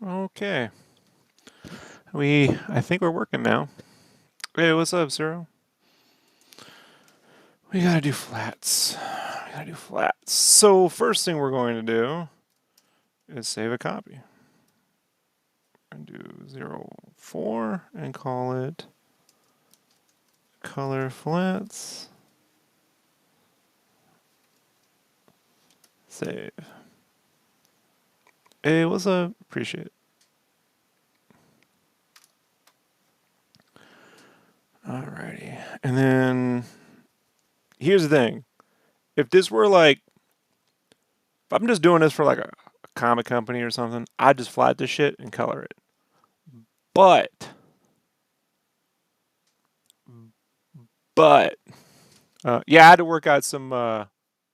Okay. I think we're working now. Hey, what's up, Zero? We gotta do flats. We gotta do flats. So first thing we're going to do is save a copy. And do 04 and call it color flats. Save. Hey, what's up? Appreciate it. Alrighty. And then here's the thing. If this were like, if I'm just doing this for like a comic company or something, I'd just flat this shit and color it. But, but, yeah, I had to work out some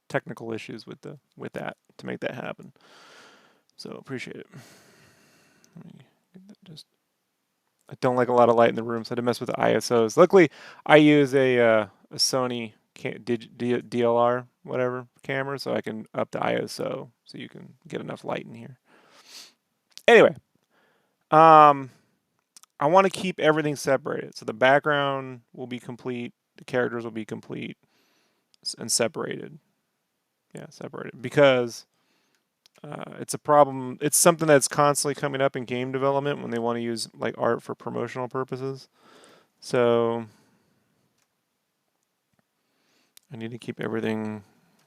technical issues with that to make that happen. So appreciate it. Let me get that just. I don't like a lot of light in the room, so I had to mess with the ISOs. Luckily, I use a Sony DLR whatever camera, so I can up the ISO so you can get enough light in here. Anyway, um, I want to keep everything separated, so the background will be complete, the characters will be complete and separated. Yeah, separated because it's a problem. It's something that's constantly coming up in game development when they want to use like art for promotional purposes. So I need to keep everything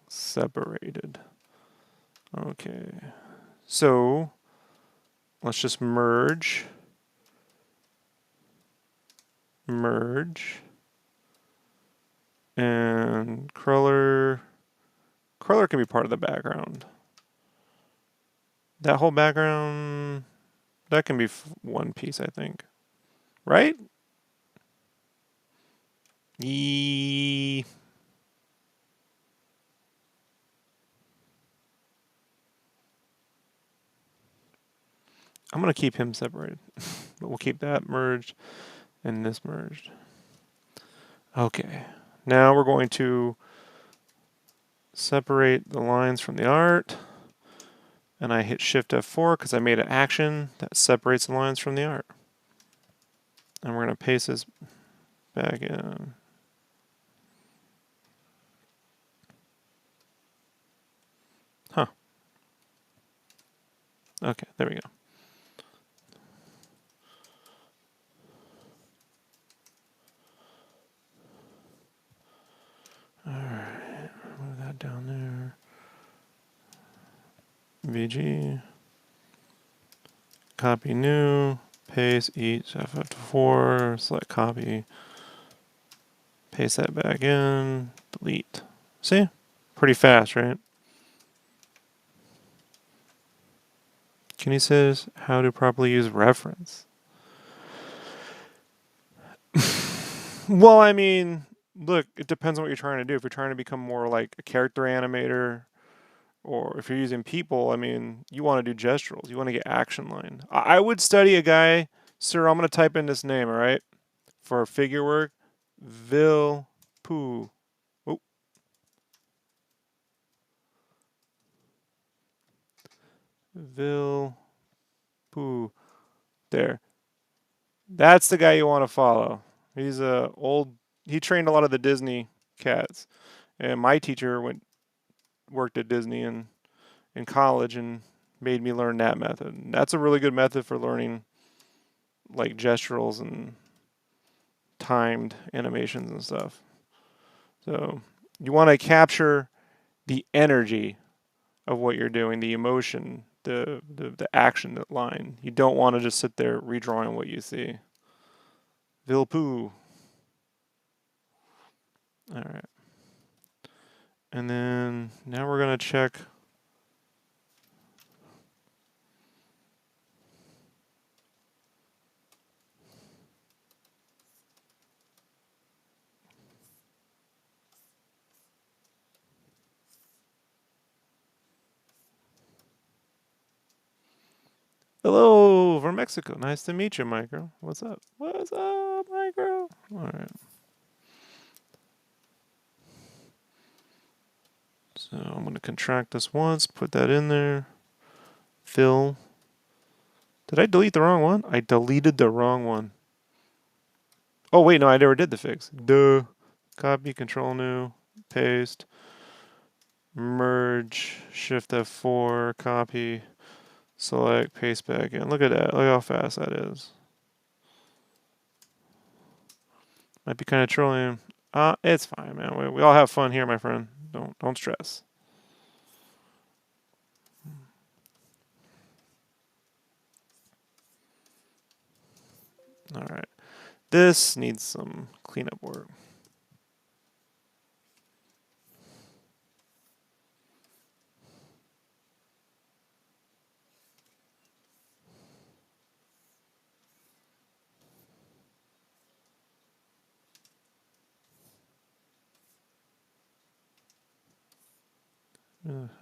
separated. Okay. So let's just merge, merge, and crawler. Crawler can be part of the background. That whole background, that can be one piece, I think. Right? Yee. I'm going to keep him separated. But we'll keep that merged and this merged. Okay. Now we're going to separate the lines from the art. And I hit Shift F4 because I made an action that separates the lines from the art. And we're going to paste this back in. Huh. Okay, there we go. Alright, move that down there. VG. Copy new. Paste each F4. Select copy. Paste that back in. Delete. See? Pretty fast, right? Kenny says how to properly use reference. Well, I mean, look, it depends on what you're trying to do. If you're trying to become more like a character animator, or if you're using people, I mean, you want to do gesturals. You want to get action line. I would study a guy, sir. I'm going to type in this name, all right, for figure work. Vil Poo. Oh, Vil Poo. There. That's the guy you want to follow. He's a old. He trained a lot of the Disney cats, and my teacher worked at Disney in college and made me learn that method. And that's a really good method for learning like gesturals and timed animations and stuff. So you want to capture the energy of what you're doing, the emotion, the action, the line. You don't want to just sit there redrawing what you see. Vilpoo. All right. And then now we're going to check. Hello from Mexico. Nice to meet you, Micro. What's up? What's up, Micro? All right. So I'm going to contract this once, put that in there, fill, Did I delete the wrong one? I deleted the wrong one. Oh, wait, no, I never did the fix. Duh. Copy, control new, paste, merge, shift F4, copy, select, paste back in. Look at that. Look how fast that is. Might be kind of trolling. It's fine, man. We all have fun here, my friend. Don't stress. All right. This needs some cleanup work.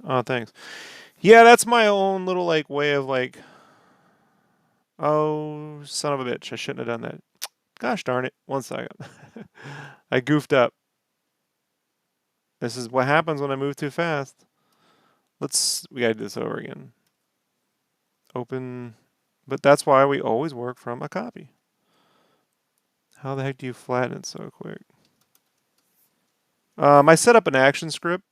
Oh, thanks. Yeah, that's my own little like way of like, oh, son of a bitch, I shouldn't have done that. Gosh darn it. 1 second. I goofed up. This is what happens when I move too fast. We gotta do this over again. Open, but that's why we always work from a copy. How the heck do you flatten it so quick? I set up an action script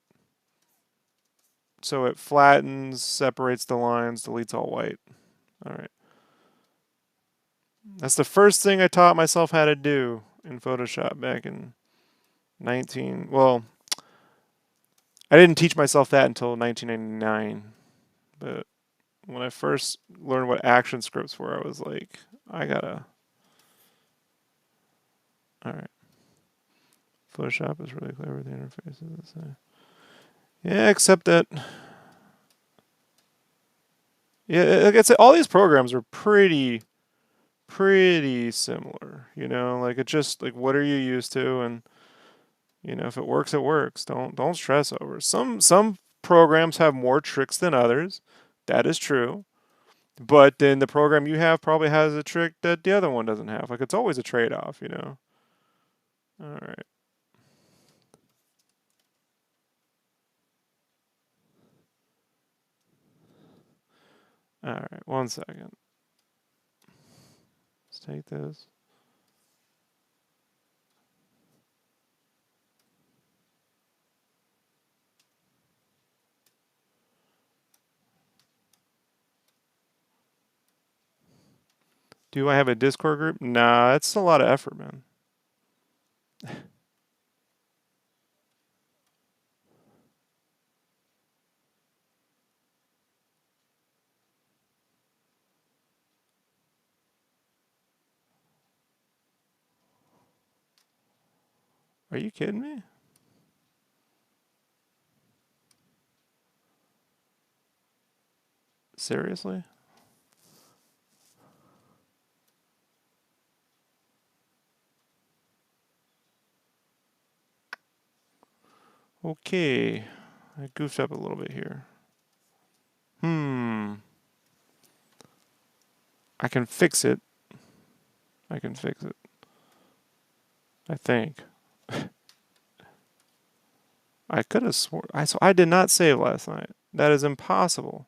so it flattens, separates the lines, deletes all white. All right. That's the first thing I taught myself how to do in Photoshop back in 19. Well, I didn't teach myself that until 1999. But when I first learned what action scripts were, I was like, I gotta. All right. Photoshop is really clever with the interfaces. Yeah, except that. Yeah, like I said, all these programs are pretty similar. You know, like it's just like what are you used to, and you know if it works, it works. Don't stress over it. Some programs have more tricks than others. That is true. But then the program you have probably has a trick that the other one doesn't have. Like it's always a trade-off, you know. All right. All right. 1 second. Let's take this. Do I have a Discord group? Nah, it's a lot of effort, man. Are you kidding me? Seriously? Okay. I goofed up a little bit here. Hmm. I can fix it. I can fix it. I think. I could have sworn. I did not save last night. That is impossible.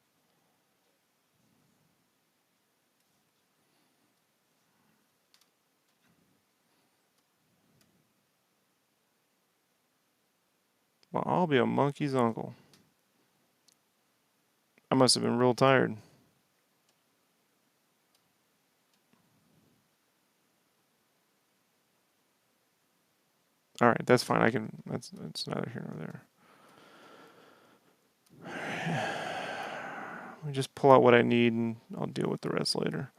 Well, I'll be a monkey's uncle. I must have been real tired. All right, that's fine. I can. That's neither here nor there. Let me just pull out what I need, and I'll deal with the rest later.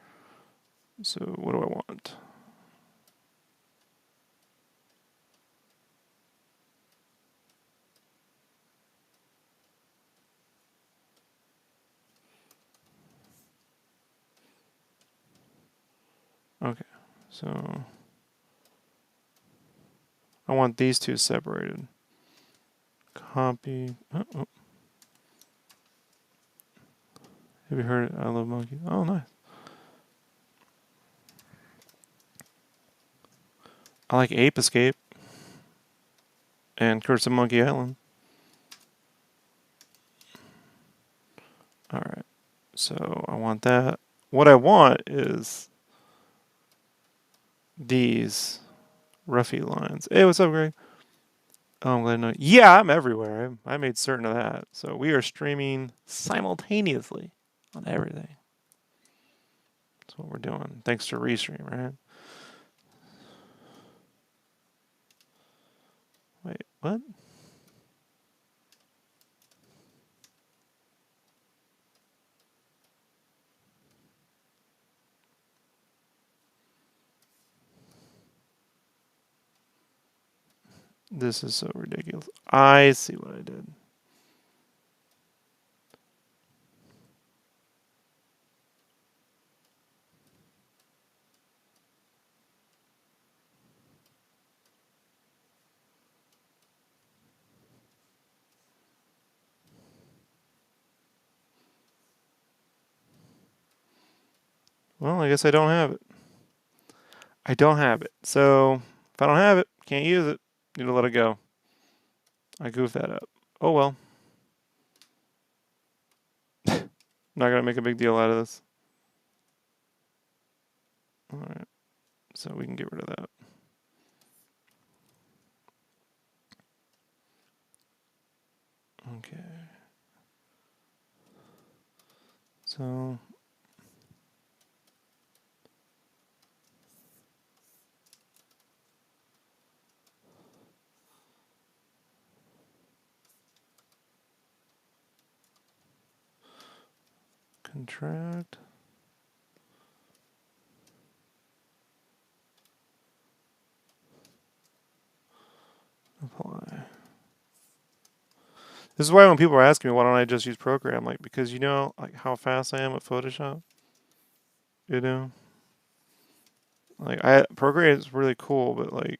So, what do I want? Okay, so I want these two separated. Copy. Oh. Have you heard it? I love monkeys. Oh, nice. I like Ape Escape and Curse of Monkey Island. All right. So I want that. what I want is these roughy lines. Hey, what's up, Greg? Oh, I'm glad to know. Yeah, I'm everywhere. I made certain of that. So we are streaming simultaneously on everything. That's what we're doing. Thanks to Restream, right? Wait, what? This is so ridiculous. I see what I did. Well, I guess I don't have it. I don't have it. So if I don't have it, can't use it. Need to let it go. I goofed that up. Oh well. Not gonna make a big deal out of this. All right. So we can get rid of that. Okay. So contract. Apply. This is why when people are asking me why don't I just use Procreate, I'm like, because you know like how fast I am at Photoshop? You know? Like Procreate is really cool, but like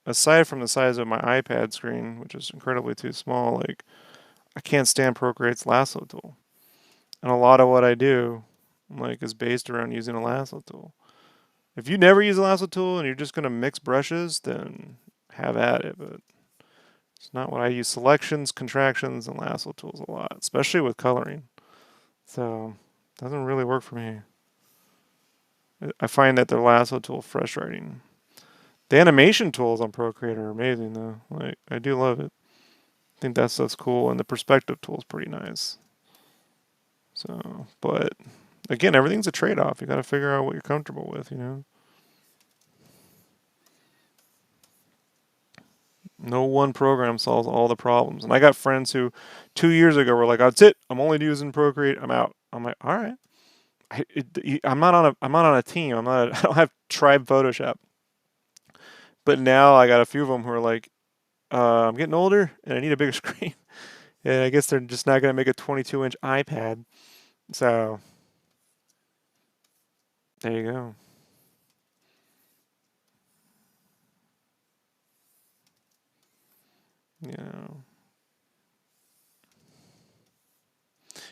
aside from the size of my iPad screen, which is incredibly too small, like I can't stand Procreate's lasso tool. And a lot of what I do like is based around using a lasso tool. If you never use a lasso tool and you're just gonna mix brushes, then have at it. But it's not what I use. Selections, contractions, and lasso tools a lot, especially with coloring. So it doesn't really work for me. I find that the lasso tool frustrating. The animation tools on Procreate are amazing though. Like I do love it. I think that stuff's cool, and the perspective tool is pretty nice. So, but again, everything's a trade-off. You got to figure out what you're comfortable with. You know, no one program solves all the problems. And I got friends who, 2 years ago, were like, "That's it. I'm only using Procreate. I'm out." I'm like, "All right." I'm not on a team. I'm not. I don't have Tribe Photoshop. But now I got a few of them who are like, I'm getting older and I need a bigger screen. And I guess they're just not going to make a 22-inch iPad. So there you go. You know,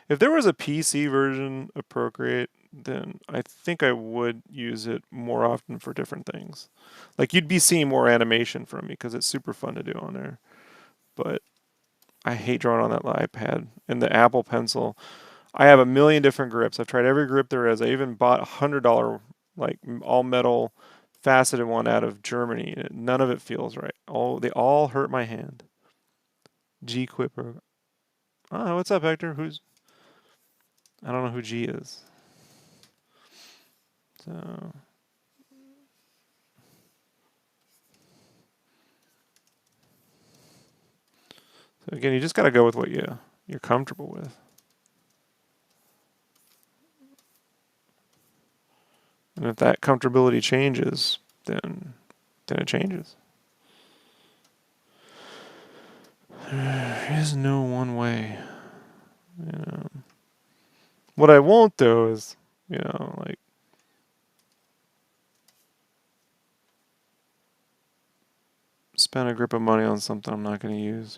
if there was a PC version of Procreate, then I think I would use it more often for different things. Like you'd be seeing more animation from me because it's super fun to do on there. But I hate drawing on that iPad and the Apple Pencil. I have a million different grips. I've tried every grip there is. I even bought $100 like all metal faceted one out of Germany. None of it feels right. They all hurt my hand. G Quipper. Oh, what's up, Hector? I don't know who G is. So again, you just got to go with what you're comfortable with. And if that comfortability changes, then it changes. There is no one way. You know. What I won't do is, like spend a grip of money on something I'm not going to use.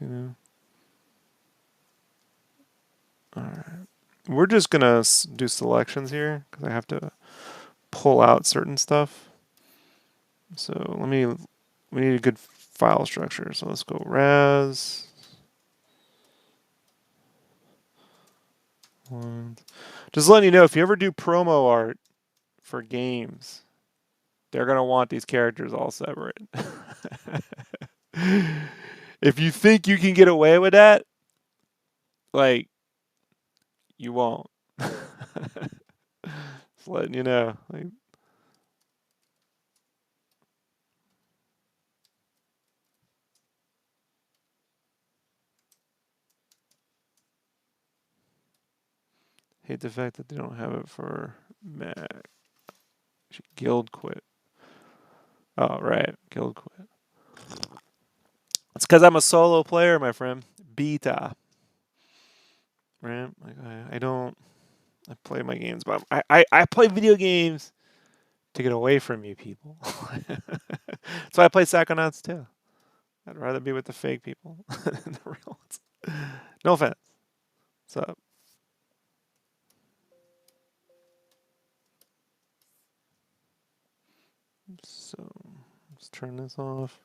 All right. We're just going to do selections here because I have to pull out certain stuff. So we need a good file structure. So let's go res. One. Just letting you know, if you ever do promo art for games, they're gonna want these characters all separate. If you think you can get away with that, like, you won't. Just letting you know. Like, hate the fact that they don't have it for Mac. Guild quit. Oh, right. Guild quit. It's because I'm a solo player, my friend. Beta. Right? Like, I don't. I play my games, but I play video games to get away from you people. So I play Psychonauts too. I'd rather be with the fake people than the real ones. No offense. What's up? So let's turn this off.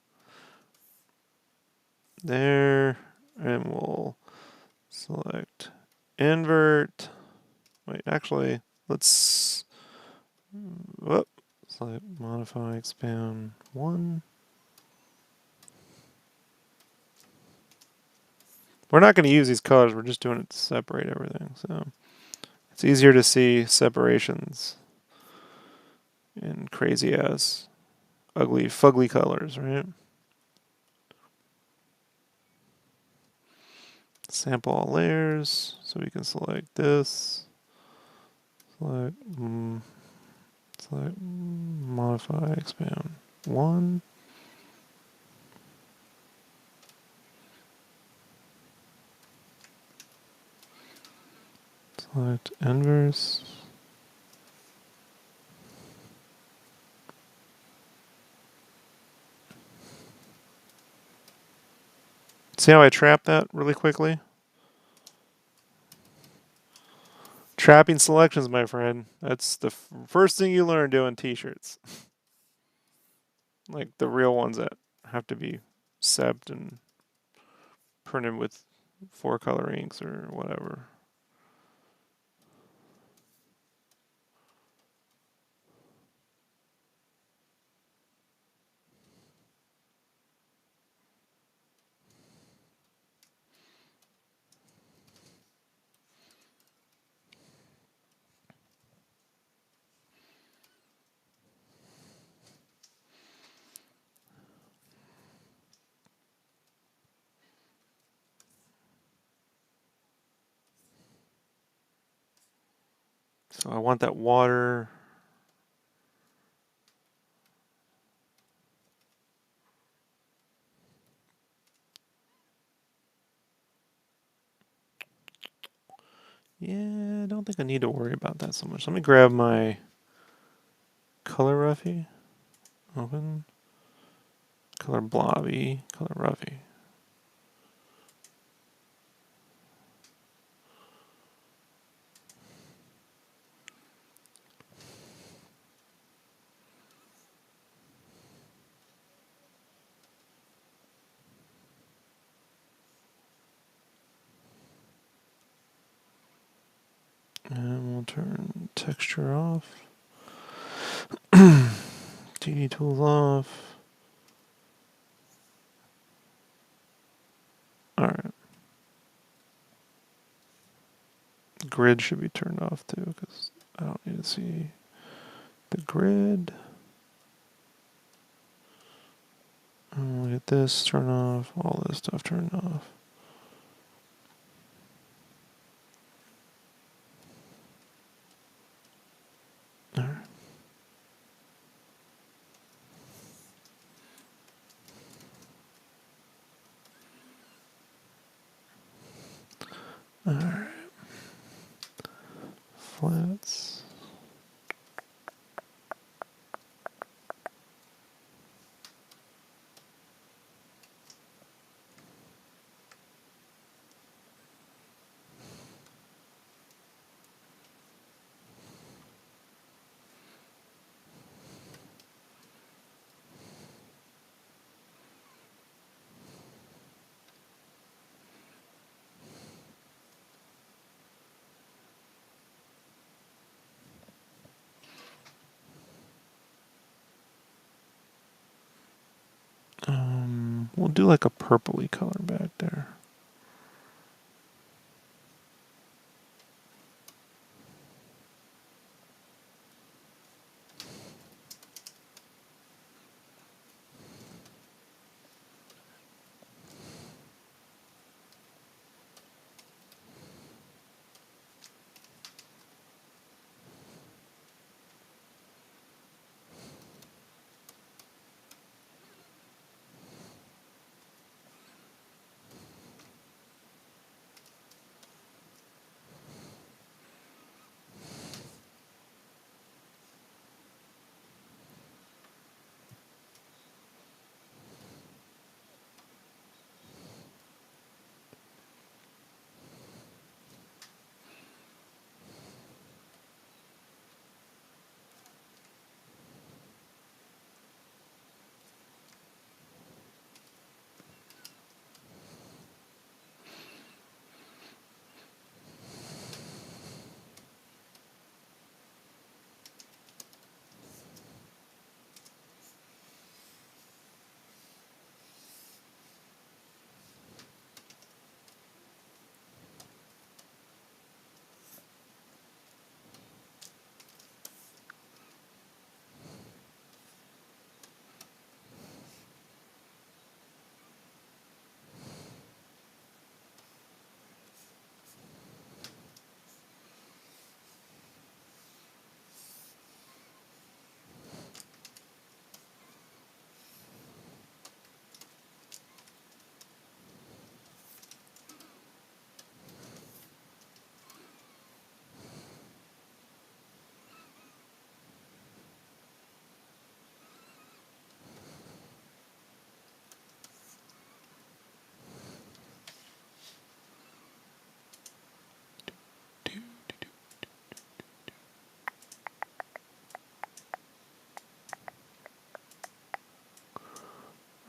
There. And we'll select invert. Wait, actually, let's. Whoop. Select modify, expand 1. We're not going to use these colors. We're just doing it to separate everything. So it's easier to see separations in crazy ass, ugly, fugly colors, right? Sample all layers. So we can select this. Select, select modify, expand 1. Select inverse. See how I trap that really quickly? Trapping selections, my friend. That's the first thing you learn doing t-shirts. Like the real ones that have to be sebbed and printed with 4-color inks or whatever. So I want that water. Yeah, I don't think I need to worry about that so much. Let me grab my color roughy. Open. Color blobby. Color roughy. And we'll turn texture off. 2D tools off. Alright. Grid should be turned off too, because I don't need to see the grid. And we'll get this turned off, all this stuff turned off. Alright. Alright. Flats. We'll do like a purpley color back there.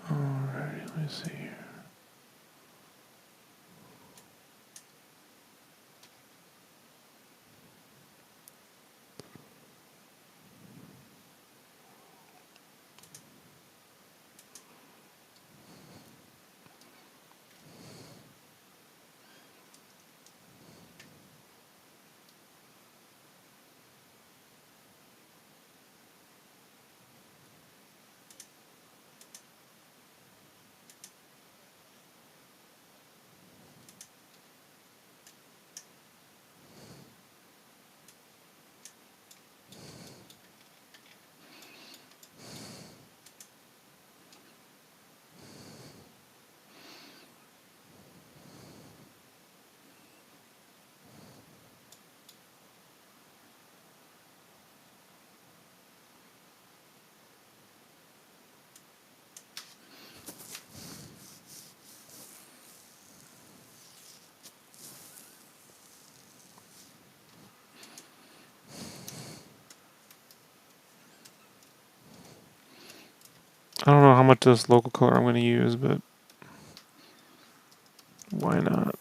Alrighty, let me see here. I don't know how much of this local color I'm going to use, but why not?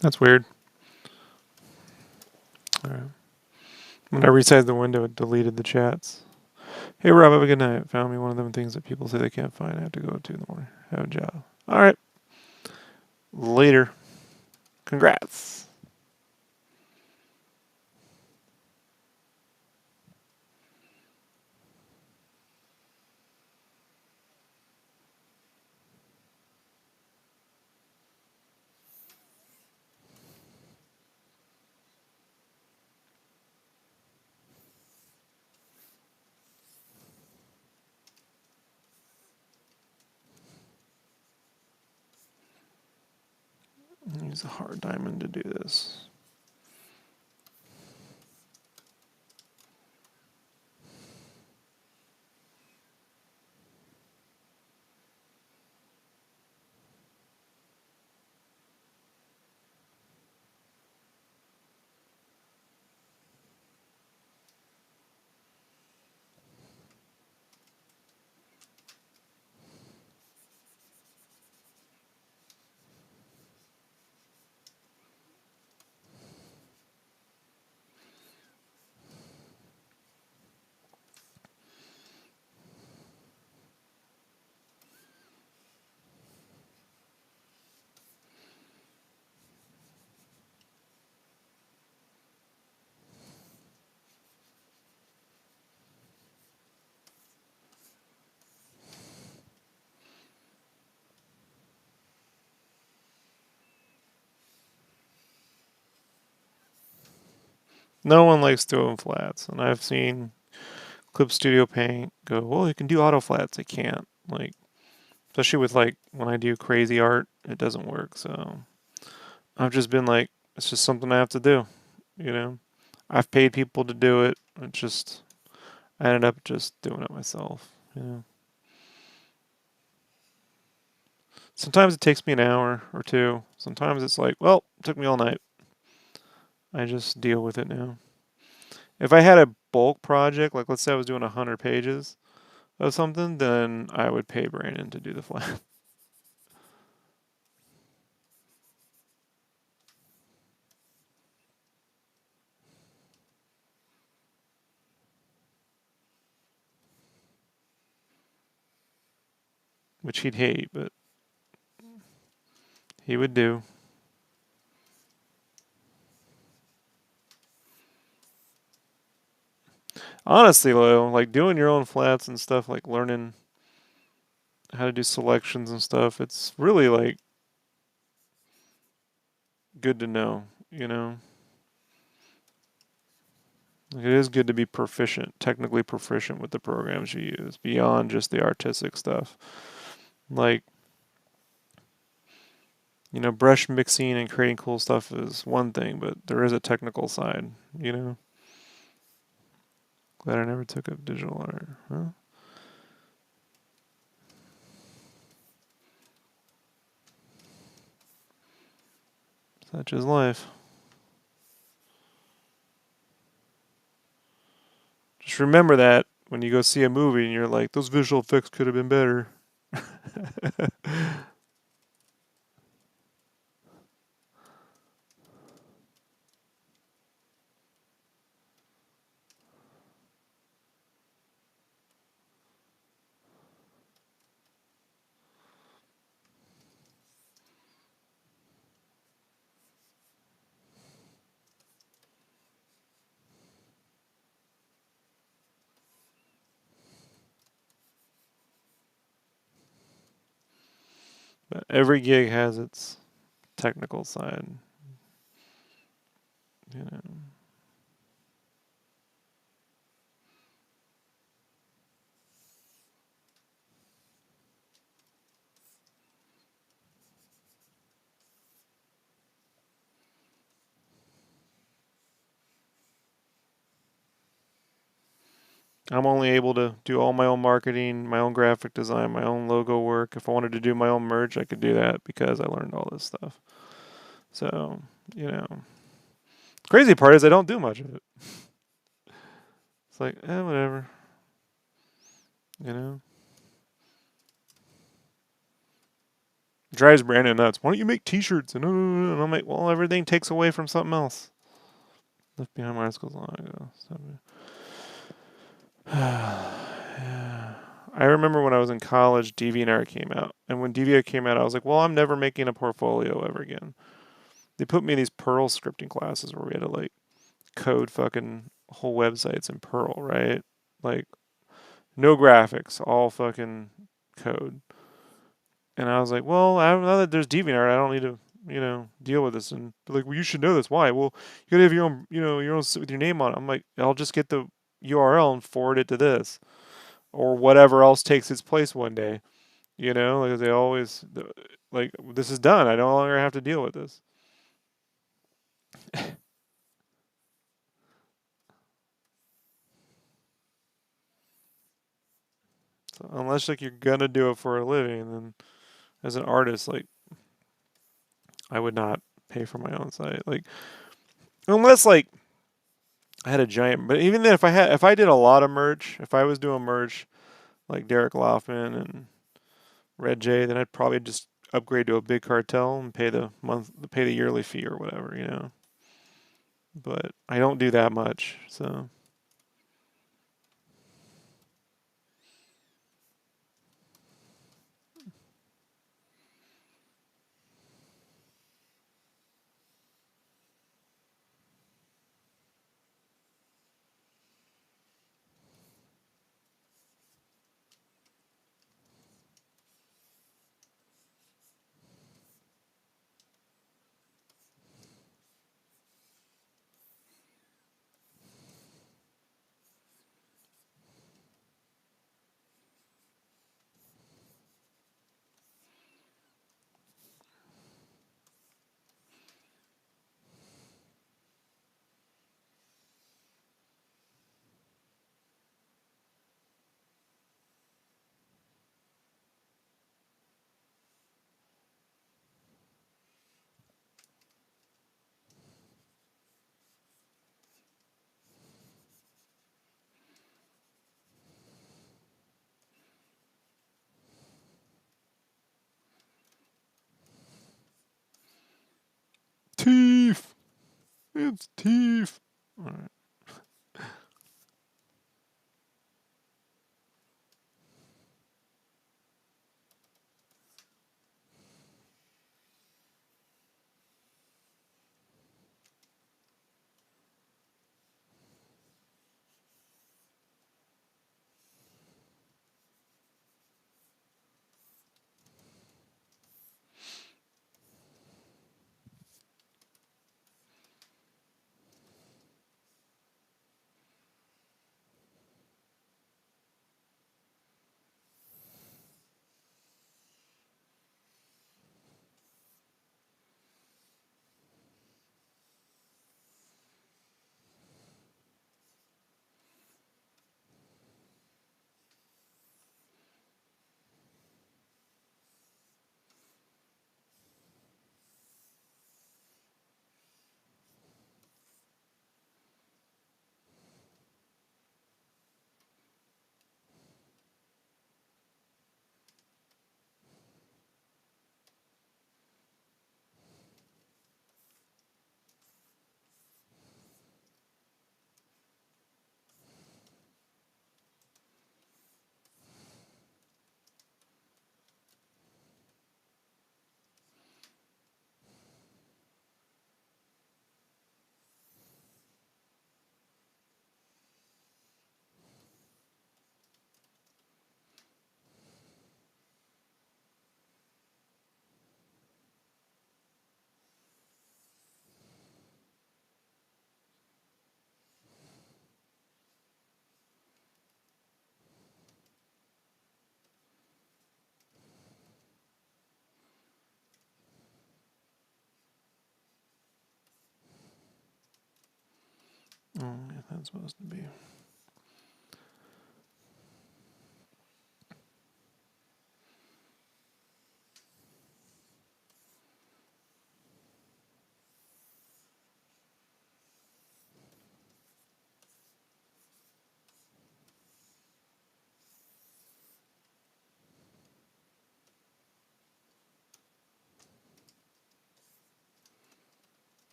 That's weird. All right. When I resized the window, it deleted the chats. Hey Rob, have a good night. Found me one of them things that people say they can't find. I have to go to in the morning. Have a job. All right. Later. Congrats. use a hard diamond to do this. No one likes doing flats, and I've seen Clip Studio Paint go, well, you can do auto flats. I can't. Like, especially with like when I do crazy art, it doesn't work. So I've just been like, it's just something I have to do. You know, I've paid people to do it. It's just I ended up just doing it myself. You know, sometimes it takes me an hour or two. Sometimes it's like, well, it took me all night. I just deal with it now. If I had a bulk project, like let's say I was doing 100 pages of something, then I would pay Brandon to do the flat. Which he'd hate, but he would do. Honestly, though, like doing your own flats and stuff, like learning how to do selections and stuff, it's really like good to know, you know? Like, it is good to be proficient, technically proficient with the programs you use, beyond just the artistic stuff. Like, brush mixing and creating cool stuff is one thing, but there is a technical side, you know? Glad I never took up digital art. Huh? Such is life. Just remember that when you go see a movie and you're like, those visual effects could have been better. But every gig has its technical side, you know. I'm only able to do all my own marketing, my own graphic design, my own logo work. If I wanted to do my own merch, I could do that because I learned all this stuff. So, you know, crazy part is I don't do much of it. It's like, whatever, you know. Drives Brandon nuts. Why don't you make T-shirts? And I'm like, well, everything takes away from something else. Left behind my articles long ago. Yeah. I remember when I was in college, DeviantArt came out, and when DeviantArt came out, I was like, well, I'm never making a portfolio ever again. They put me in these Perl scripting classes where we had to like code fucking whole websites in Perl, right? Like no graphics, all fucking code. And I was like, well, now that there's DeviantArt, I don't need to, deal with this. And they're like, well, you should know this. Why? Well, you gotta have your own, your own site with your name on it. I'm like, I'll just get the URL and forward it to this, or whatever else takes its place one day. Like they always, like this is done. I no longer have to deal with this. So unless like you're gonna do it for a living, then as an artist, like I would not pay for my own site. Like unless like I had a giant, but even then, if I did a lot of merch, if I was doing merch like Derek Loffman and Red J, then I'd probably just upgrade to a big cartel and pay the yearly fee or whatever, you know. But I don't do that much, so teeth. It's teeth. All right. Oh, yeah, that's supposed to be.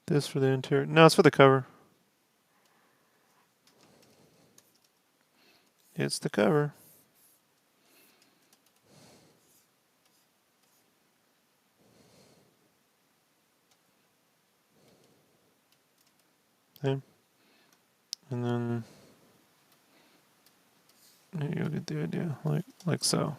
This for the interior. No, it's for the cover. It's the cover. Okay. And then you'll get the idea, like so.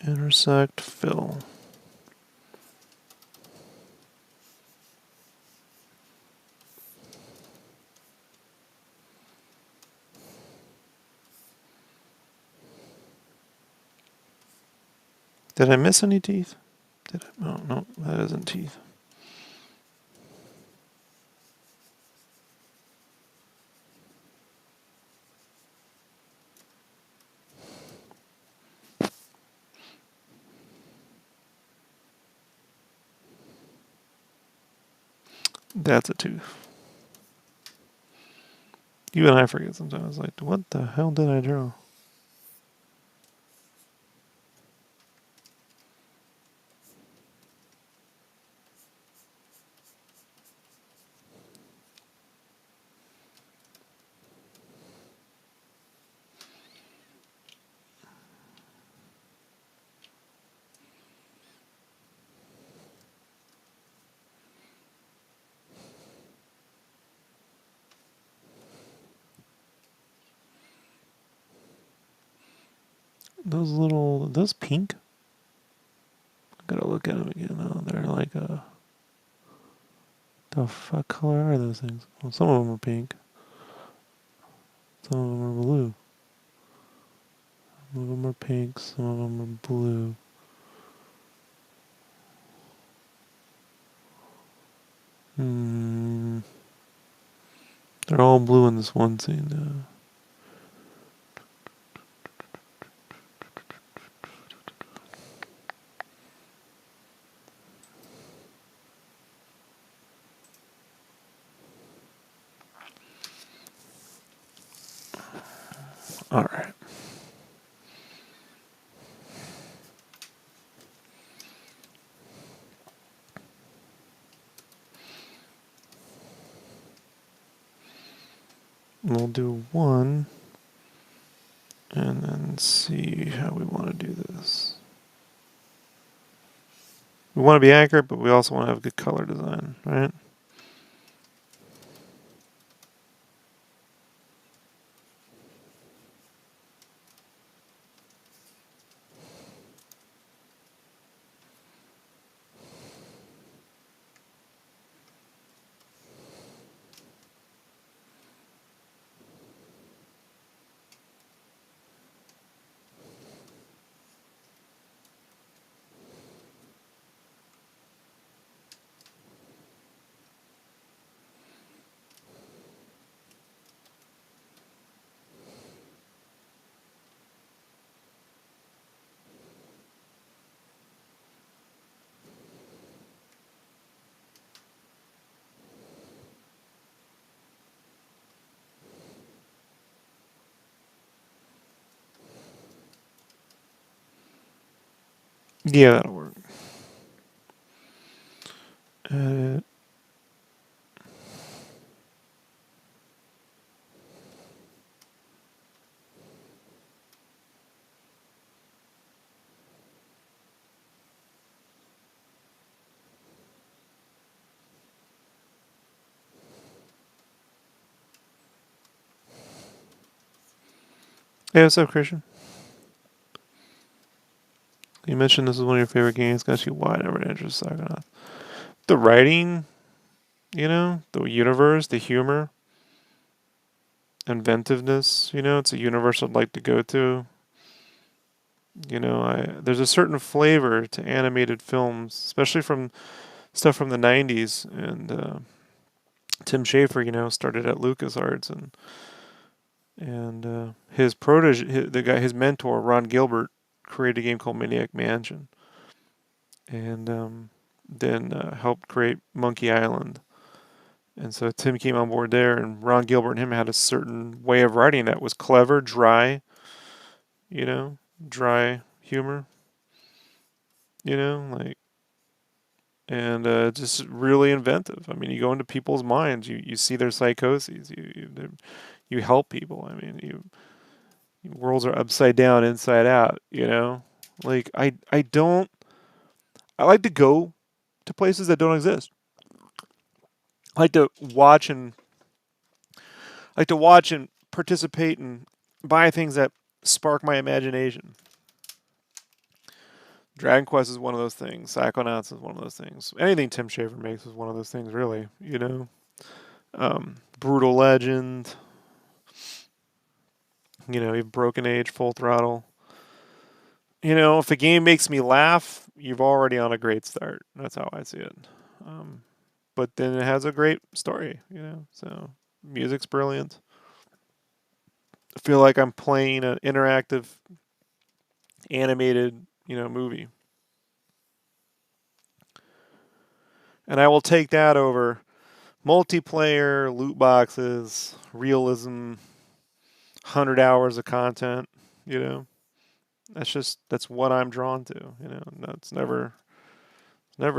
Intersect, fill. Did I miss any teeth? Did I? Oh, no, that isn't teeth. That's a tooth. Even I forget sometimes. Like, what the hell did I draw? Those pink? Gotta look at them again. Oh, they're like the fuck color are those things? Well, some of them are pink. Some of them are blue. Some of them are pink. Some of them are blue. They're all blue in this one scene. All right. We'll do one and then see how we want to do this. We want to be accurate, but we also want to have good color design, right? Yeah, that'll work. Uh, yeah, what's up, Christian? You mentioned this is one of your favorite games. Got you wide over interest in Psychonauts. The writing, the universe, the humor, inventiveness. It's a universe I'd like to go to. There's a certain flavor to animated films, especially from stuff from the '90s. And Tim Schafer, started at LucasArts, and his protege, his mentor, Ron Gilbert, created a game called Maniac Mansion, and then helped create Monkey Island. And so Tim came on board there, and Ron Gilbert and him had a certain way of writing that was clever, dry, you know, dry humor, like, and just really inventive. I mean, you go into people's minds, you see their psychoses, you help people. I mean, worlds are upside down, inside out. Like I don't. I like to go to places that don't exist. I like to watch and participate and buy things that spark my imagination. Dragon Quest is one of those things. Psychonauts is one of those things. Anything Tim Schafer makes is one of those things, really. Brutal Legend. Even Broken Age, Full Throttle. If a game makes me laugh, you've already on a great start. That's how I see it. Um, but then it has a great story. So music's brilliant. I feel like I'm playing an interactive, animated, movie, and I will take that over multiplayer, loot boxes, realism, 100 hours of content. You know, that's what I'm drawn to. And that's never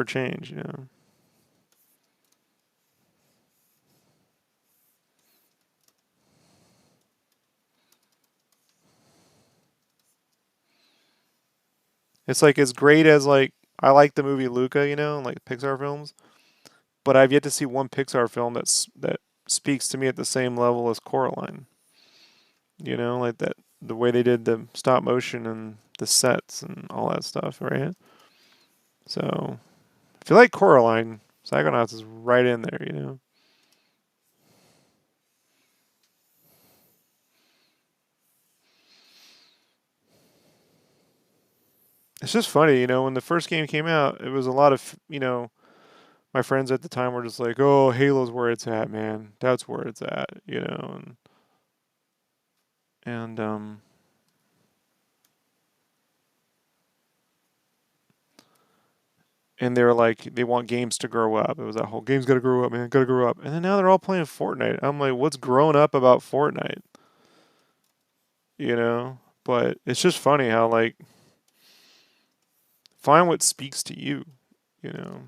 changed. It's like as great as like I like the movie Luca, like Pixar films, but I've yet to see one Pixar film that speaks to me at the same level as Coraline. Like that the way they did the stop motion and the sets and all that stuff, right? So if you like Coraline, Psychonauts is right in there. It's just funny, when the first game came out, it was a lot of, my friends at the time were just like, "Oh, Halo's where it's at, man. That's where it's at." And and they were like, they want games to grow up. It was that whole game's got to grow up, man, got to grow up. And then now they're all playing Fortnite. I'm like, what's grown up about Fortnite? But it's just funny how like find what speaks to you, you know,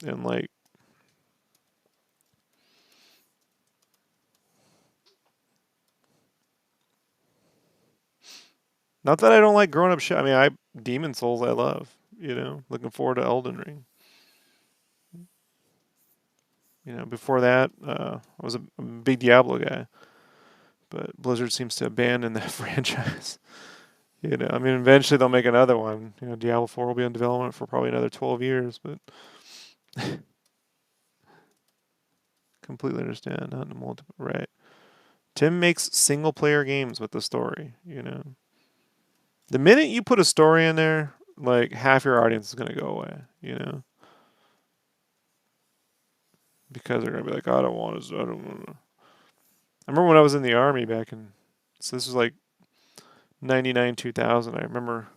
and like not that I don't like grown up shit. I mean, I Demon Souls I love. Looking forward to Elden Ring. Before that, I was a big Diablo guy, but Blizzard seems to abandon that franchise. I mean, eventually they'll make another one. Diablo 4 will be in development for probably another 12 years, but completely understand. Not in multiple, right? Tim makes single player games with the story. The minute you put a story in there, like half your audience is going to go away, because they're going to be like, I don't want to, I don't want to. I remember when I was in the army so this was like 99, 2000. I remember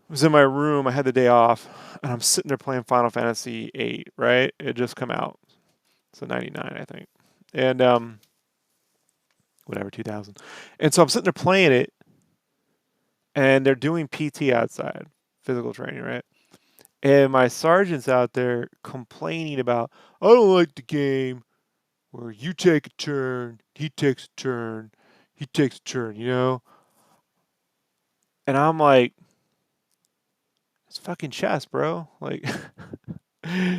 I was in my room, I had the day off, and I'm sitting there playing Final Fantasy 8, right? It had just come out. So 99, I think. And, whatever, 2000. And so I'm sitting there playing it, and they're doing PT outside, physical training, right? And my sergeant's out there complaining about, I don't like the game where you take a turn, he takes a turn, he takes a turn, you know? And I'm like, it's fucking chess, bro. Like,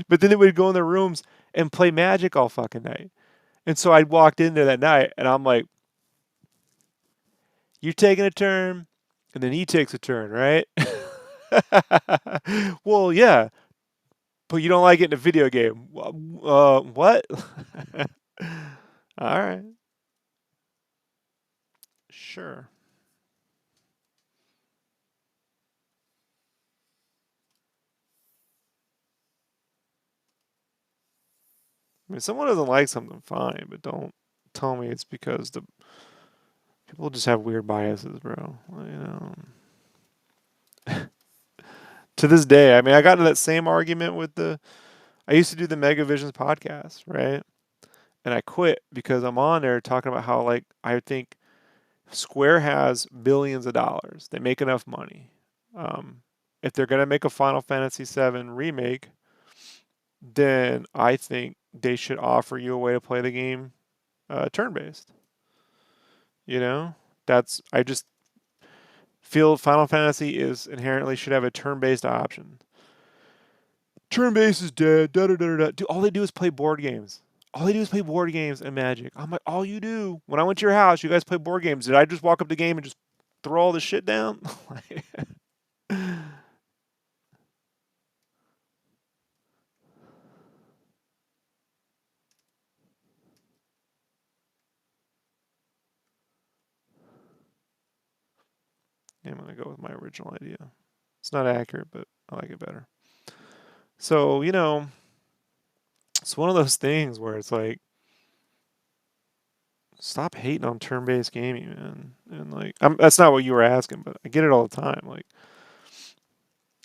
but then they would go in their rooms and play Magic all fucking night. And so I walked in there that night and I'm like, you're taking a turn, and then he takes a turn, right? Well, yeah, but you don't like it in a video game. What? All right, sure. I mean, someone doesn't like something, fine, but don't tell me it's because the people just have weird biases, bro. You know. To this day, I mean, I got into that same argument with the. I used to do the Mega Visions podcast, right? And I quit because I'm on there talking about how like I think Square has billions of dollars. They make enough money. Um, if they're gonna make a Final Fantasy VII remake, then I think they should offer you a way to play the game turn-based. You know, that's I just feel Final Fantasy is inherently should have a turn-based option. Turn-based is dead. Da da da da. Dude, all they do is play board games. All they do is play board games and Magic. I'm like, all you do. When I went to your house, you guys play board games. Did I just walk up the game and just throw all the shit down? Yeah, I'm gonna go with my original idea. It's not accurate, but I like it better. So, it's one of those things where it's like, stop hating on turn-based gaming, man. And like, that's not what you were asking, but I get it all the time. Like,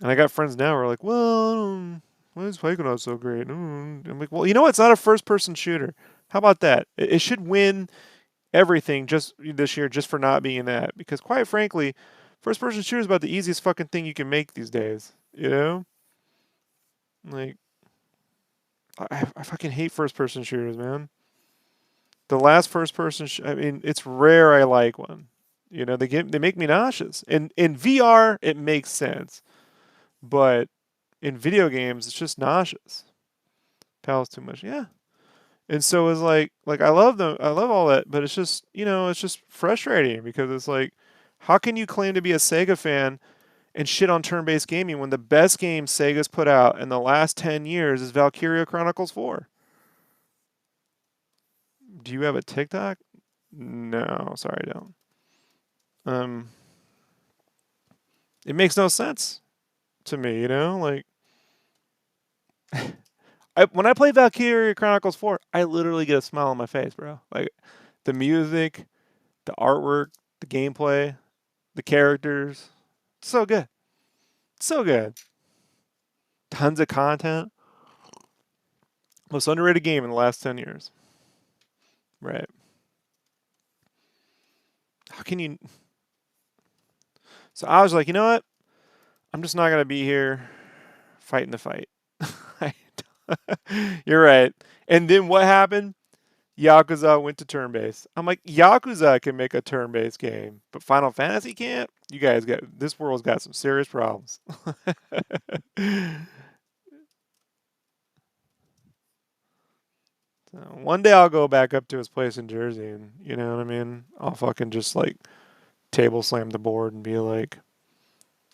and I got friends now who are like, well, why is Psychonauts so great? I'm like, well, it's not a first-person shooter. How about that? It should win everything just this year just for not being that. Because quite frankly, first-person shooter is about the easiest fucking thing you can make these days. You know? Like, I fucking hate first-person shooters, man. The last first-person, I mean, it's rare I like one. They make me nauseous. In VR, it makes sense, but in video games, it's just nauseous. Pals too much, yeah. And so it's like I love them, I love all that, but it's just frustrating because it's like, how can you claim to be a Sega fan and shit on turn-based gaming when the best game Sega's put out in the last 10 years is Valkyria Chronicles 4? Do you have a TikTok? No, sorry, I don't. Um, it makes no sense to me, like when I play Valkyria Chronicles 4, I literally get a smile on my face, bro. Like the music, the artwork, the gameplay, the characters, so good. So good. Tons of content. Most underrated game in the last 10 years. Right. How can you So I was like, you know what? I'm just not going to be here fighting the fight. You're right. And then what happened? Yakuza went to turn based. I'm like, Yakuza can make a turn based game, but Final Fantasy can't? You guys got this world's got some serious problems. So one day I'll go back up to his place in Jersey and you know what I mean? I'll fucking just like table slam the board and be like,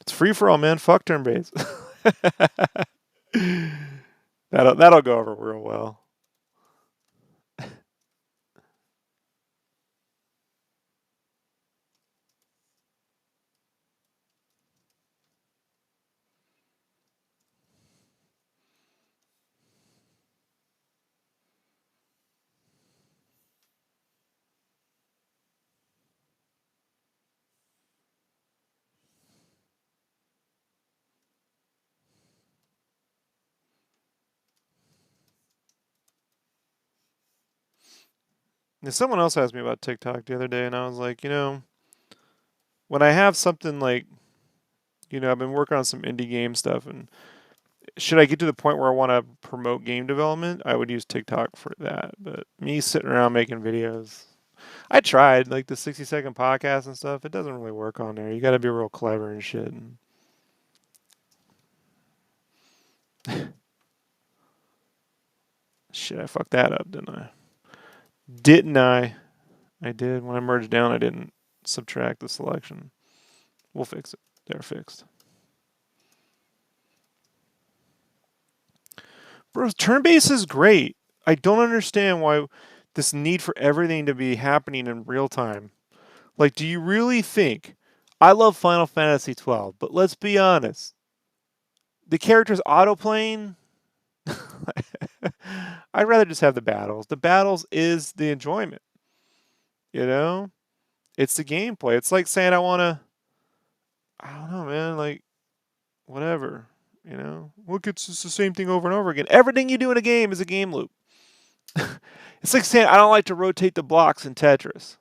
it's free for all, man. Fuck turn based. That'll go over real well. And someone else asked me about TikTok the other day, and I was like, when I have something like, I've been working on some indie game stuff, and should I get to the point where I want to promote game development, I would use TikTok for that. But me sitting around making videos, I tried like the 60-second podcast and stuff. It doesn't really work on there. You got to be real clever and shit. And shit, I fucked that up, didn't I? Didn't I? I did. When I merged down, I didn't subtract the selection. We'll fix it. They're fixed. Bro, turn-based is great. I don't understand why this need for everything to be happening in real time. Like, do you really think? I love Final Fantasy 12, but let's be honest. The characters auto-playing. I'd rather just have the battles. The battles is the enjoyment. You know, it's the gameplay. It's like saying I want to. I don't know, man. Like whatever. You know, look, it's just the same thing over and over again. Everything you do in a game is a game loop. It's like saying I don't like to rotate the blocks in Tetris.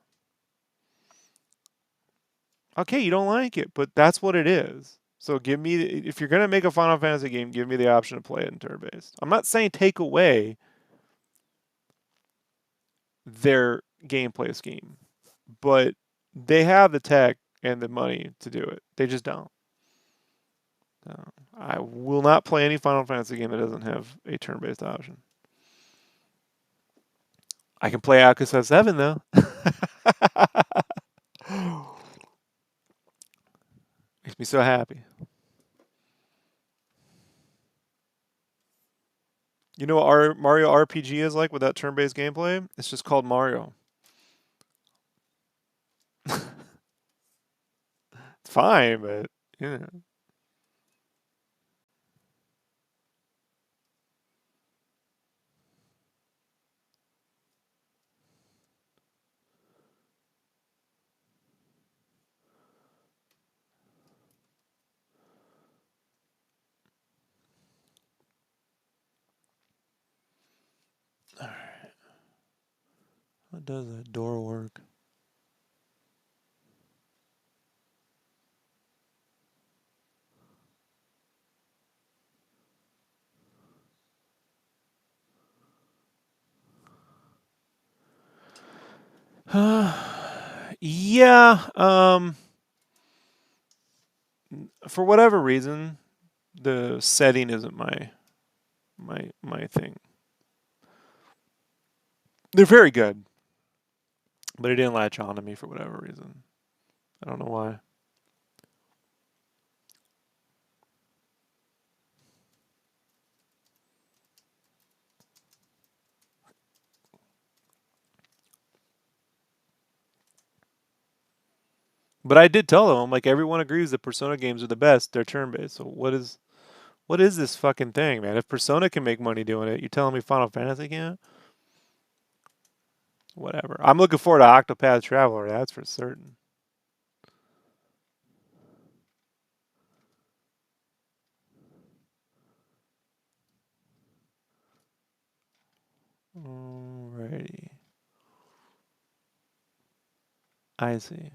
Okay, you don't like it, but that's what it is. So give me, if you're gonna make a Final Fantasy game, give me the option to play it in turn-based. I'm not saying take away their gameplay scheme, but they have the tech and the money to do it. They just don't. I will not play any Final Fantasy game that doesn't have a turn-based option. I can play Yakuza 7 though. Makes me so happy. You know what Mario RPG is like with that turn-based gameplay? It's just called Mario. It's fine, but you know. All right. How does that door work? Yeah. For whatever reason, the setting isn't my thing. They're very good, but it didn't latch on to me for whatever reason. I don't know why. But I did tell them, I'm like, everyone agrees that Persona games are the best. They're turn-based. So what is this fucking thing, man? If Persona can make money doing it, you telling me Final Fantasy can't? Whatever. I'm looking forward to Octopath Traveler. That's for certain. Alrighty. I see.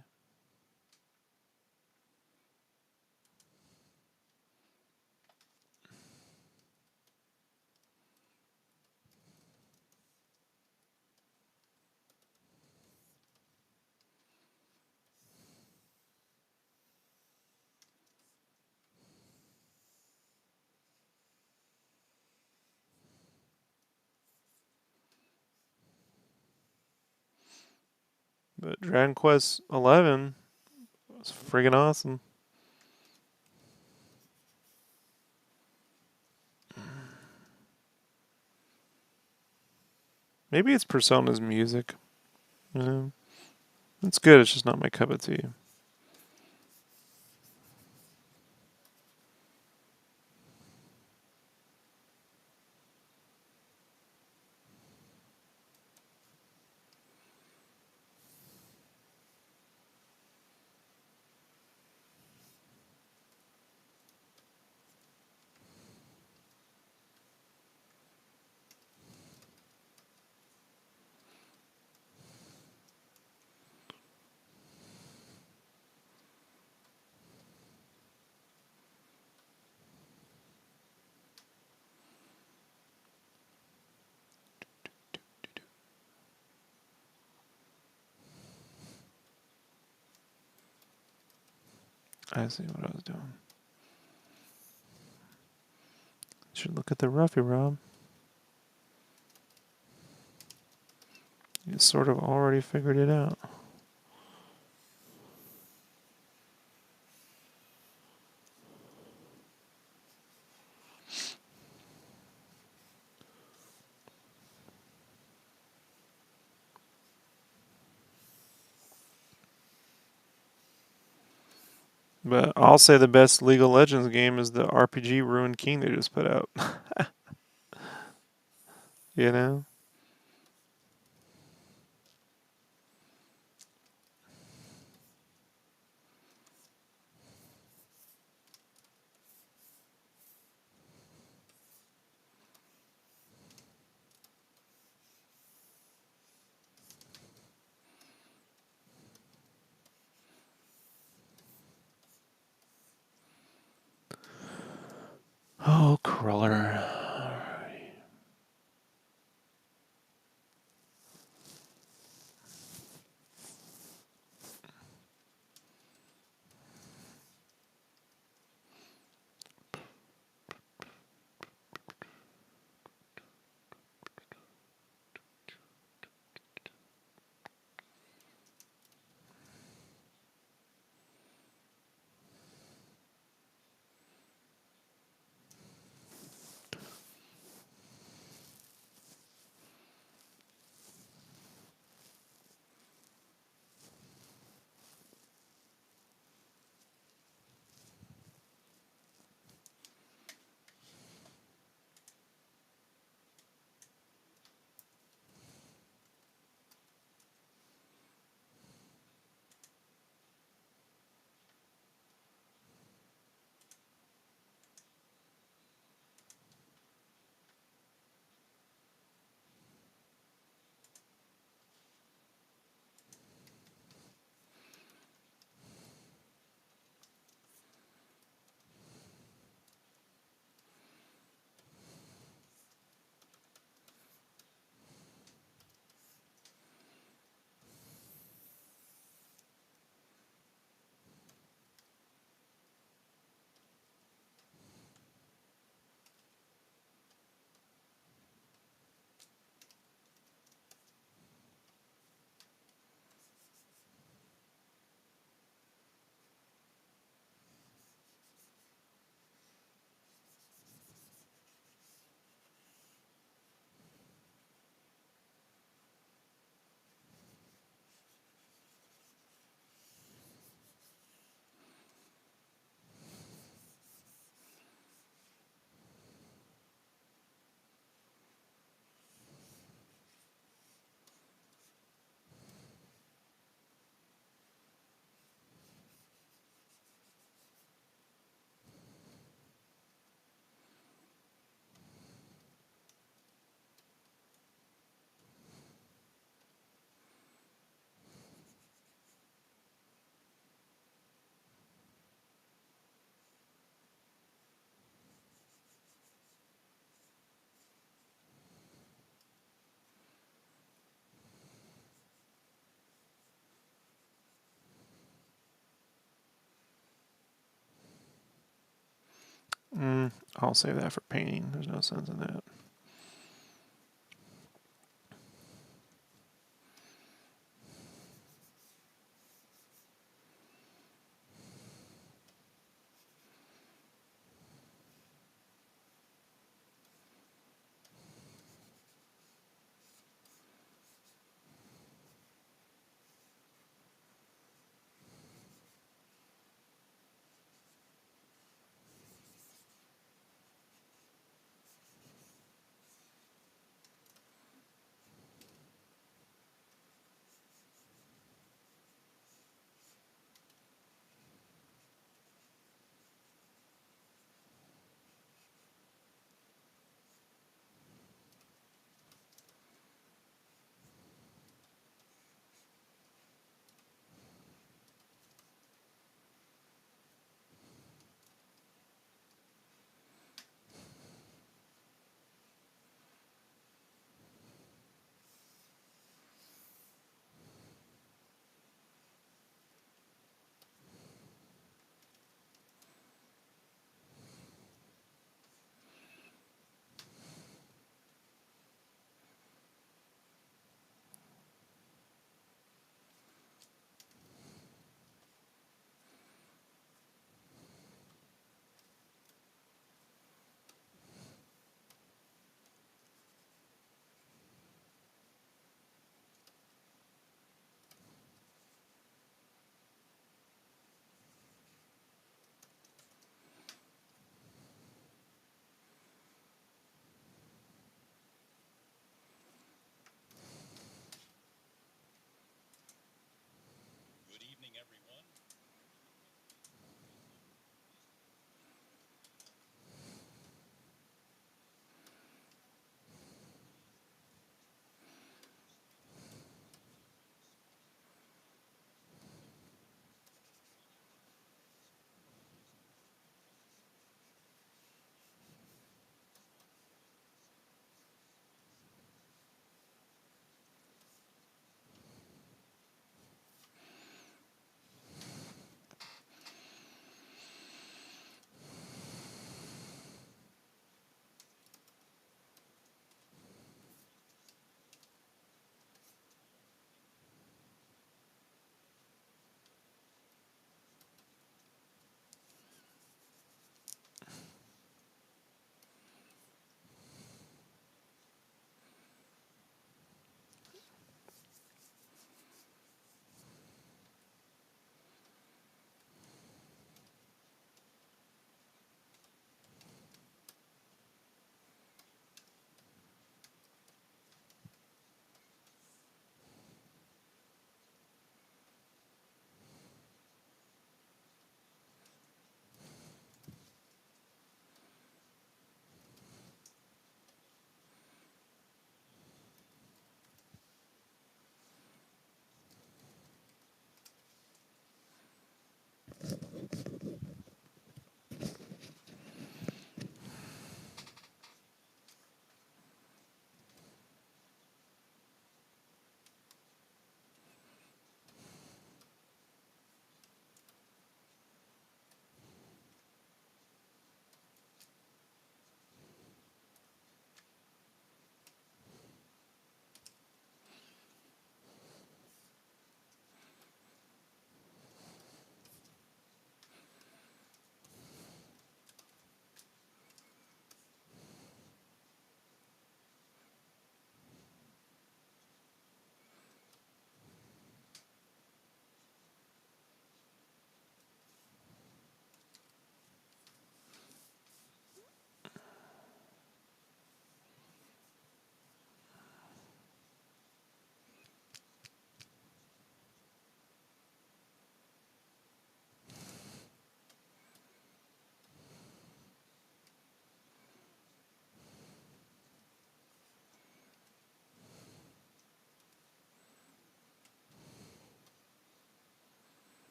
But Dragon Quest 11 was friggin' awesome. Maybe it's Persona's music. You know, it's good. It's just not my cup of tea. I see what I was doing. Should look at the roughie, Rob. You sort of already figured it out. But I'll say the best League of Legends game is the RPG Ruined King they just put out. You know? Oh, crawler. I'll save that for painting. There's no sense in that.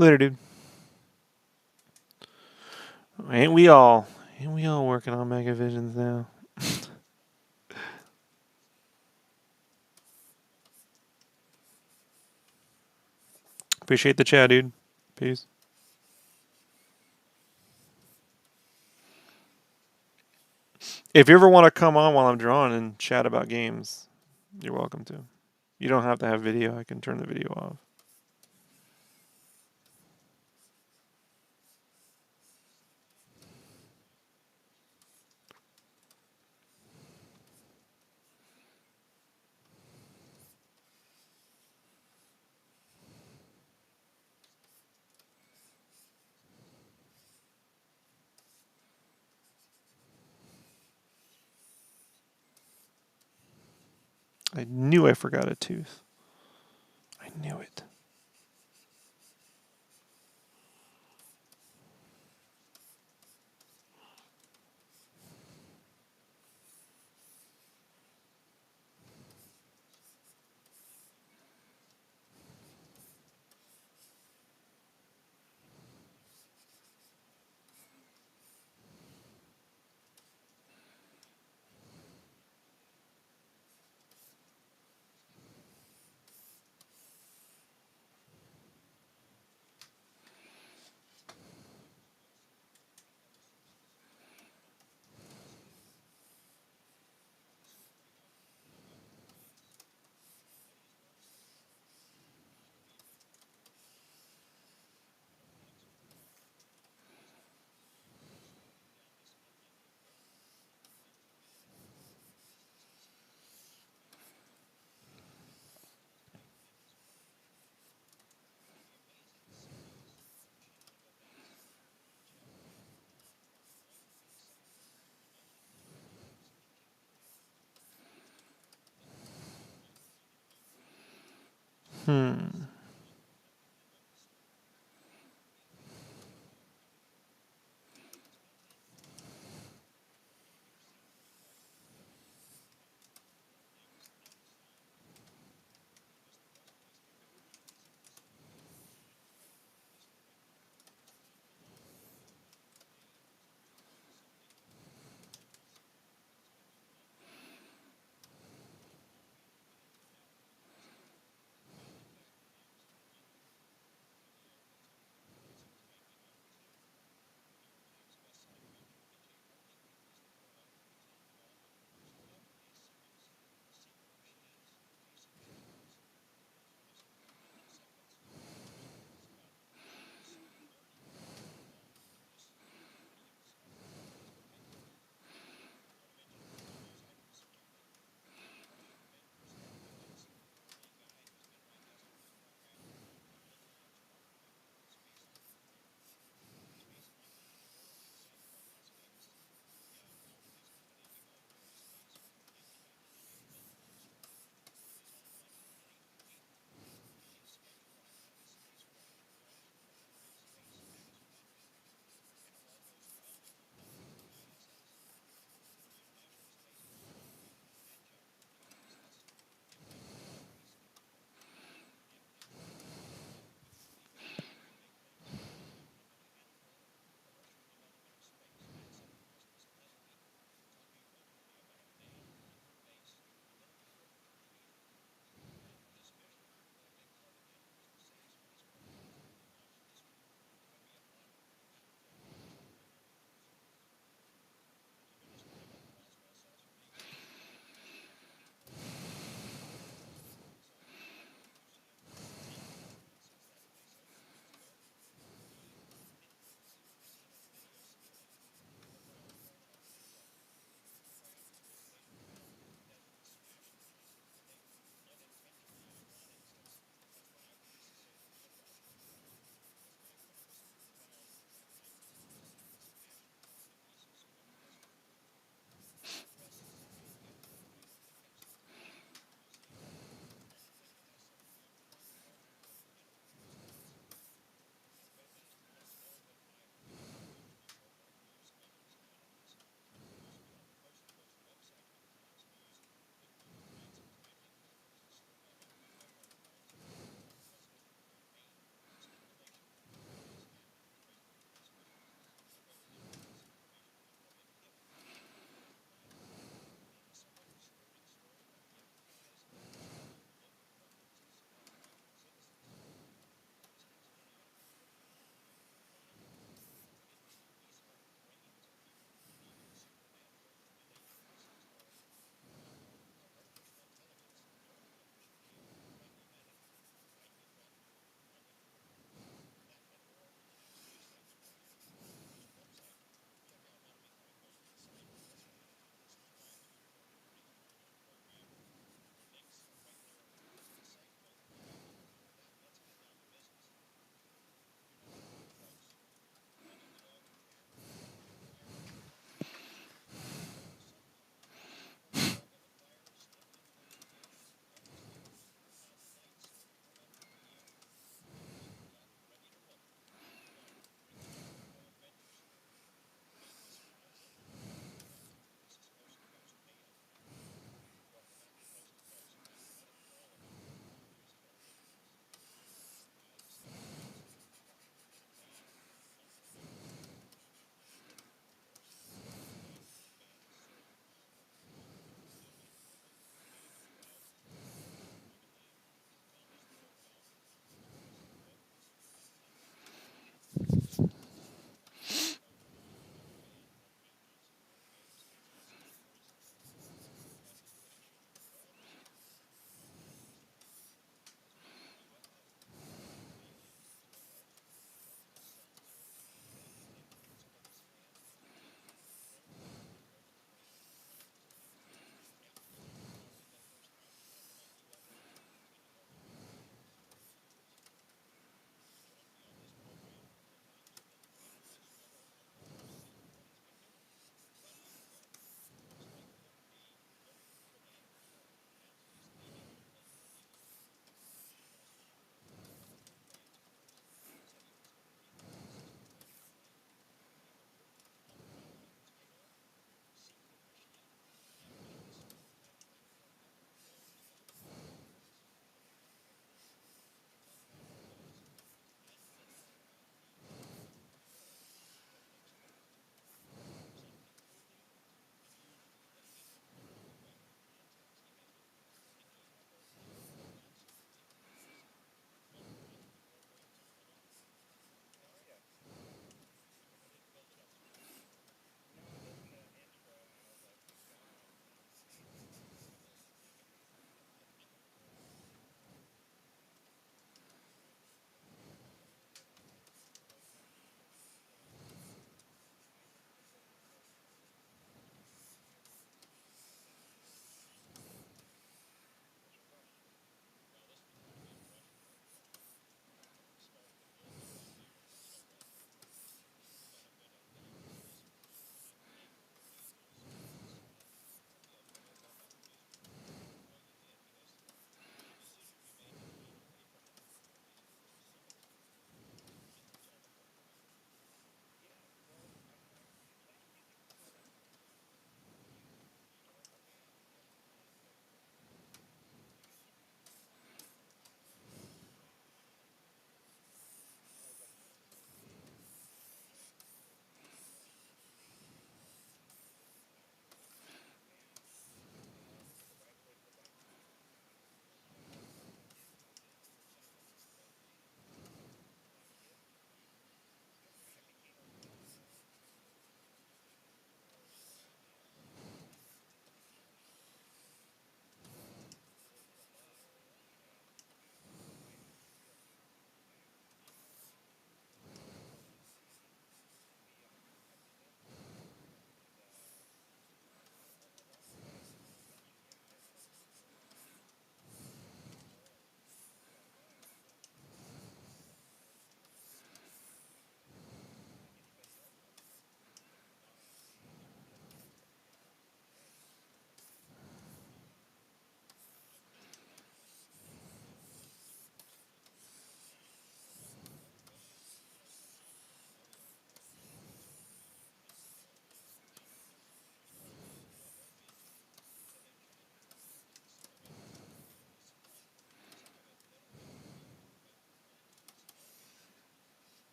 Later, dude. Ain't we all working on Mega Visions now? Appreciate the chat, dude. Peace. If you ever want to come on while I'm drawing and chat about games, you're welcome to. You don't have to have video. I can turn the video off. I knew I forgot a tooth. I knew it. Hmm.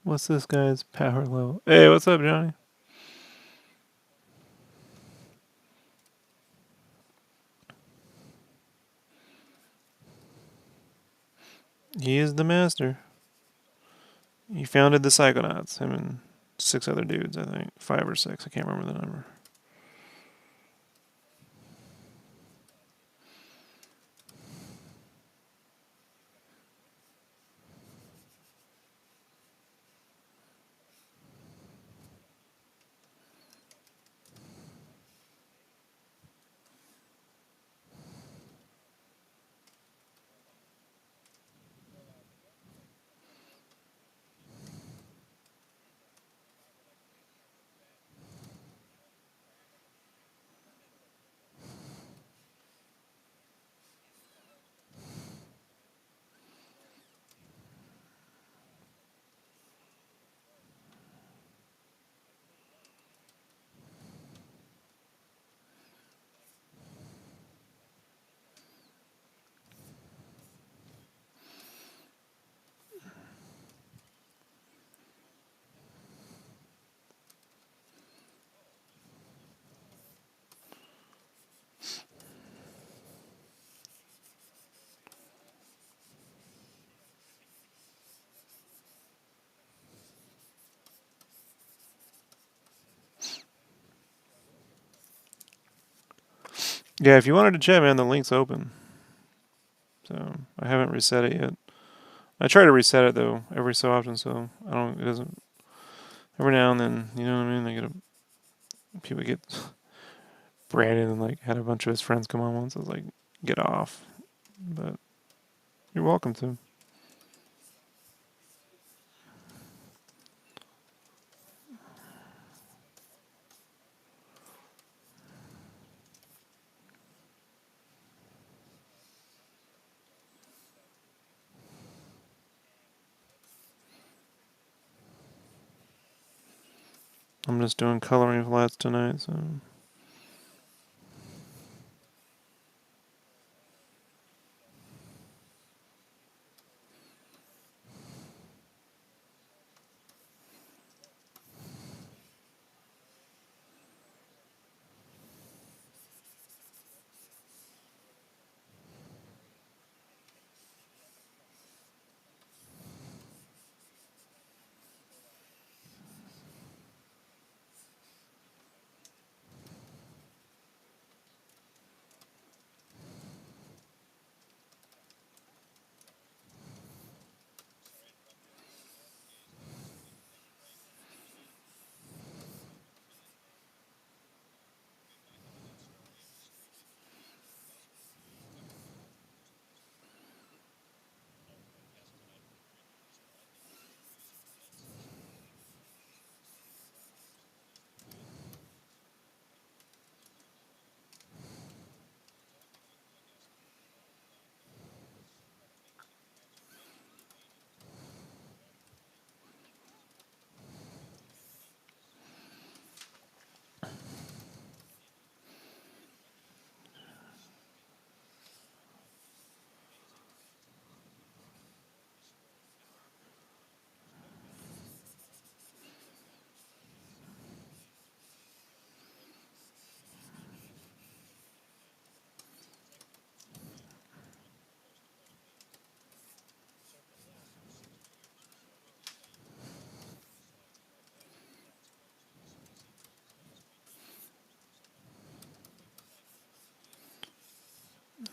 What's this guy's power level? Hey, what's up, Johnny? He is the master. He founded the Psychonauts. Him and 6 other dudes, I think. 5 or 6. I can't remember the number. Yeah, if you wanted to chat, man, the link's open. So I haven't reset it yet. I try to reset it though every so often, so I don't. It doesn't. Every now and then, you know what I mean. People get Brandon and like had a bunch of his friends come on once. I was like, get off. But you're welcome to. I'm just doing coloring flats tonight, so.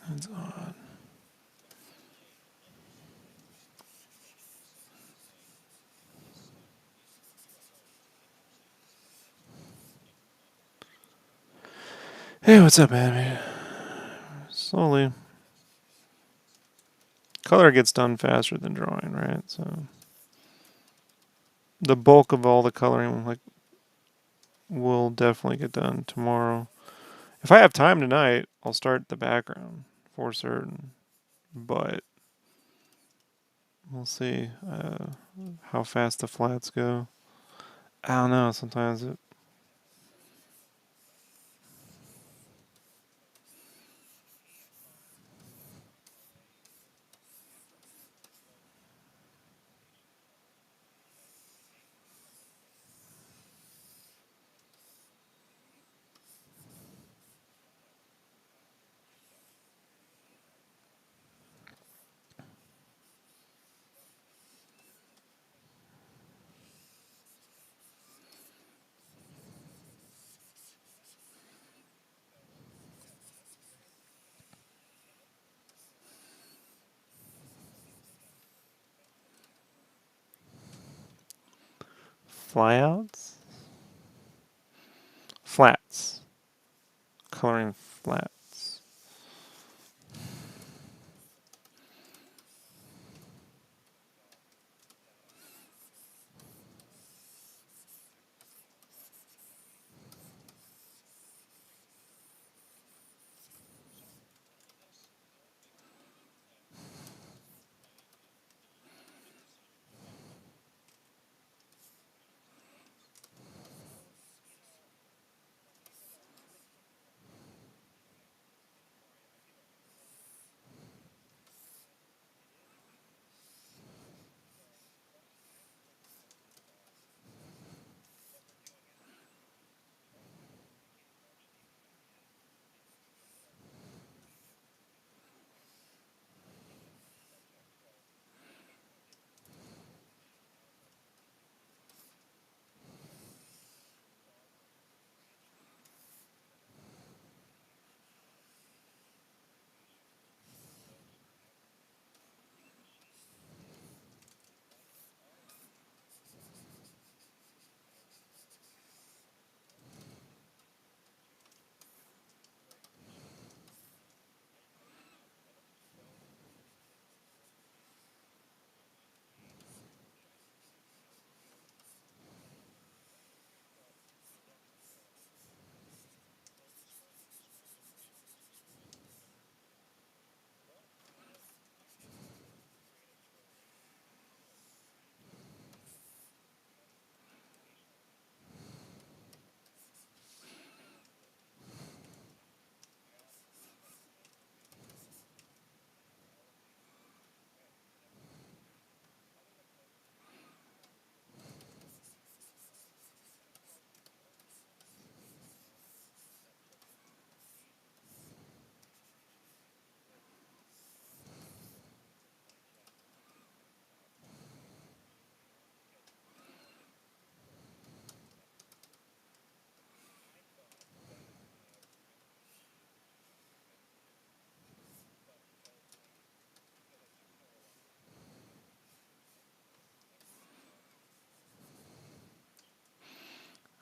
That's odd. Hey, what's up, man? Slowly. Color gets done faster than drawing, right? So the bulk of all the coloring like will definitely get done tomorrow. If I have time tonight, I'll start the background for certain. But we'll see how fast the flats go. I don't know. Sometimes it. Flyouts? Flats. Coloring flats.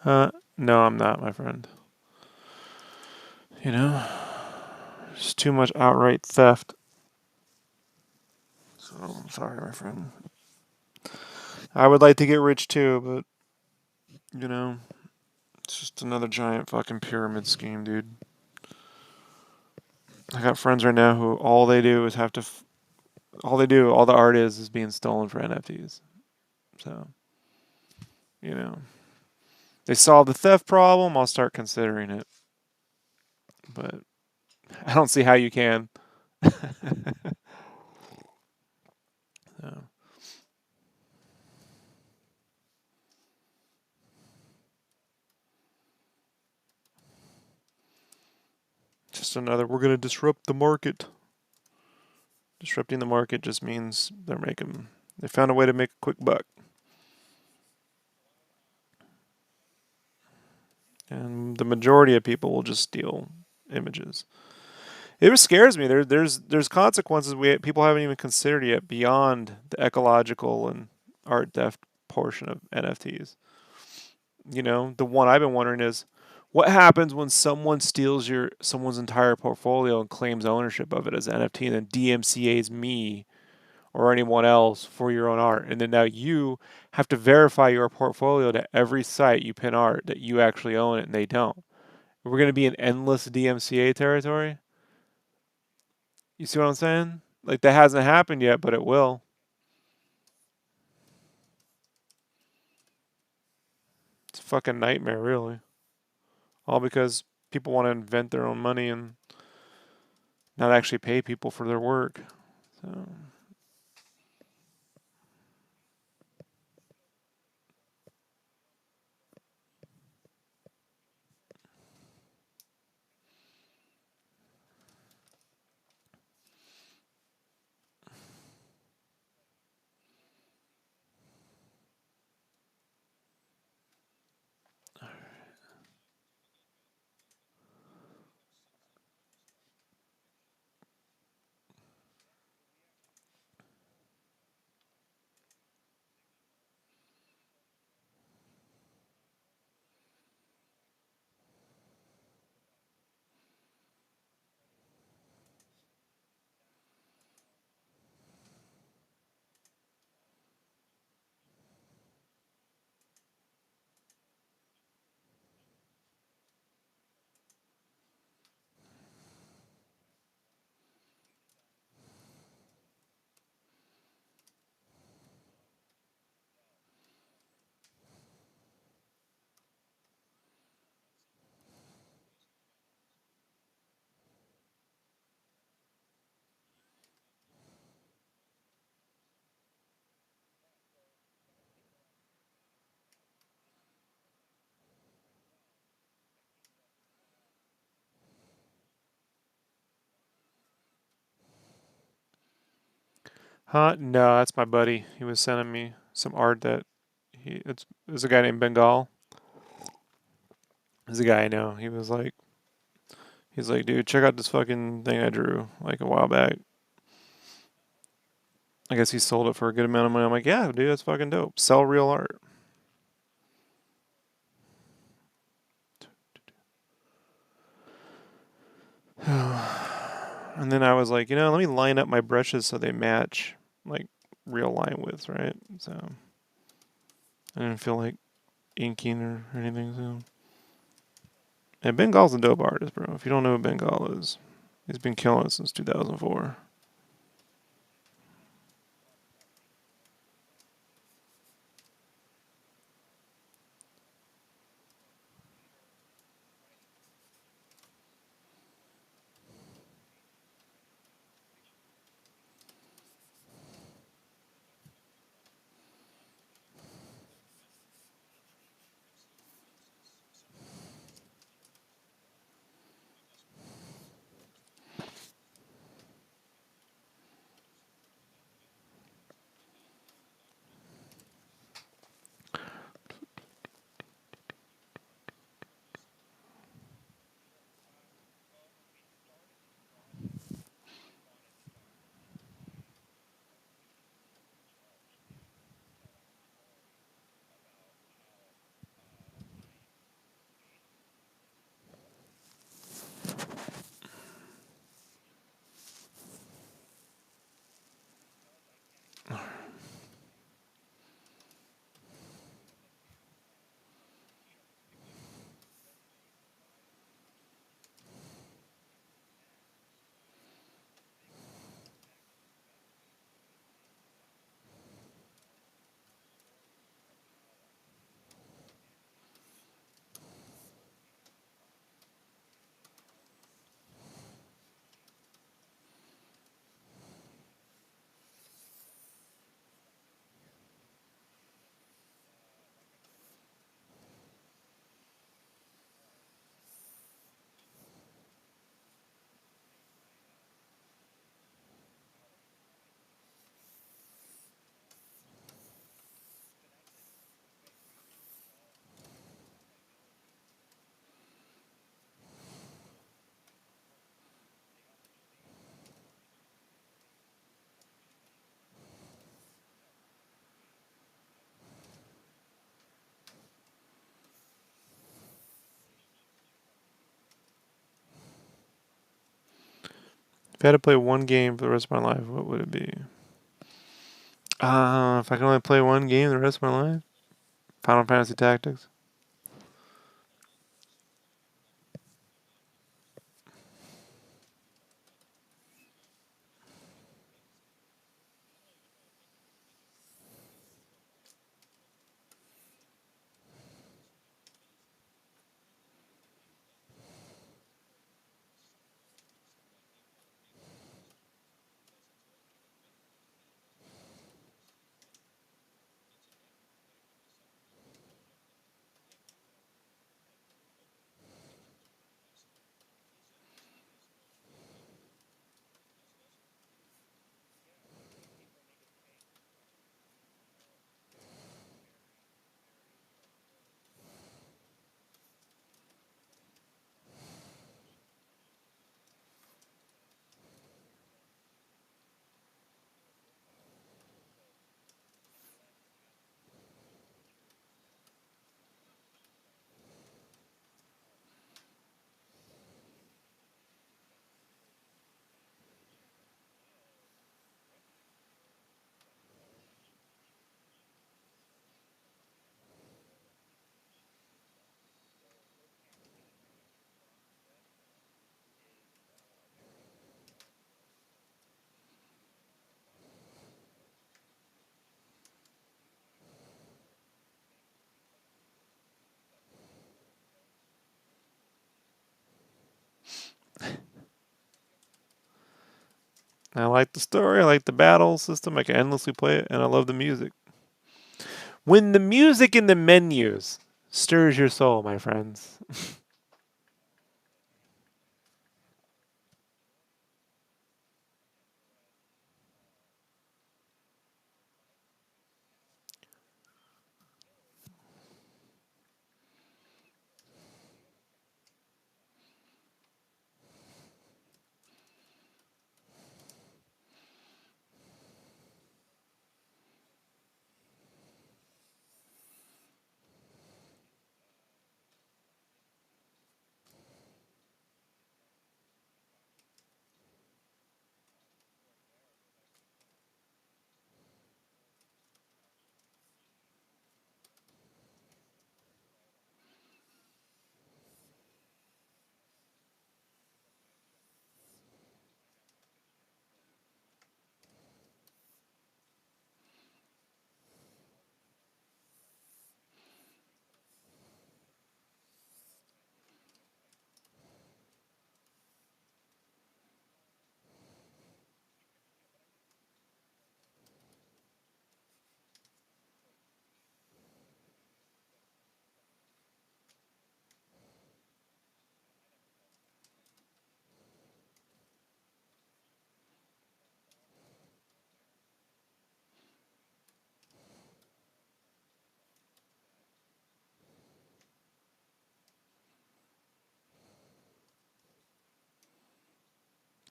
No, I'm not, my friend. You know, it's too much outright theft. So I'm sorry, my friend. I would like to get rich too, but it's just another giant fucking pyramid scheme, dude. I got friends right now who all they do is have to, all they do, all the art is being stolen for NFTs. So, you know, they solve the theft problem, I'll start considering it. But I don't see how you can. So, just another, we're going to disrupt the market. Disrupting the market just means they found a way to make a quick buck. And the majority of people will just steal images. It scares me. There's consequences people haven't even considered yet beyond the ecological and art theft portion of NFTs. The one I've been wondering is what happens when someone steals someone's entire portfolio and claims ownership of it as NFT and then DMCA's me or anyone else for your own art. And then now you have to verify your portfolio to every site you pin art that you actually own it and they don't. We're going to be in endless DMCA territory. You see what I'm saying? Like that hasn't happened yet, but it will. It's a fucking nightmare, really. All because people want to invent their own money and not actually pay people for their work. So, Huh? No, that's my buddy. He was sending me some art that it's a guy named Bengal. He's a guy I know. He's like, dude, check out this fucking thing I drew like a while back. I guess he sold it for a good amount of money. I'm like, yeah, dude, that's fucking dope. Sell real art. And then I was like, let me line up my brushes so they match like real line widths, right? So I didn't feel like inking or anything. So and Bengal's a dope artist, bro. If you don't know who Bengal is, he's been killing it since 2004. If I had to play one game for the rest of my life, what would it be? If I could only play one game the rest of my life, Final Fantasy Tactics. I like the story. I like the battle system. I can endlessly play it, and I love the music. When the music in the menus stirs your soul, my friends.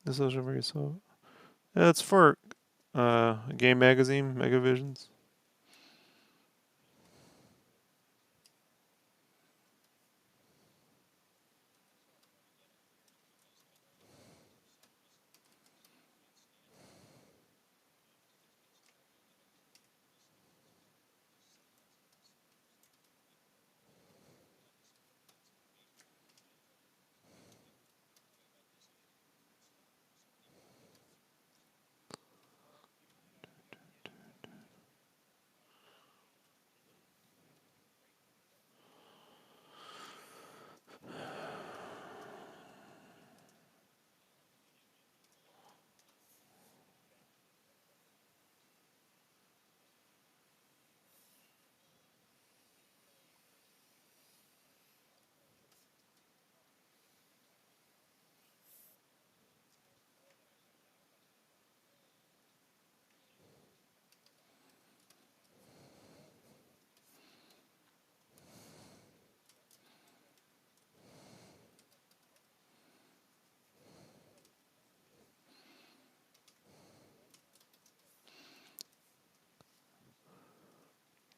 The social media. So yeah, it's for a game magazine, Megavisions.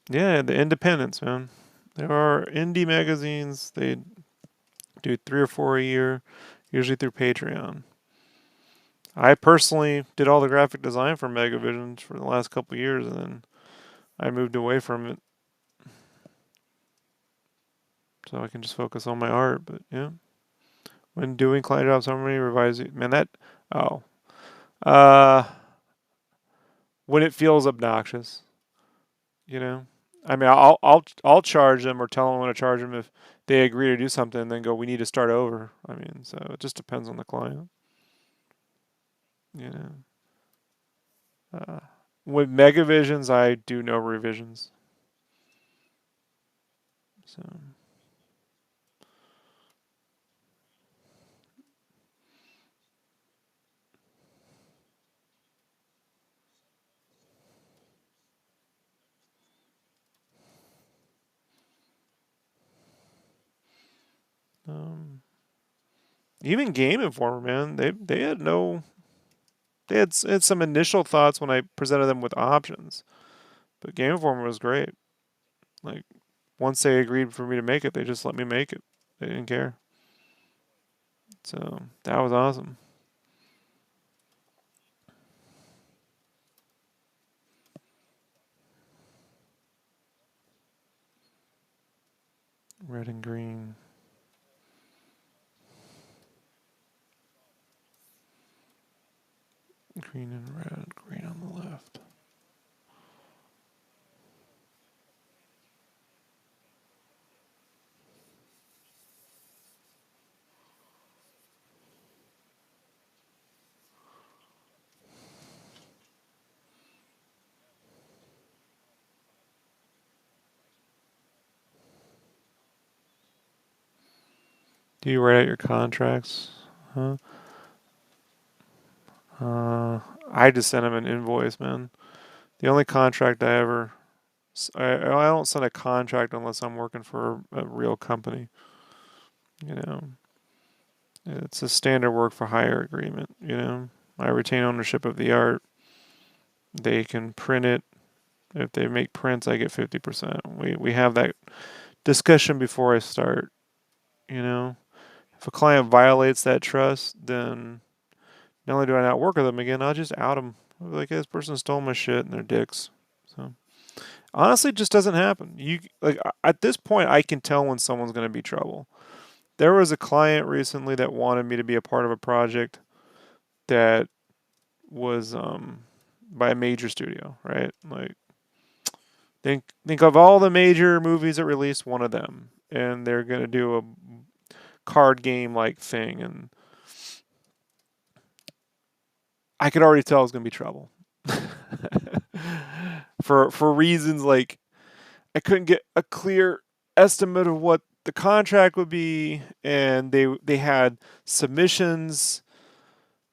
Yeah, the independents, man. There are indie magazines. They do 3 or 4 a year, usually through Patreon. I personally did all the graphic design for Megavisions for the last couple of years, and then I moved away from it so I can just focus on my art. But yeah, when doing client jobs, how many revise it? Man, that oh, uh, when it feels obnoxious, you know. I mean, I'll charge them or tell them I want to charge them if they agree to do something, and then go, we need to start over. I mean, so it just depends on the client, you know. Uh, with Megavisions, I do no revisions. So, um, even Game Informer, man, they had no, had some initial thoughts when I presented them with options, but Game Informer was great. Like once they agreed for me to make it, they just let me make it. They didn't care. So that was awesome. Red and green, green and red, green on the left. Do you write out your contracts? Huh? Uh, I just sent him an invoice, man. The only contract I ever, I don't send a contract unless I'm working for a real company. You know, it's a standard work for hire agreement. You know, I retain ownership of the art. They can print it. If they make prints, I get 50%. We have that discussion before I start. You know, if a client violates that trust, then not only do I not work with them again, I'll just out them. Like, hey, this person stole my shit and they're dicks. So honestly, it just doesn't happen. You like at this point, I can tell when someone's going to be trouble. There was a client recently that wanted me to be a part of a project that was by a major studio, right? Like think of all the major movies that released, one of them, and they're going to do a card game like thing, and I could already tell it was going to be trouble. For reasons like I couldn't get a clear estimate of what the contract would be, and they had submissions.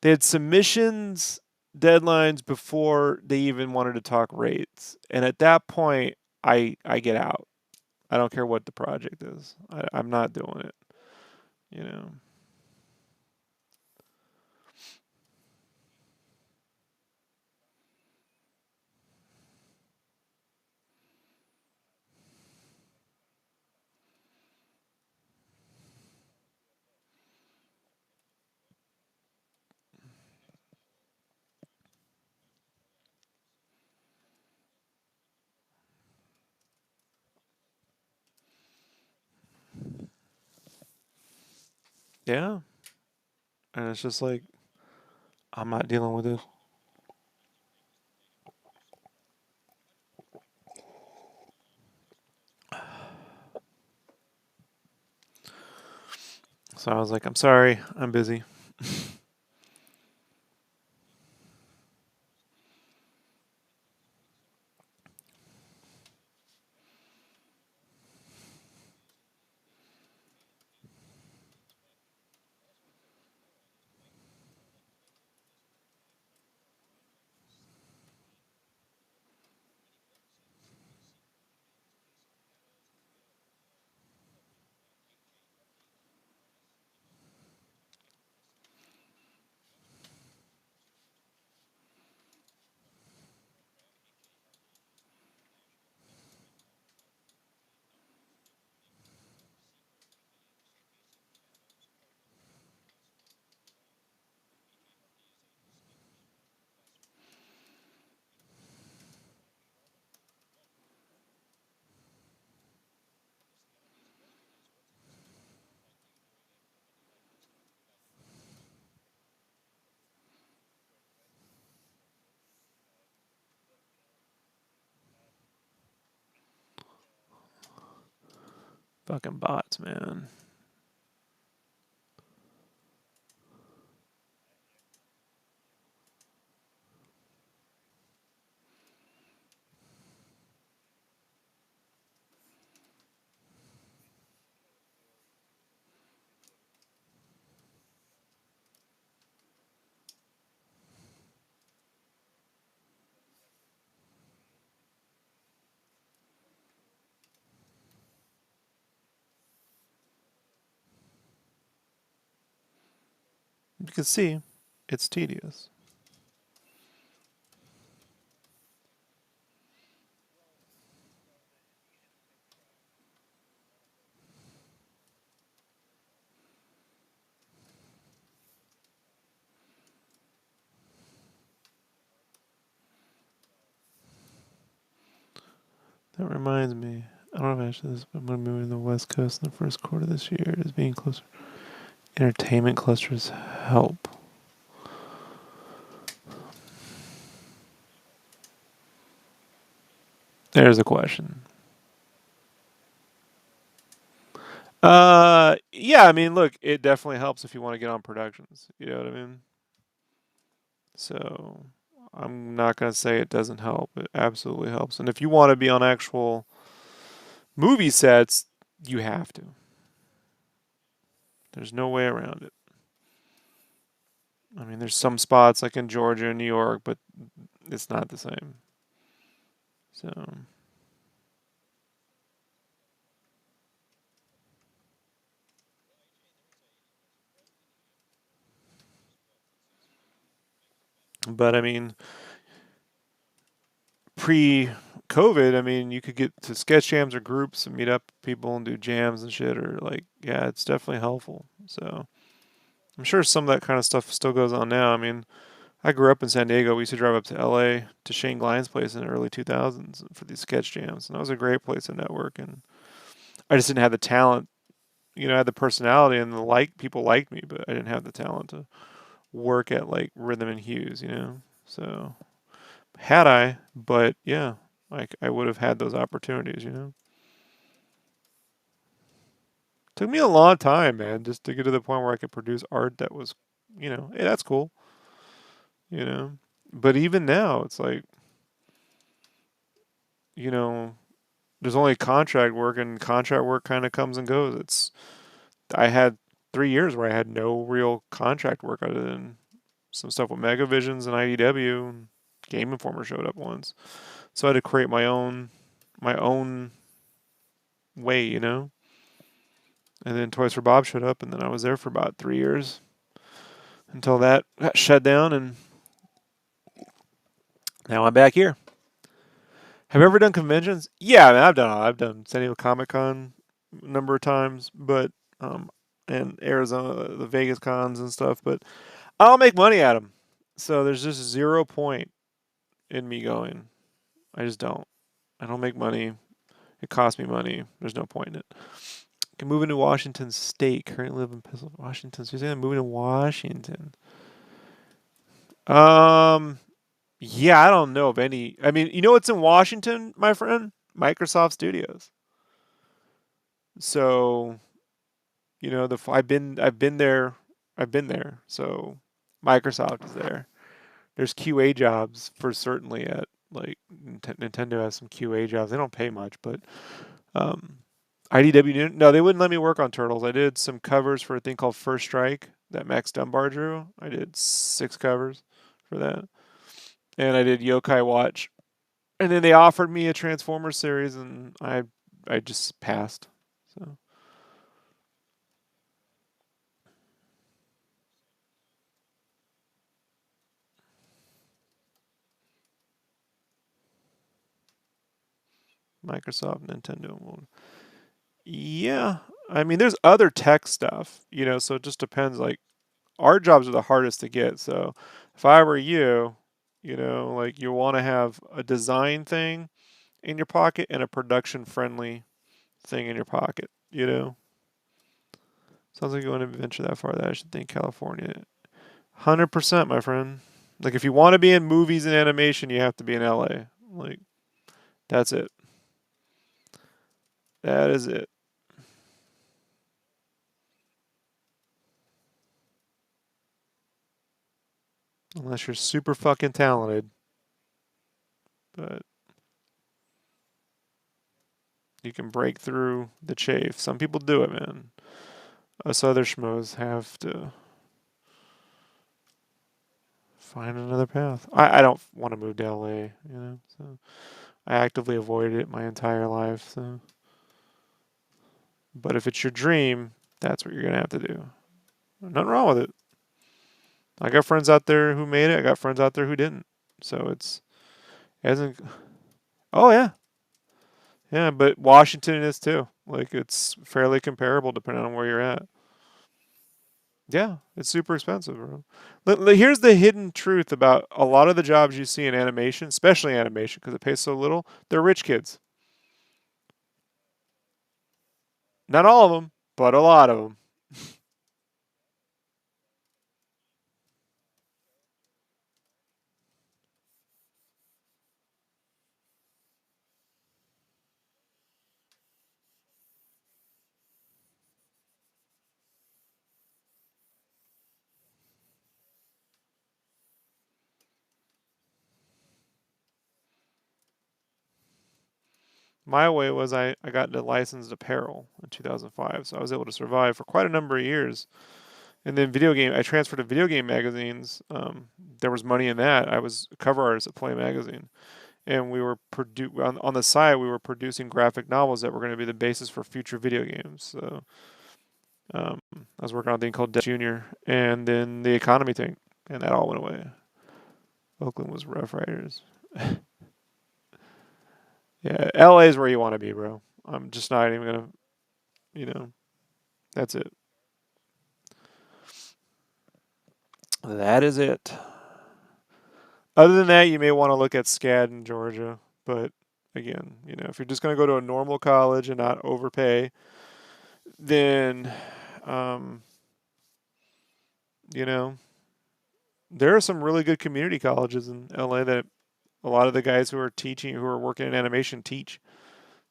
They had submissions deadlines before they even wanted to talk rates, and at that point, I get out. I don't care what the project is. I'm not doing it. You know. Yeah, and it's just like I'm not dealing with this. So I was like, I'm sorry, I'm busy. Fucking bots, man. You can see, it's tedious. That reminds me. I don't know if actually this, but I'm going to move to the West Coast in the first quarter of this year. Is being closer. Entertainment clusters help. There's a question. Yeah, I mean, look, it definitely helps if you want to get on productions. You know what I mean? So I'm not gonna say it doesn't help. It absolutely helps. And if you want to be on actual movie sets, you have to. There's no way around it. I mean, there's some spots like in Georgia and New York, but it's not the same. So, but I mean, pre-COVID, I mean, you could get to sketch jams or groups and meet up people and do jams and shit, or like, yeah, it's definitely helpful. So I'm sure some of that kind of stuff still goes on now. I mean, I grew up in San Diego. We used to drive up to LA to Shane Glein's place in the early 2000s for these sketch jams, and that was a great place to network. And I just didn't have the talent, I had the personality and the people liked me, but I didn't have the talent to work at like rhythm and hues. So had I, but yeah, like I would have had those opportunities. Took me a long time, man, just to get to the point where I could produce art that was, hey, that's cool, you know. But even now, it's like, you know, there's only contract work, and contract work kind of comes and goes. I had 3 years where I had no real contract work other than some stuff with Megavisions and IDW. And Game Informer showed up once, so I had to create my own way. And then Toys for Bob showed up, and then I was there for about 3 years until that got shut down, and now I'm back here. Have you ever done conventions? Yeah, I mean, I've done San Diego Comic Con a number of times, but um, and Arizona, the Vegas cons and stuff. But I don't make money at them, so there's just 0 point in me going. I just don't. I don't make money. It costs me money. There's no point in it. Can move into Washington State. Currently live in Washington. So you're saying I'm moving to Washington? Um, yeah, I don't know of any. I mean, you know what's in Washington, my friend? Microsoft Studios. So I've been there. So Microsoft is there. There's QA jobs for certainly at like Nintendo has some QA jobs. They don't pay much, but um, IDW no, they wouldn't let me work on Turtles. I did some covers for a thing called First Strike that Max Dunbar drew. I did 6 covers for that, and I did Yokai Watch. And then they offered me a Transformers series, and I just passed. So Microsoft, Nintendo. Yeah, I mean, there's other tech stuff, so it just depends. Like, our jobs are the hardest to get. So, if I were you, like you want to have a design thing in your pocket and a production friendly thing in your pocket. Sounds like you want to venture that far. That I should think California. 100%, my friend. Like, if you want to be in movies and animation, you have to be in LA. Like, that's it. That is it. Unless you're super fucking talented. But you can break through the chafe. Some people do it, man. Us other schmoes have to find another path. I don't want to move to LA. So I actively avoided it my entire life. So, but if it's your dream, that's what you're gonna have to do. Nothing wrong with it. I got friends out there who made it. I got friends out there who didn't. So it hasn't. Oh yeah, yeah. But Washington is too. Like, it's fairly comparable depending on where you're at. Yeah, it's super expensive, bro. Here's the hidden truth about a lot of the jobs you see in animation, especially animation, because it pays so little. They're rich kids. Not all of them, but a lot of them. My way was I got into licensed apparel in 2005, so I was able to survive for quite a number of years. And then I transferred to video game magazines. There was money in that. I was a cover artist at Play Magazine, and we were on the side. We were producing graphic novels that were going to be the basis for future video games. So I was working on a thing called Junior, and then the economy tank, and that all went away. Oakland was Rough Riders. Yeah, LA is where you want to be, bro. I'm just not even gonna, you know, that's it. That is it. Other than that, you may want to look at SCAD in Georgia, but again, if you're just gonna go to a normal college and not overpay, then, um, you know, there are some really good community colleges in LA that a lot of the guys who are working in animation teach.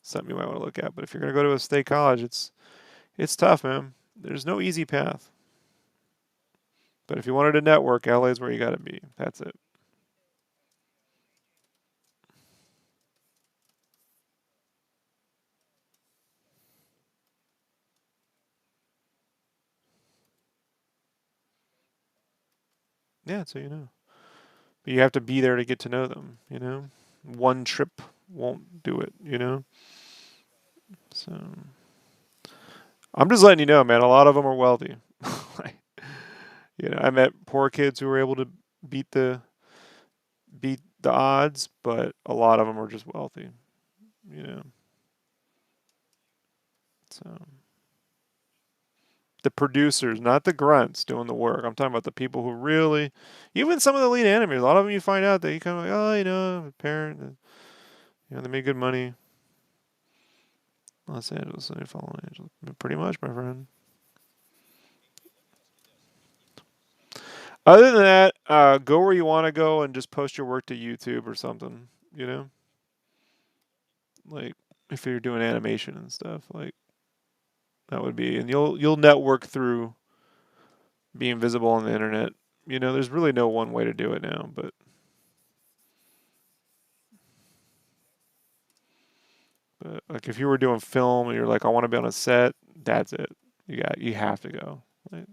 Something you might want to look at. But if you're gonna go to a state college, it's tough, man. There's no easy path. But if you wanted to network, LA is where you gotta be. That's it. Yeah, so you know. But you have to be there to get to know them. One trip won't do it. So I'm just letting you know, man, a lot of them are wealthy. Like, I met poor kids who were able to beat the beat the odds, but a lot of them are just wealthy, you know. So the producers, not the grunts doing the work. I'm talking about the people who really, even some of the lead animators. A lot of them you find out that you kind of like, oh, parent, they made good money. Los Angeles, Sunny Follow Angeles. Pretty much, my friend. Other than that, go where you want to go and just post your work to YouTube or something. You know, like if you're doing animation and stuff, like that would be, and you'll network through being visible on the internet. You know, there's really no one way to do it now, but like if you were doing film and you're like, I want to be on a set, that's it. You have to go. Like,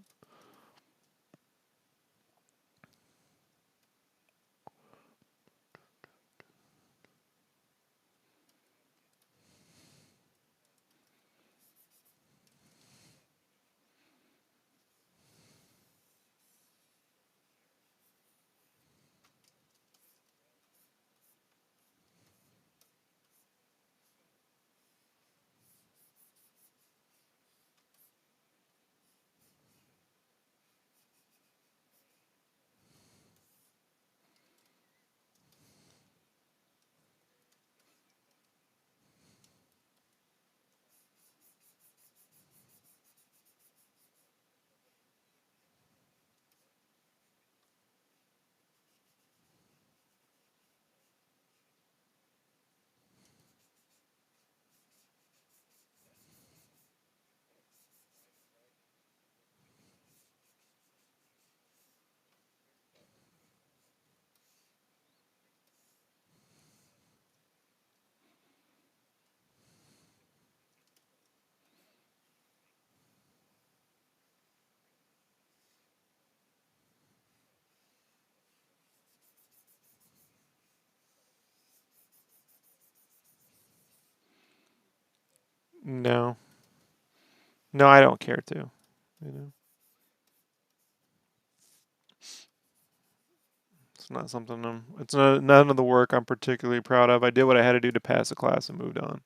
no, no, I don't care to. You know, it's not something it's not, none of the work I'm particularly proud of. I did what I had to do to pass the class and moved on.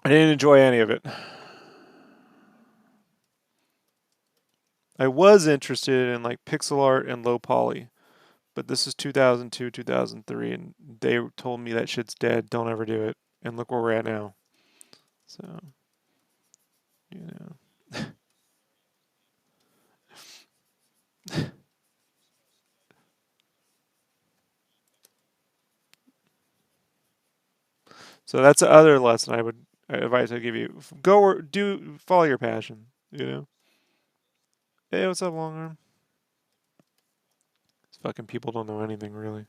I didn't enjoy any of it. I was interested in like pixel art and low poly, but this is 2002, 2003, and they told me that shit's dead. Don't ever do it. And look where we're at now. So, you know. So that's the other lesson I would advise I give you. Go or do follow your passion. You know. Hey, what's up, long arm? These fucking people don't know anything really.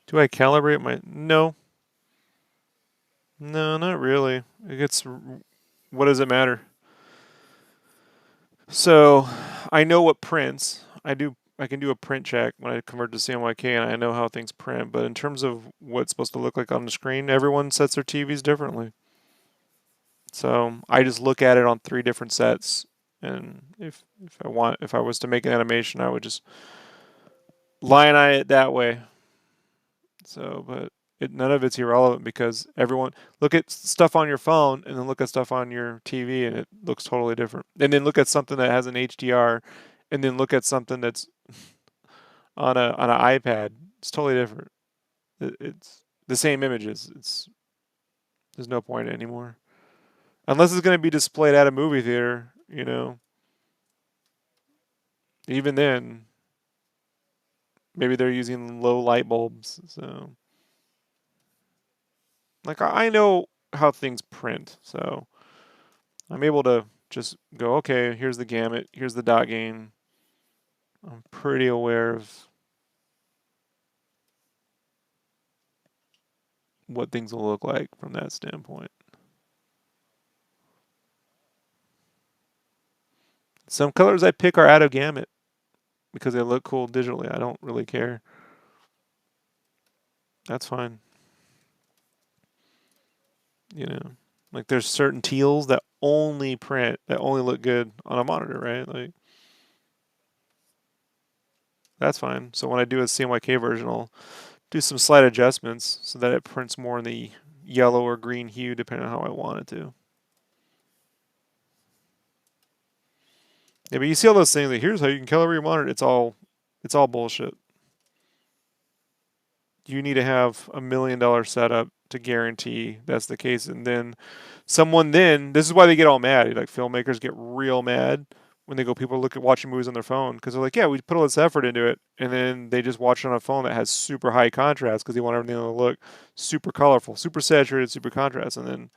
Do I calibrate my? No, no, not really. It gets. What does it matter? So, I know what prints. I do. I can do a print check when I convert to CMYK, and I know how things print. But in terms of what's supposed to look like on the screen, everyone sets their TVs differently. So I just look at it on three different sets, and if I was to make an animation, I would just line eye it that way. So, but none of it's irrelevant because everyone look at stuff on your phone and then look at stuff on your TV and it looks totally different. And then look at something that has an HDR, and then look at something that's on an iPad. It's totally different. It's the same images. It's there's no point anymore unless it's going to be displayed at a movie theater. You know, even then, maybe they're using low light bulbs. So, like, I know how things print, so I'm able to just go, okay, here's the gamut, here's the dot gain. I'm pretty aware of what things will look like from that standpoint. Some colors I pick are out of gamut because they look cool digitally. I don't really care. That's fine. You know, like there's certain teals that only print, that only look good on a monitor, right? Like that's fine. So when I do a CMYK version, I'll do some slight adjustments so that it prints more in the yellow or green hue depending on how I want it to. Yeah, but you see all those things like here's how you can color your monitor. It's all bullshit. You need to have $1 million setup to guarantee that's the case. And then this is why they get all mad. Like filmmakers get real mad when they go, people look at watching movies on their phone because they're like, yeah, we put all this effort into it. And then they just watch it on a phone that has super high contrast because they want everything to look super colorful, super saturated, super contrast. And then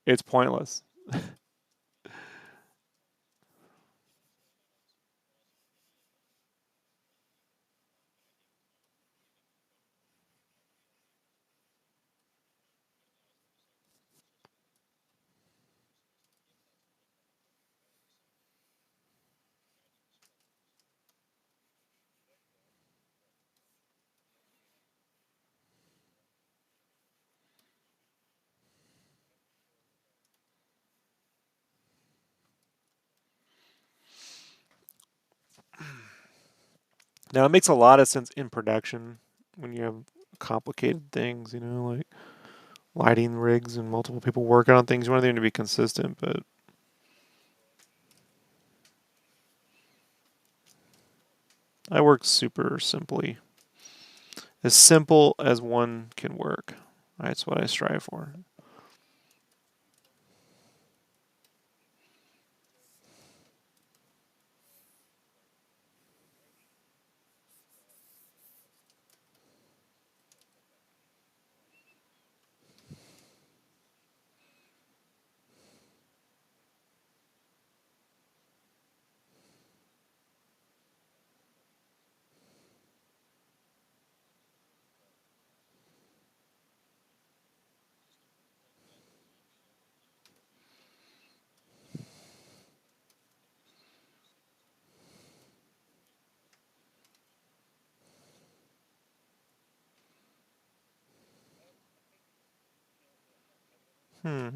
it's pointless. Now, it makes a lot of sense in production when you have complicated things, like lighting rigs and multiple people working on things. You want them to be consistent, but I work super simply. As simple as one can work. That's what I strive for. Hmm.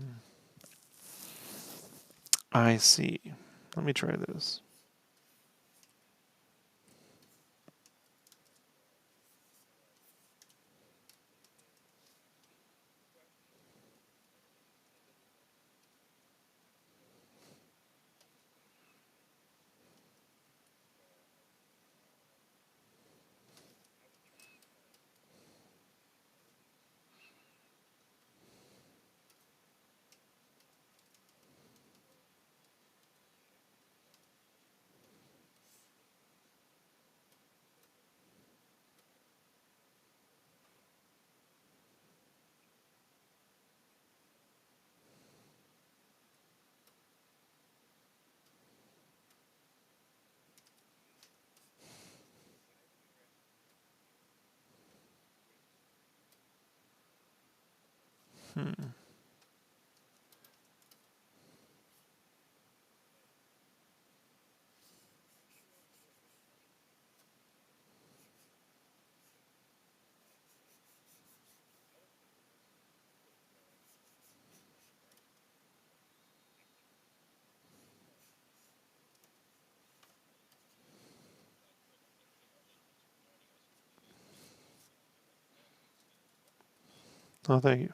I see. Let me try this. Hmm. Oh, thank you.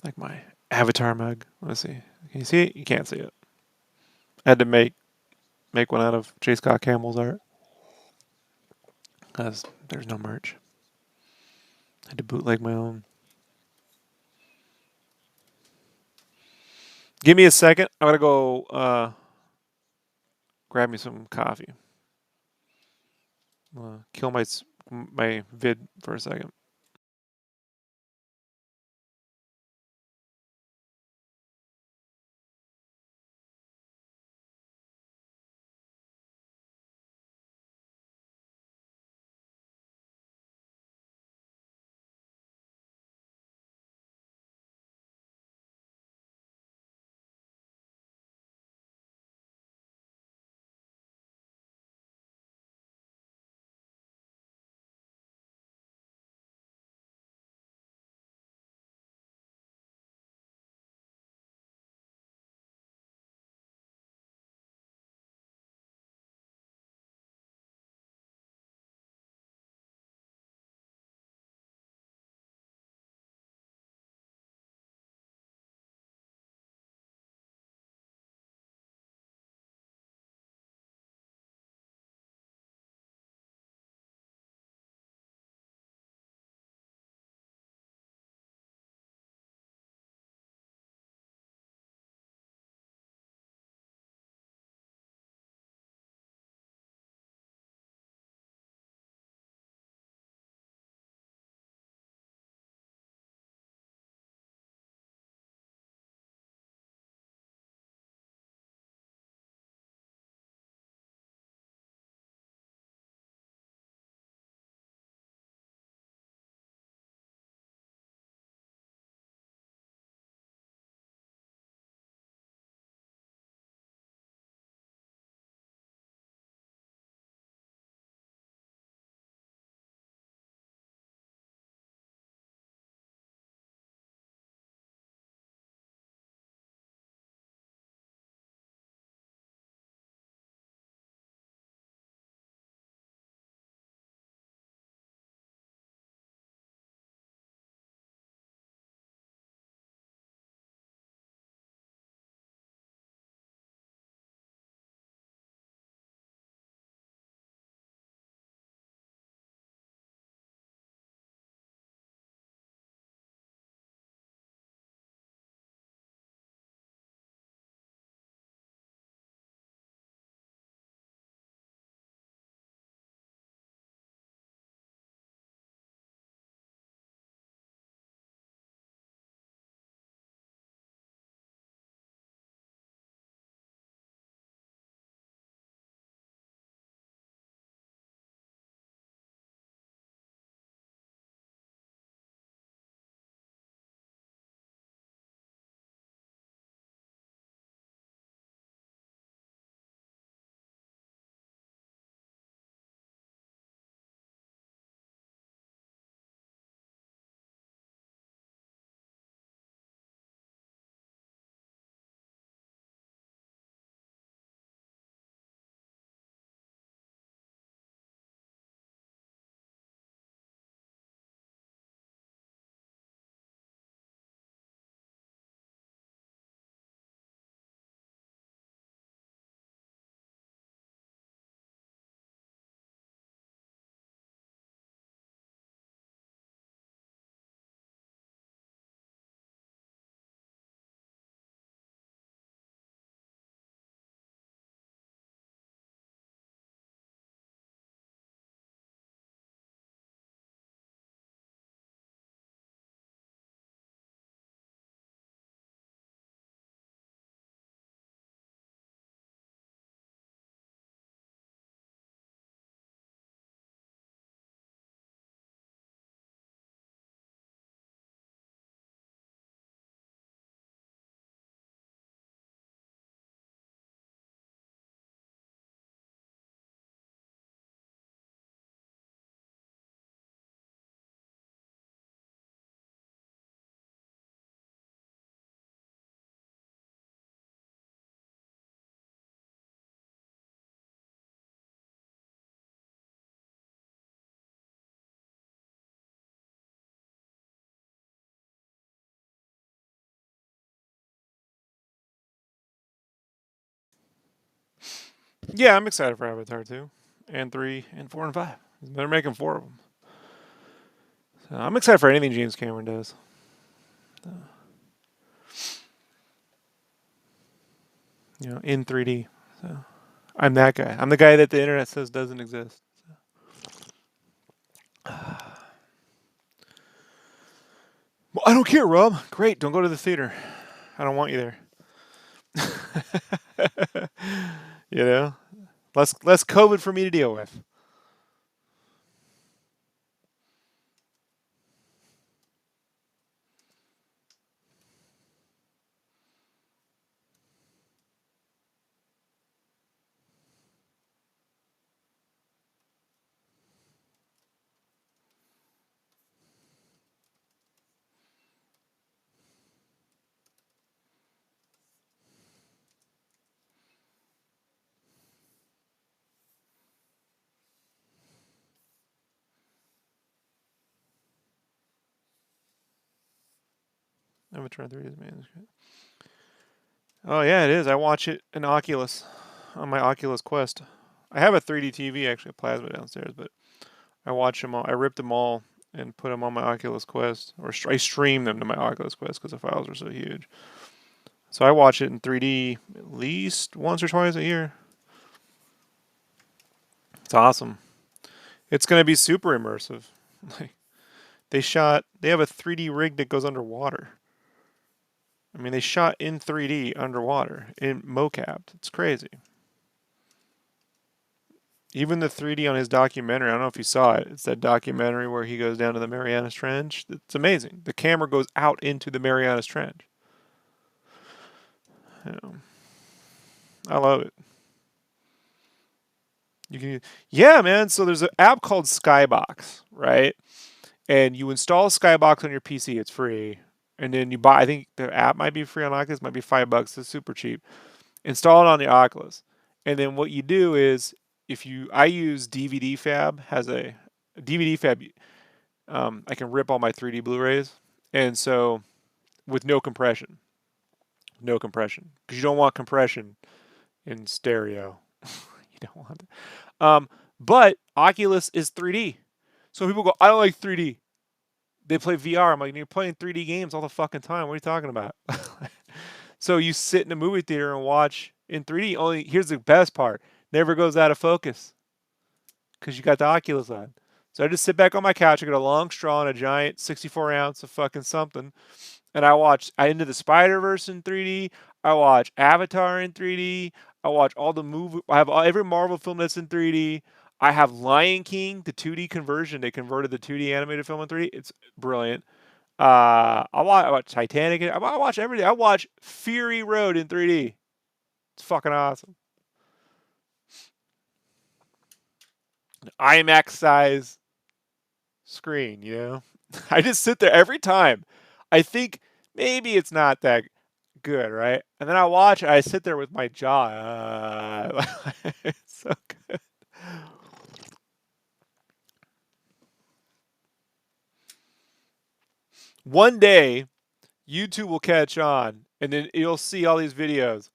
like my avatar mug. Let's see. Can you see it? You can't see it. I had to make one out of Chase Scott Campbell's art because there's no merch. I had to bootleg my own. Give me a second. I'm gonna go grab me some coffee. Kill my vid for a second. Yeah, I'm excited for Avatar 2 and 3 and 4 and 5. They're making 4 of them. So I'm excited for anything James Cameron does. In 3D. So I'm that guy. I'm the guy that the internet says doesn't exist. Well, I don't care, Rob. Great. Don't go to the theater. I don't want you there. you know, less COVID for me to deal with. Avatar 3 is manuscript. Oh yeah, it is. I watch it in Oculus on my Oculus Quest. I have a 3D TV, actually, a plasma downstairs, but I watch them all. I ripped them all and put them on my Oculus Quest, or I stream them to my Oculus Quest because the files are so huge. So I watch it in 3D at least once or twice a year. It's awesome. It's going to be super immersive. Like they have a 3D rig that goes underwater. I mean, they shot in 3D underwater in mocap. It's crazy. Even the 3D on his documentary, I don't know if you saw it. It's that documentary where he goes down to the Marianas Trench. It's amazing. The camera goes out into the Marianas Trench. You know, I love it. You can, yeah, man. So there's an app called Skybox, right? And you install Skybox on your PC. It's free, and then you buy. I think the app might be free on Oculus. Might be $5. It's super cheap. Install it on the Oculus, and then what you do is if you I use DVD Fab has a DVD Fab. I can rip all my 3D Blu-rays, and so with no compression, because you don't want compression in stereo. you don't want it. But Oculus is 3D, so people go, I don't like 3D. They play VR. I'm like, you're playing 3D games all the fucking time. What are you talking about? so you sit in a movie theater and watch in 3D. Only here's the best part: never goes out of focus because you got the Oculus on. So I just sit back on my couch. I got a long straw and a giant 64 ounce of fucking something, and I into the Spider Verse in 3D. I watch Avatar in 3D. I watch all the movie. I have every Marvel film that's in 3D. I have Lion King, the 2D conversion. They converted the 2D animated film in 3D. It's brilliant. I watch Titanic. I watch everything. I watch Fury Road in 3D. It's fucking awesome. IMAX size screen. I just sit there every time. I think maybe it's not that good, right? And then I watch. I sit there with my jaw. It's so good. One day, YouTube will catch on, and then you'll see all these videos.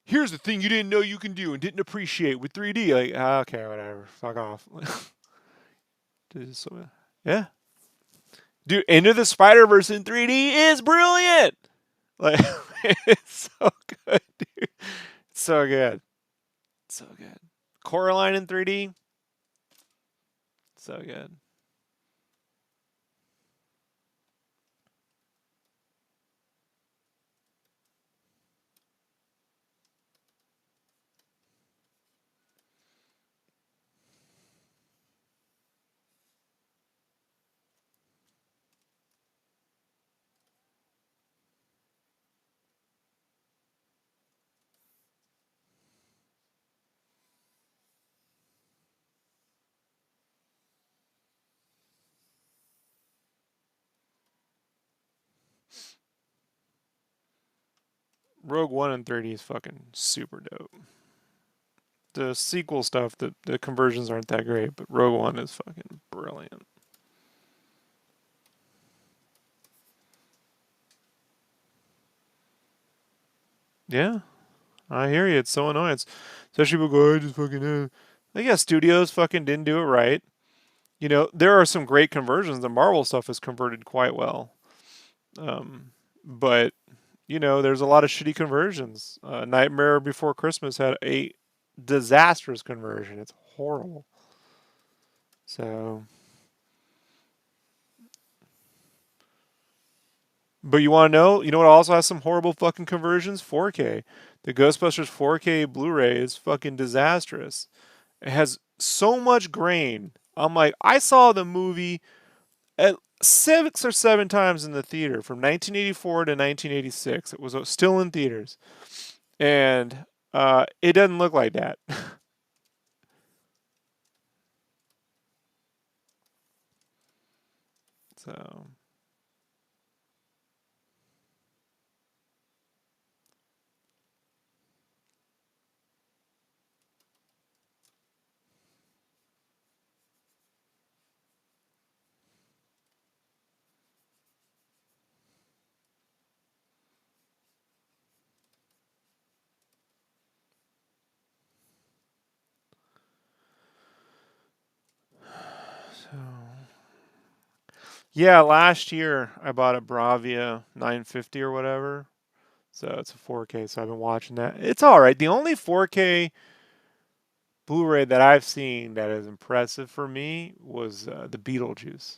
Here's the thing you didn't know you can do and didn't appreciate with 3D. Like, okay, whatever. Fuck off. Yeah. Dude, Into the Spider Verse in 3D is brilliant. Like, it's so good, dude. It's so good. So good. Coraline in 3D. So good. Rogue One in 3D is fucking super dope. The sequel stuff, the conversions aren't that great, but Rogue One is fucking brilliant. Yeah, I hear you. It's so annoying. Especially people go, I just fucking. Like, yeah, studios fucking didn't do it right. You know, there are some great conversions. The Marvel stuff is converted quite well. Um, but you know, there's a lot of shitty conversions. Nightmare Before Christmas had a disastrous conversion. It's horrible. So, but you want to know? You know what also has some horrible fucking conversions? 4K. The Ghostbusters 4K Blu-ray is fucking disastrous. It has so much grain. I'm like, I saw the movie at 6 or 7 times in the theater from 1984 to 1986. It was still in theaters, and it doesn't look like that. So, so yeah, last year I bought a Bravia 950 or whatever. So it's a 4K. So I've been watching that. It's all right. The only 4K Blu-ray that I've seen that is impressive for me was the Beetlejuice.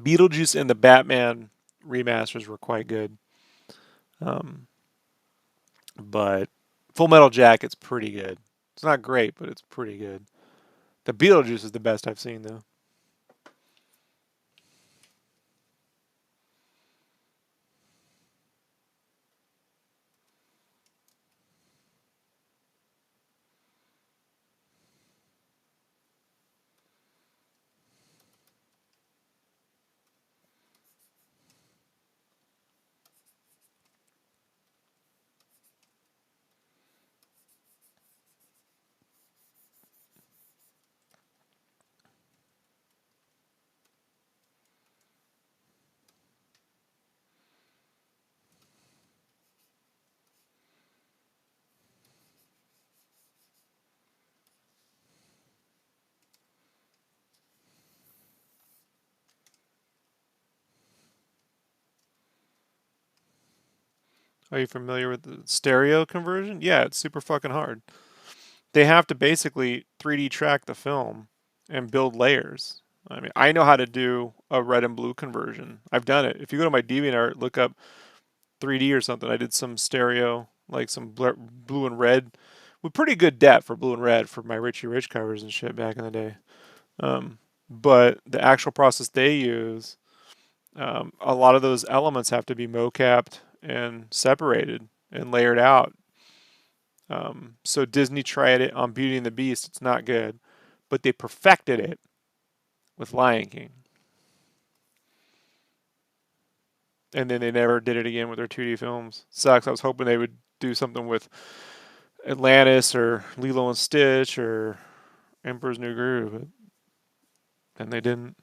Beetlejuice and the Batman remasters were quite good. Um, but Full Metal Jacket's pretty good. It's not great, but it's pretty good. The Beetlejuice is the best I've seen though. Are you familiar with the stereo conversion? Yeah, it's super fucking hard. They have to basically 3D track the film and build layers. I mean, I know how to do a red and blue conversion. I've done it. If you go to my DeviantArt, look up 3D or something. I did some stereo, like some blue and red, with pretty good depth for blue and red for my Richie Rich covers and shit back in the day. Um, but the actual process they use, a lot of those elements have to be mocapped and separated and layered out. So Disney tried it on Beauty and the Beast. It's not good, but they perfected it with Lion King, and then they never did it again with their 2D films. Sucks. I was hoping they would do something with Atlantis or Lilo and Stitch or Emperor's New Groove, but then they didn't.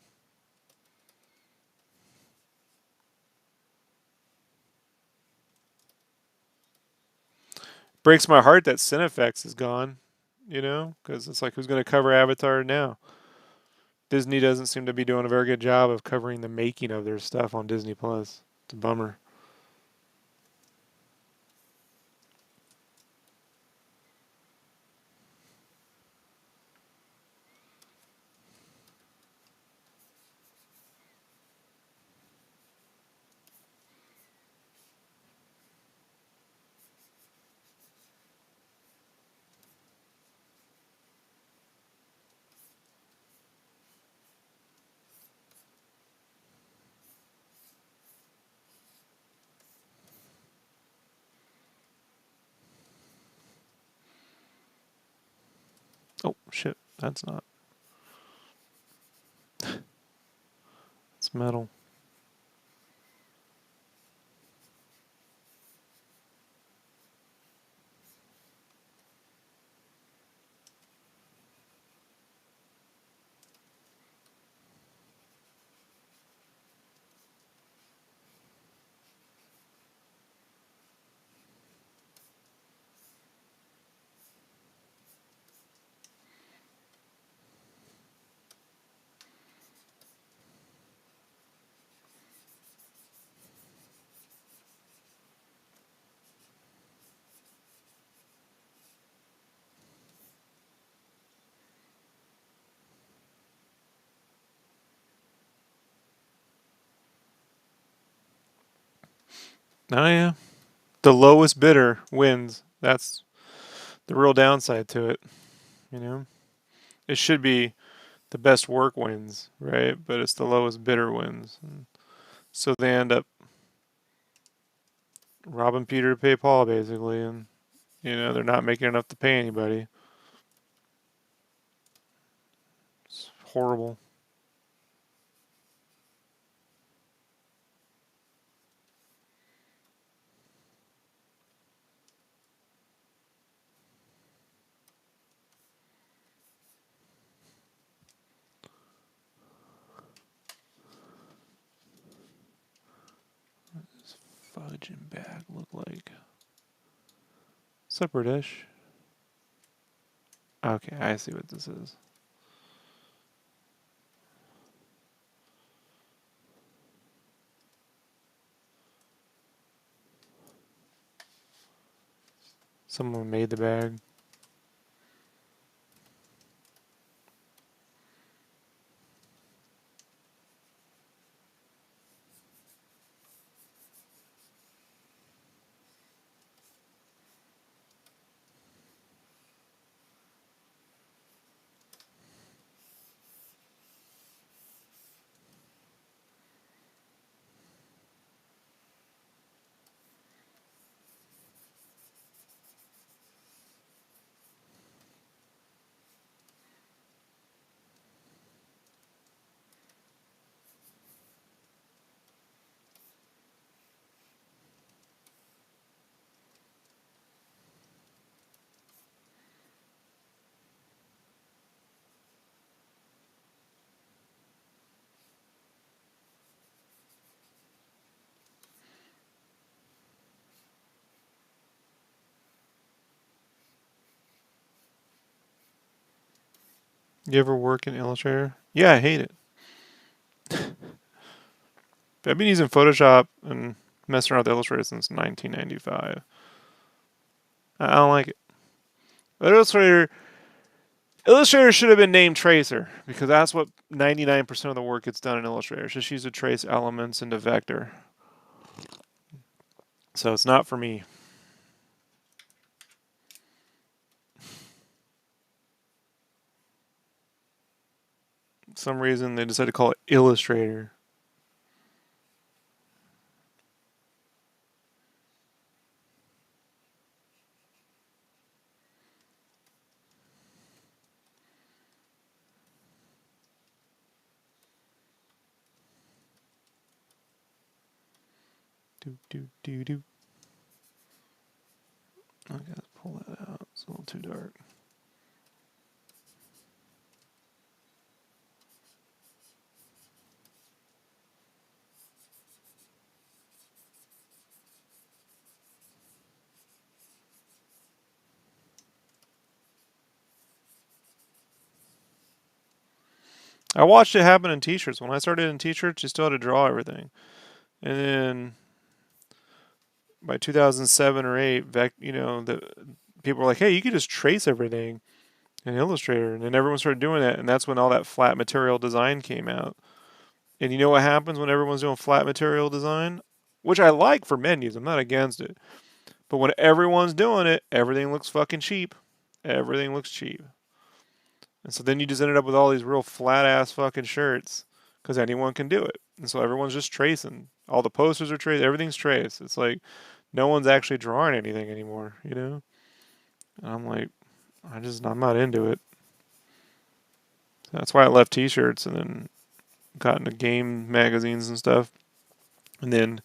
Breaks my heart that Cinefx is gone. You know, because it's like who's going to cover Avatar now? Disney doesn't seem to be doing a very good job of covering the making of their stuff on Disney Plus. It's a bummer. Oh shit, that's not. It's metal. Oh yeah, the lowest bidder wins. That's the real downside to it. You know, it should be the best work wins, right? But it's the lowest bidder wins. And so they end up robbing Peter to pay Paul, basically, and they're not making enough to pay anybody. It's horrible. What does fudge and bag look like? Supper dish. Okay, I see what this is. Someone made the bag. You ever work in Illustrator? Yeah, I hate it. I've been using Photoshop and messing around with Illustrator since 1995. I don't like it. But Illustrator should have been named Tracer because that's what 99% of the work gets done in Illustrator. It's just use to trace elements into vector. So it's not for me. For some reason they decided to call it Illustrator. Do do do do. I gotta pull that out. It's a little too dark. I watched it happen in t-shirts. When I started in t-shirts, you still had to draw everything. And then by 2007 or 8, the people were like, "Hey, you could just trace everything in Illustrator." And then everyone started doing that, and that's when all that flat material design came out. And you know what happens when everyone's doing flat material design? Which I like for menus. I'm not against it. But when everyone's doing it, everything looks fucking cheap. Everything looks cheap. And so then you just ended up with all these real flat ass fucking shirts because anyone can do it. And so everyone's just tracing. All the posters are traced. Everything's traced. It's like no one's actually drawing anything anymore. And I'm like, I'm not into it. So that's why I left t-shirts and then got into game magazines and stuff. And then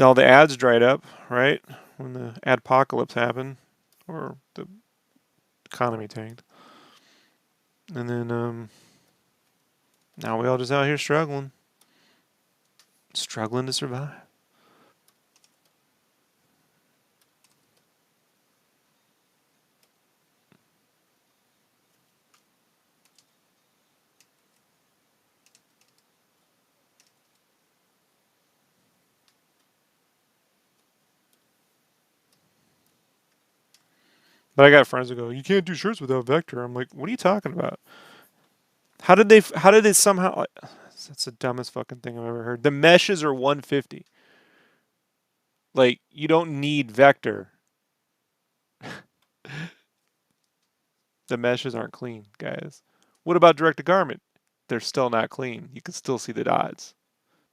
all the ads dried up, right? When the adpocalypse happened or the economy tanked. And then now we all just out here struggling to survive. But I got friends who go, "You can't do shirts without vector." I'm like, "What are you talking about? How did they somehow?" That's the dumbest fucking thing I've ever heard. The meshes are 150. Like, you don't need vector. The meshes aren't clean, guys. What about direct to garment? They're still not clean. You can still see the dots.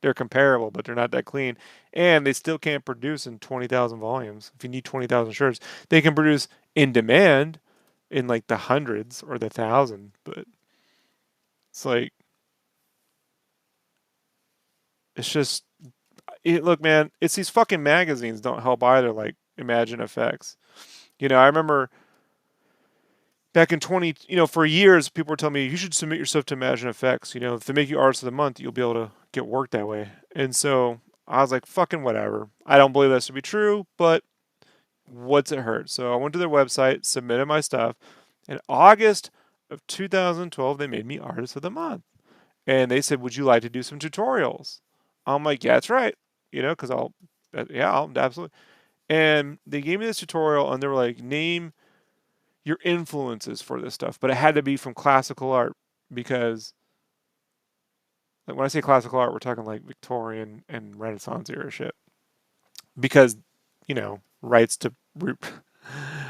They're comparable, but they're not that clean. And they still can't produce in 20,000 volumes. If you need 20,000 shirts, they can produce in demand in like the hundreds or the thousand. But it's like, it's just, look, man, it's these fucking magazines don't help either, like Imagine Effects. I remember back in 20, for years, people were telling me, you should submit yourself to Imagine Effects. If they make you Artist of the Month, you'll be able to get work that way. And so I was like, fucking whatever. I don't believe that to be true, but what's it hurt? So I went to their website, submitted my stuff. In August of 2012, they made me Artist of the Month. And they said, would you like to do some tutorials? I'm like, yeah, that's right. Because I'll absolutely. And they gave me this tutorial and they were like, name your influences for this stuff. But it had to be from classical art because, like, when I say classical art, we're talking like Victorian and Renaissance era shit. Because, rights to, and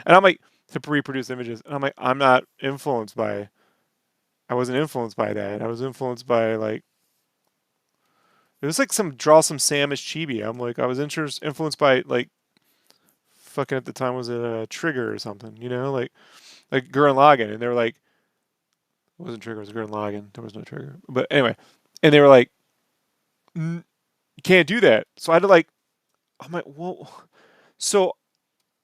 I'm like, to reproduce images. And I'm like, I wasn't influenced by that. I was influenced by like, it was like draw some Samish chibi. I'm like, I was influenced by like, fucking at the time was it a Trigger or something, like Gurren Lagann. And they were like, it wasn't Trigger, it was Gurren Lagann. There was no Trigger. But anyway, and they were like, you can't do that. So I had to like, I'm like, well, so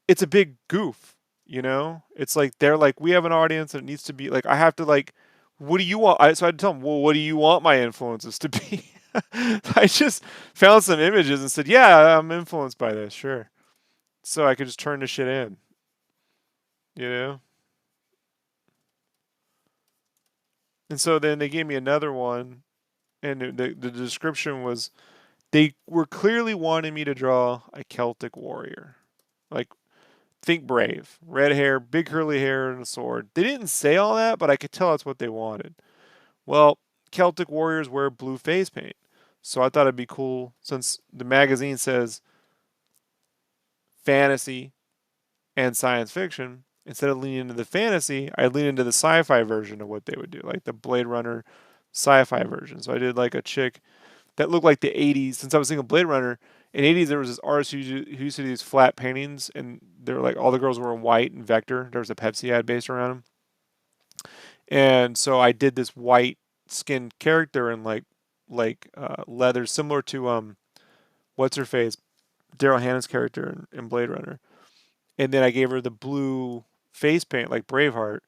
it's a big goof. It's like they're like, we have an audience and it needs to be like, I have to like, what do you want? So I had to tell them, well, what do you want my influences to be? I just found some images and said, yeah, I'm influenced by this, sure. So I could just turn the shit in, you know? And so then they gave me another one, and the description was they were clearly wanting me to draw a Celtic warrior. Like, think brave, red hair, big curly hair, and a sword. They didn't say all that, but I could tell that's what they wanted. Well, Celtic warriors wear blue face paint. So I thought it'd be cool since the magazine says fantasy and science fiction. Instead of leaning into the fantasy, I lean into the sci-fi version of what they would do, like the Blade Runner sci-fi version. So I did like a chick that looked like the 80s. Since I was thinking Blade Runner, in the 80s there was this artist who used to do these flat paintings, and they were like all the girls were in white and vector. There was a Pepsi ad based around them, and so I did this white skinned character in like leather, similar to what's her face, Daryl Hannah's character in Blade Runner, and then I gave her the blue face paint like Braveheart,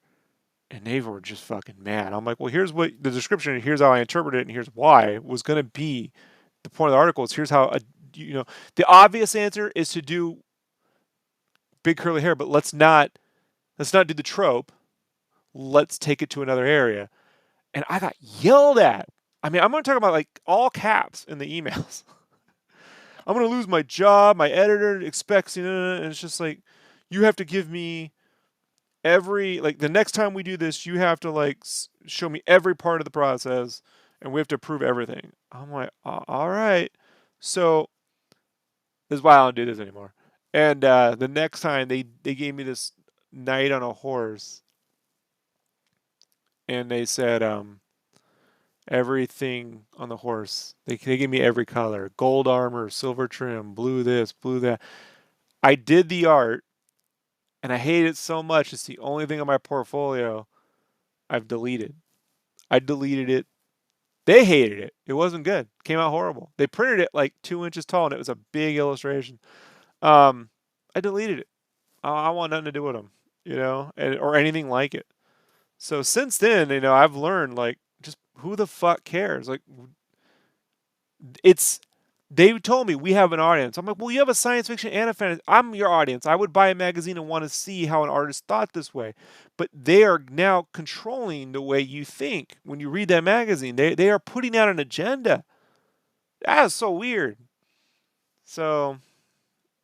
and they were just fucking mad. I'm like, well, here's what the description, here's how I interpret it, and here's why was going to be the point of the article is here's how you know the obvious answer is to do big curly hair, but let's not do the trope. Let's take it to another area. And I got yelled at. I mean, I'm going to talk about like all caps in the emails. I'm going to lose my job. My editor expects, and it's just like, you have to give me like the next time we do this, you have to like show me every part of the process and we have to prove everything. I'm like, all right. So this is why I don't do this anymore. And the next time they gave me this knight on a horse and they said, everything on the horse. They gave me every color: gold armor, silver trim, blue this, blue that. I did the art, and I hate it so much. It's the only thing on my portfolio I've deleted. I deleted it. They hated it. It wasn't good. It came out horrible. They printed it like 2 inches tall, and it was a big illustration. Um, I deleted it. I want nothing to do with them, or anything like it. So since then, I've learned like just who the fuck cares? Like it's they told me we have an audience. I'm like, well, you have a science fiction and a fantasy. I'm your audience. I would buy a magazine and want to see how an artist thought this way. But they are now controlling the way you think when you read that magazine. They are putting out an agenda. That is so weird. So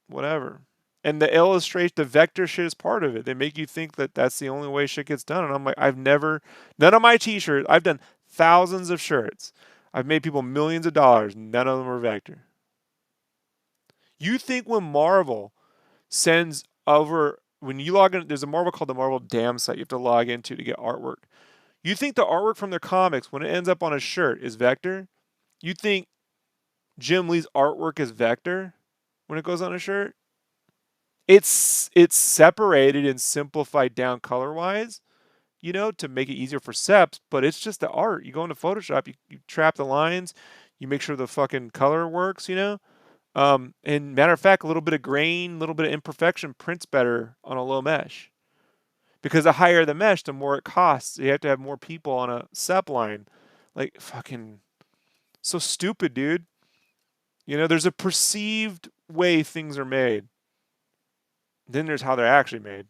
whatever. And the illustration, the vector shit is part of it. They make you think that that's the only way shit gets done. And I'm like, none of my t-shirts, I've done thousands of shirts. I've made people millions of dollars. None of them are vector. You think when Marvel sends over when you log in, there's a Marvel called the Marvel Damn site you have to log into to get artwork. You think the artwork from their comics, when it ends up on a shirt, is vector? You think Jim Lee's artwork is vector when it goes on a shirt? It's separated and simplified down color wise, to make it easier for seps, but it's just the art. You go into Photoshop, you trap the lines, you make sure the fucking color works. And matter of fact, a little bit of grain, a little bit of imperfection prints better on a low mesh. Because the higher the mesh, the more it costs. You have to have more people on a sep line. Like fucking so stupid, dude. There's a perceived way things are made. Then there's how they're actually made.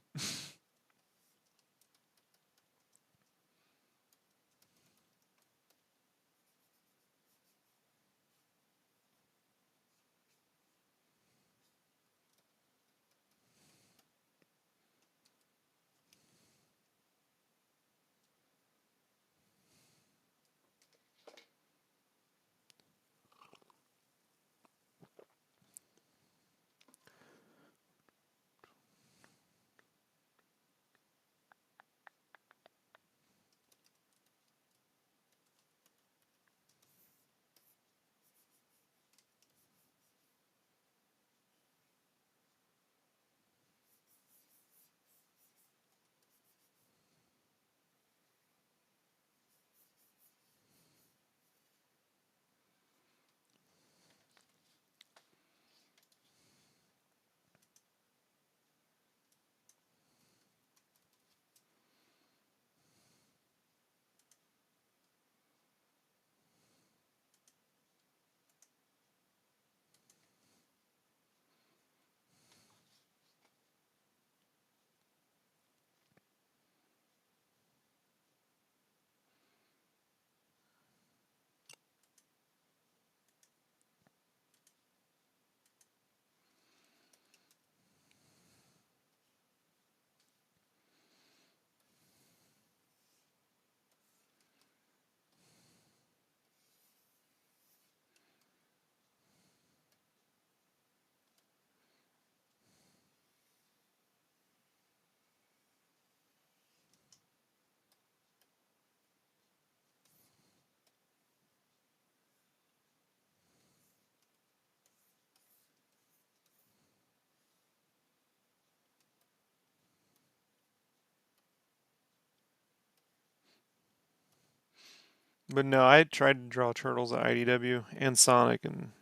But no, I tried to draw turtles at IDW and Sonic, and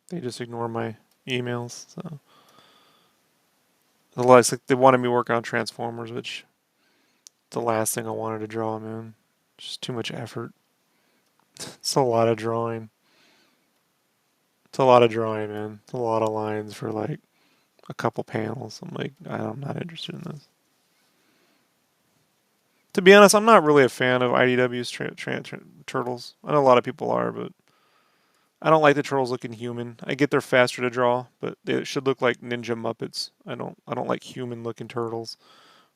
they just ignore my emails. So a lot. It's like they wanted me working on Transformers, which the last thing I wanted to draw, man. Just too much effort. It's a lot of drawing. It's a lot of drawing, man. It's a lot of lines for like a couple panels. I'm like, I'm not interested in this. To be honest, I'm not really a fan of IDW's turtles. I know a lot of people are, but I don't like the turtles looking human. I get they're faster to draw, but they should look like ninja Muppets. I don't like human looking turtles,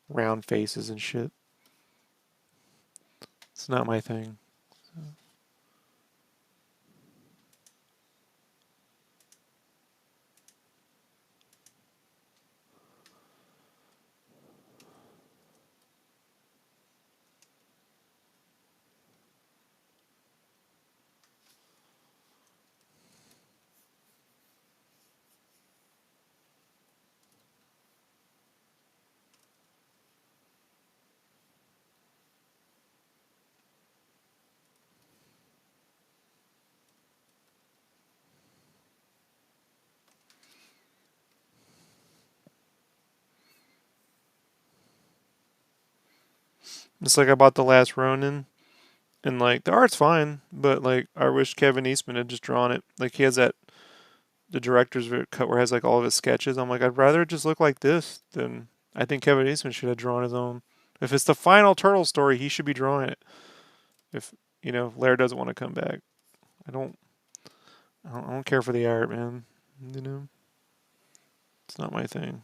round faces and shit. It's not my thing. It's like I bought the last Ronin, and like the art's fine, but like I wish Kevin Eastman had just drawn it. Like he has that the director's cut where it has like all of his sketches. I'm like, I'd rather it just look like this than I think Kevin Eastman should have drawn his own. If it's the final turtle story, he should be drawing it. If Laird doesn't want to come back, I don't, I don't care for the art, man. You know, it's not my thing.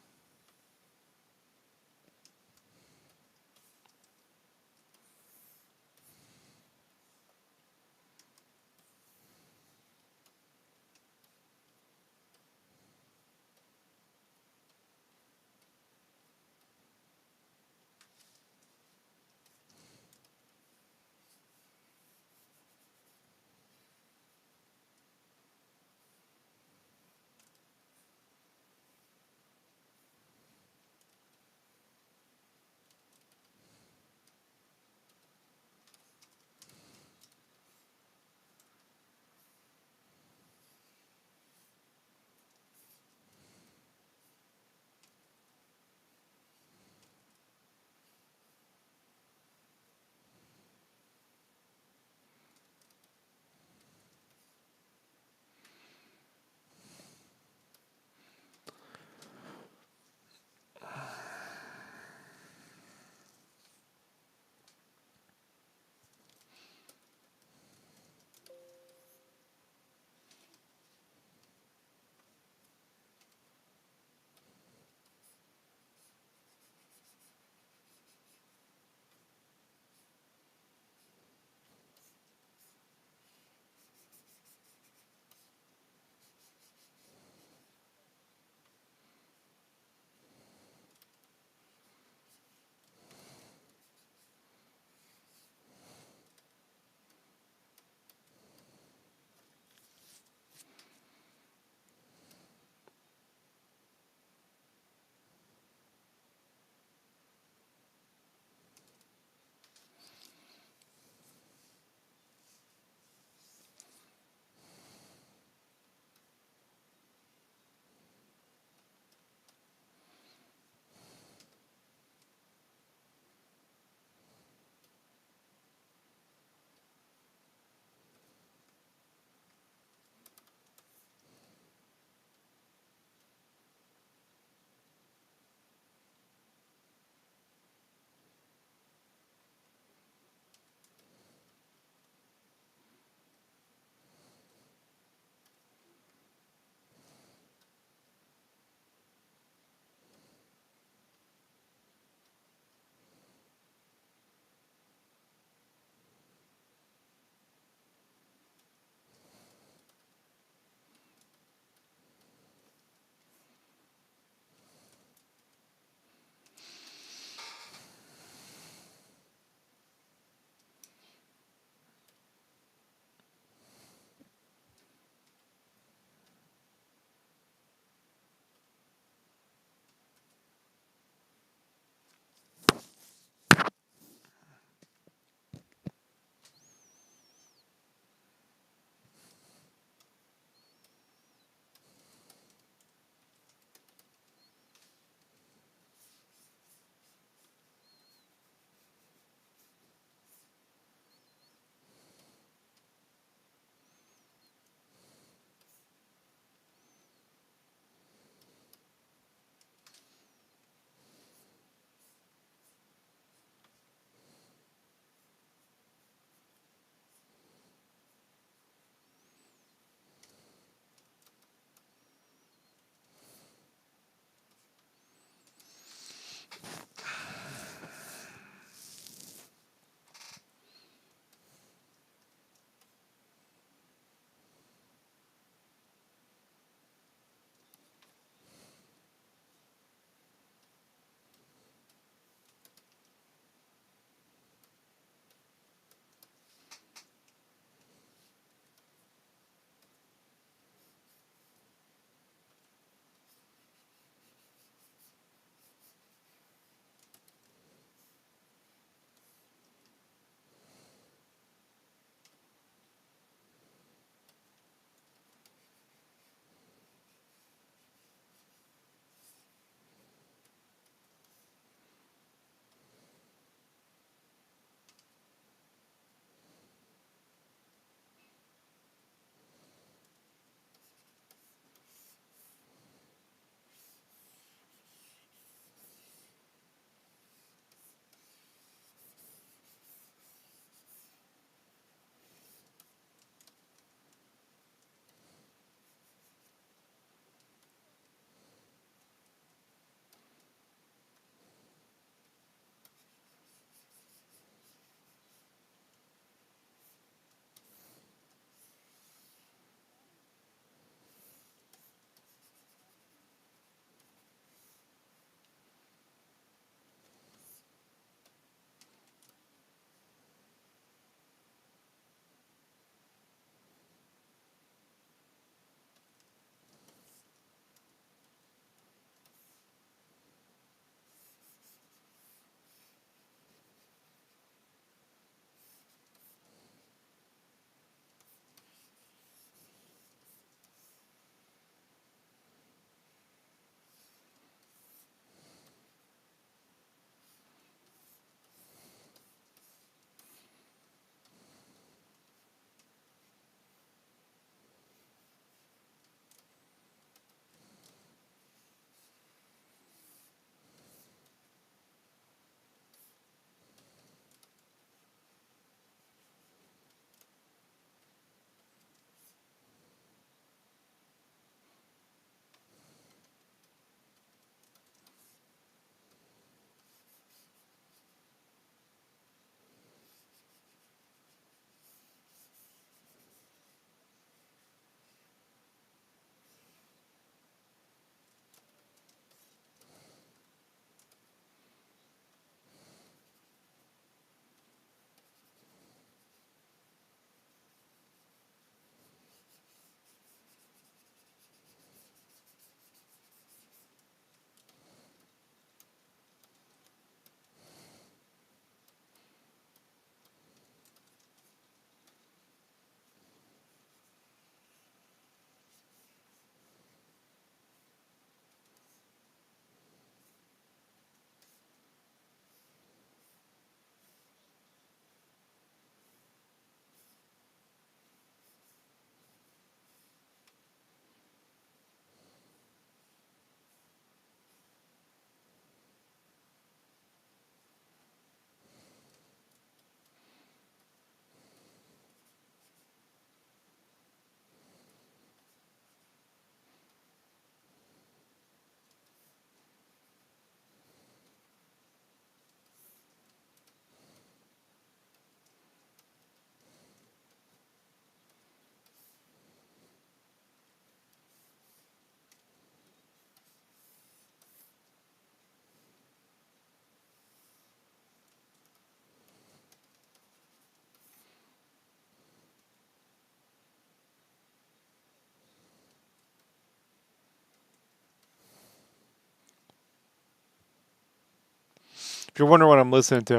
If you're wondering what I'm listening to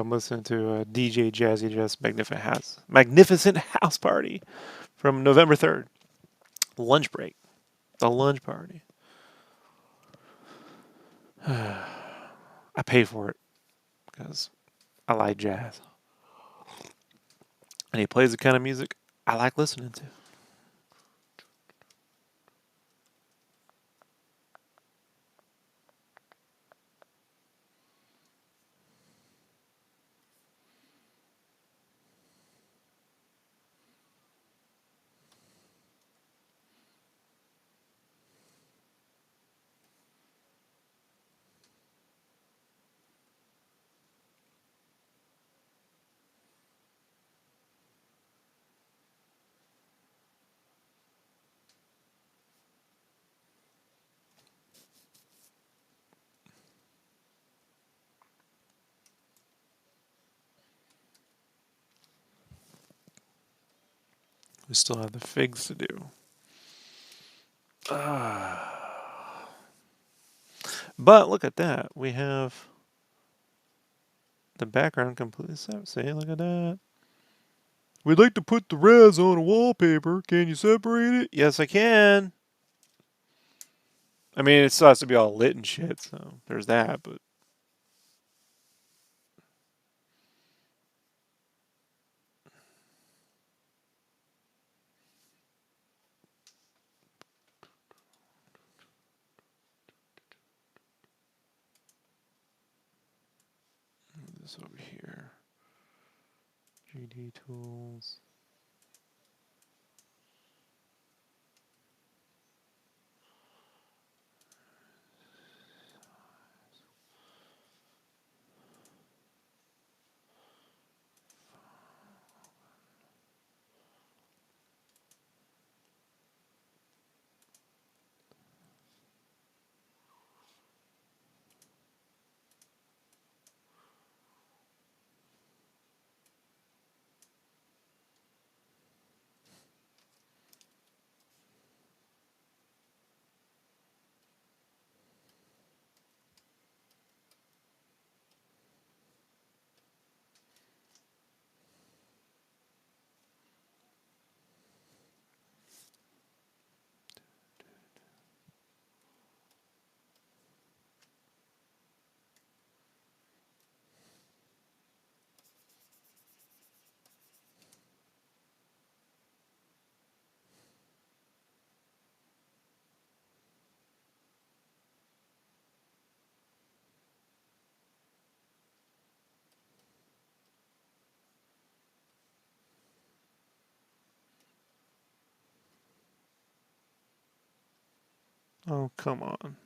DJ Jazzy Jazz Magnificent House Party from November 3rd. Lunch break. The lunch party. I pay for it because I like jazz. And he plays the kind of music I like listening to. We still have the figs to do. But look at that. We have the background completely separate. See, look at that. We'd like to put the res on a wallpaper. Can you separate it? Yes, I can. I mean, it still has to be all lit and shit, so there's that, but. This over here. GD tools. Oh, come on.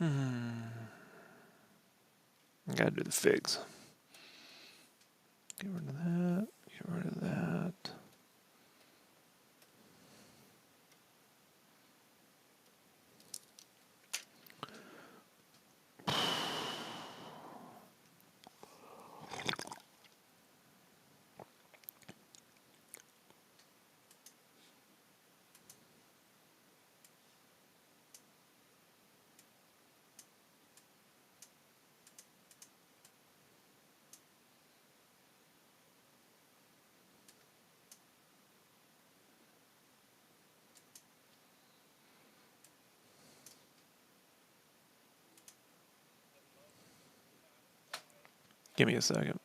I gotta do the figs. Get rid of that. Get rid of that. Give me a second.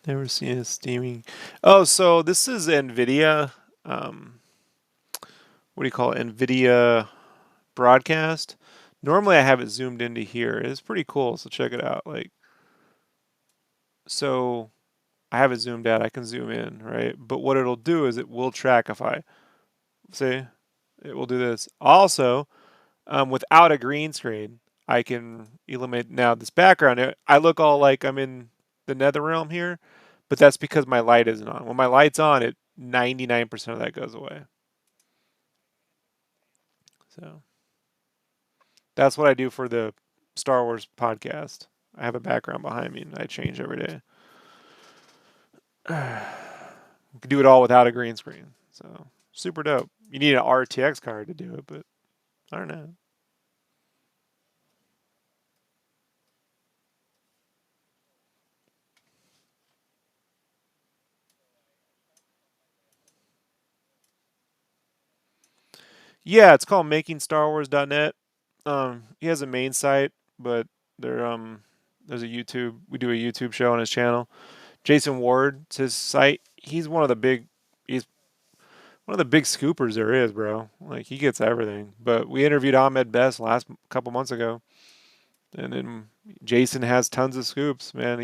Never seen a steaming. Oh, so this is NVIDIA. Um, what do you call it? NVIDIA broadcast. Normally, I have it zoomed into here. It's pretty cool. So check it out. Like, so I have it zoomed out. I can zoom in, right? But what it'll do is it will track if I see. It will do this. Also, without a green screen, I can eliminate now this background. I look all like I'm in the nether realm here, but that's because my light isn't on. When my light's on, it 99% of that goes away. So that's what I do for the Star Wars podcast. I have a background behind me and I change every day. You can do it all without a green screen. So super dope. You need an RTX card to do it, but I don't know. Yeah, it's called makingstarwars.net. He has a main site, but there there's a YouTube. We do a YouTube show on his channel. Jason Ward, it's his site. He's one of the big scoopers there is, bro. Like he gets everything. But we interviewed Ahmed Best last couple months ago, and then Jason has tons of scoops, man.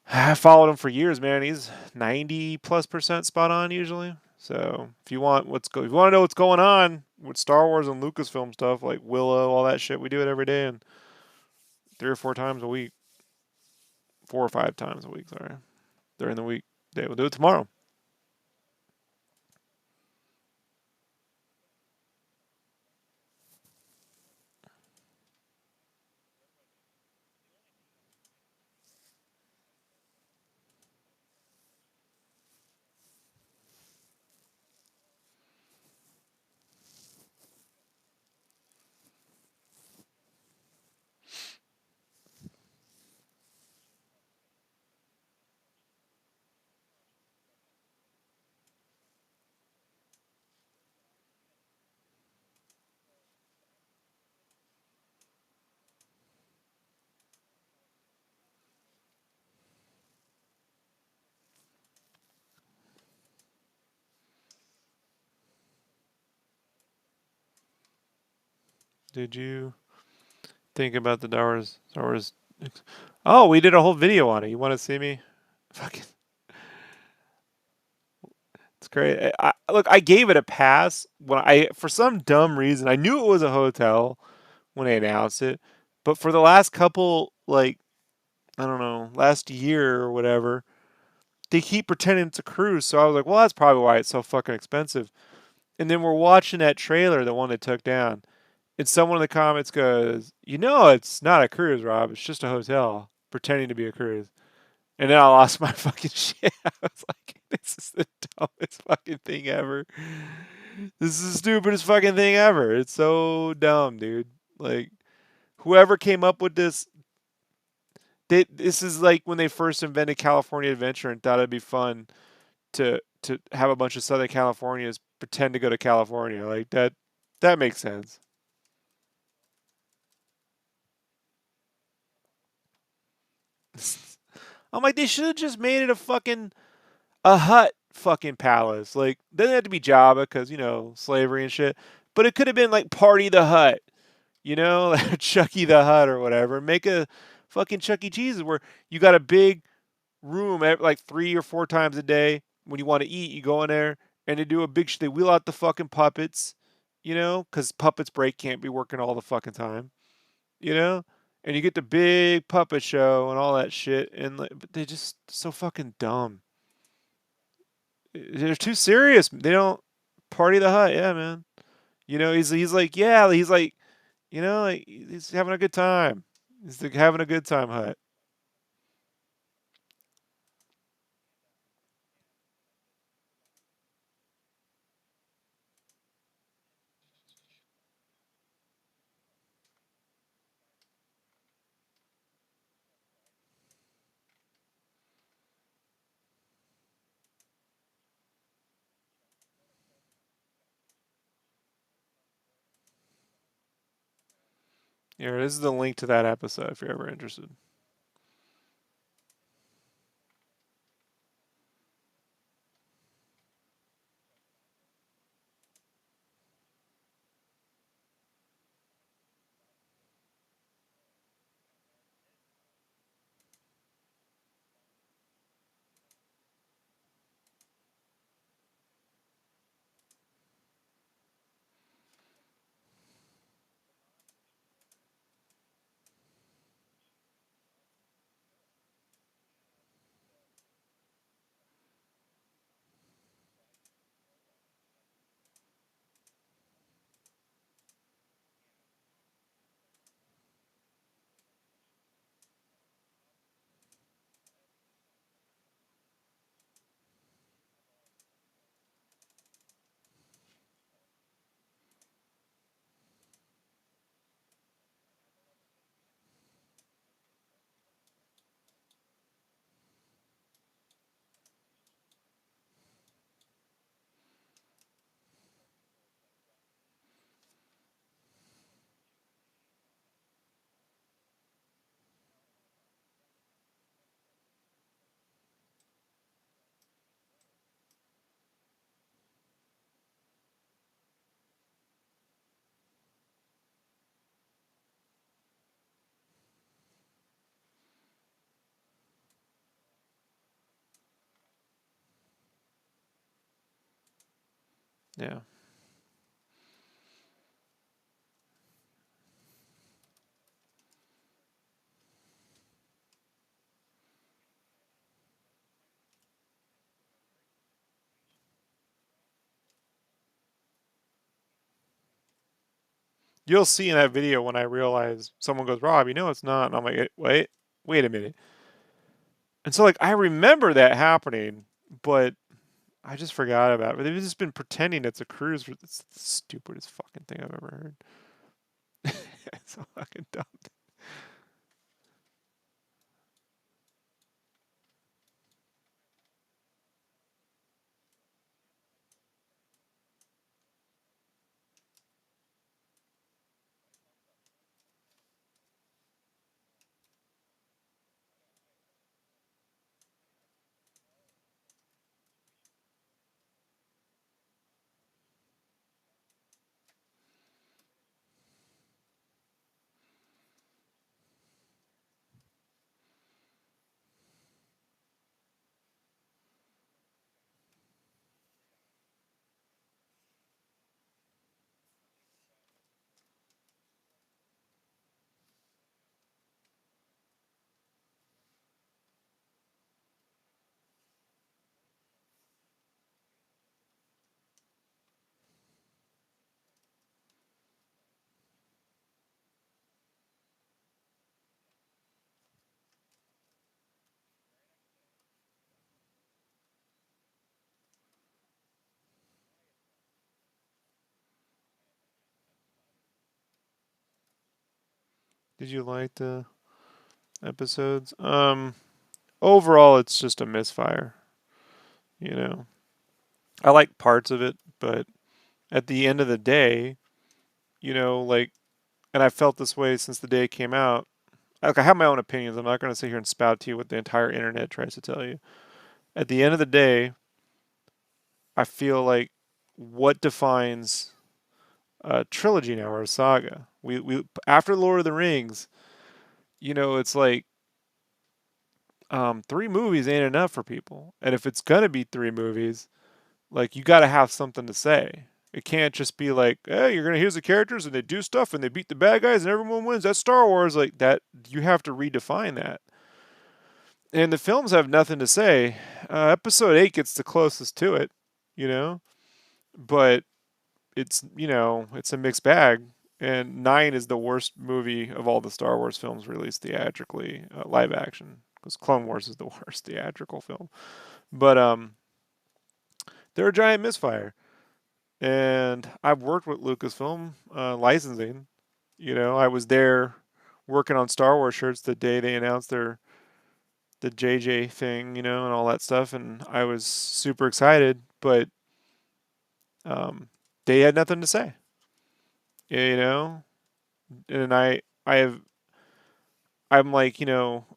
I followed him for years, man. He's 90+% spot on usually. So if you want to know what's going on with Star Wars and Lucasfilm stuff like Willow, all that shit, we do it every day and 3 or 4 times a week, 4 or 5 times a week. Sorry, during the week. Day we'll do it tomorrow. Did you think about the Star Wars? Oh, we did a whole video on it. You want to see me? Fucking, it's great. Look, I gave it a pass when for some dumb reason, I knew it was a hotel when they announced it, but for the last couple, like, I don't know, last year or whatever, they keep pretending it's a cruise. So I was like, well, that's probably why it's so fucking expensive. And then we're watching that trailer, the one they took down, and someone in the comments goes, it's not a cruise, Rob. It's just a hotel pretending to be a cruise. And then I lost my fucking shit. I was like, this is the dumbest fucking thing ever. This is the stupidest fucking thing ever. It's so dumb, dude. Like, whoever came up with this is like when they first invented California Adventure and thought it'd be fun to have a bunch of Southern Californians pretend to go to California. Like that makes sense. I'm like, they should have just made it a hut fucking palace. Like, doesn't have to be Java because slavery and shit. But it could have been like Party the Hut, Chucky the Hut or whatever. Make a fucking Chuck E. Cheese's where you got a big room like 3 or 4 times a day. When you want to eat, you go in there and they do a big. They wheel out the fucking puppets, because puppets break, can't be working all the fucking time, you know. And you get the big puppet show and all that shit, and like, but they just so fucking dumb. They're too serious. They don't party the hut, yeah, man. He's like, yeah, he's like, like he's having a good time. He's like having a good time hut. Here, this is the link to that episode if you're ever interested. Yeah. You'll see in that video when I realize someone goes, Rob, you know it's not. And I'm like, wait a minute. And so, like, I remember that happening, but I just forgot about it. But they've just been pretending it's a cruise. It's the stupidest fucking thing I've ever heard. It's so fucking dumb. Did you like the episodes? Overall, it's just a misfire. You know, I like parts of it, but at the end of the day, like, and I felt this way since the day it came out. Like, I have my own opinions. I'm not going to sit here and spout to you what the entire internet tries to tell you. At the end of the day, I feel like what defines a trilogy now or a saga. We after Lord of the Rings, it's like three movies ain't enough for people, and if it's gonna be three movies, like you got to have something to say. It can't just be like, hey, you're gonna here's the characters and they do stuff and they beat the bad guys and everyone wins. That's Star Wars. Like that, you have to redefine that. And the films have nothing to say. Episode 8 gets the closest to it, you know, but it's a mixed bag. And 9 is the worst movie of all the Star Wars films released theatrically, live action, because Clone Wars is the worst theatrical film. But they're a giant misfire. And I've worked with Lucasfilm licensing. I was there working on Star Wars shirts the day they announced the JJ thing, and all that stuff, and I was super excited, but um, they had nothing to say, you know, and I'm like,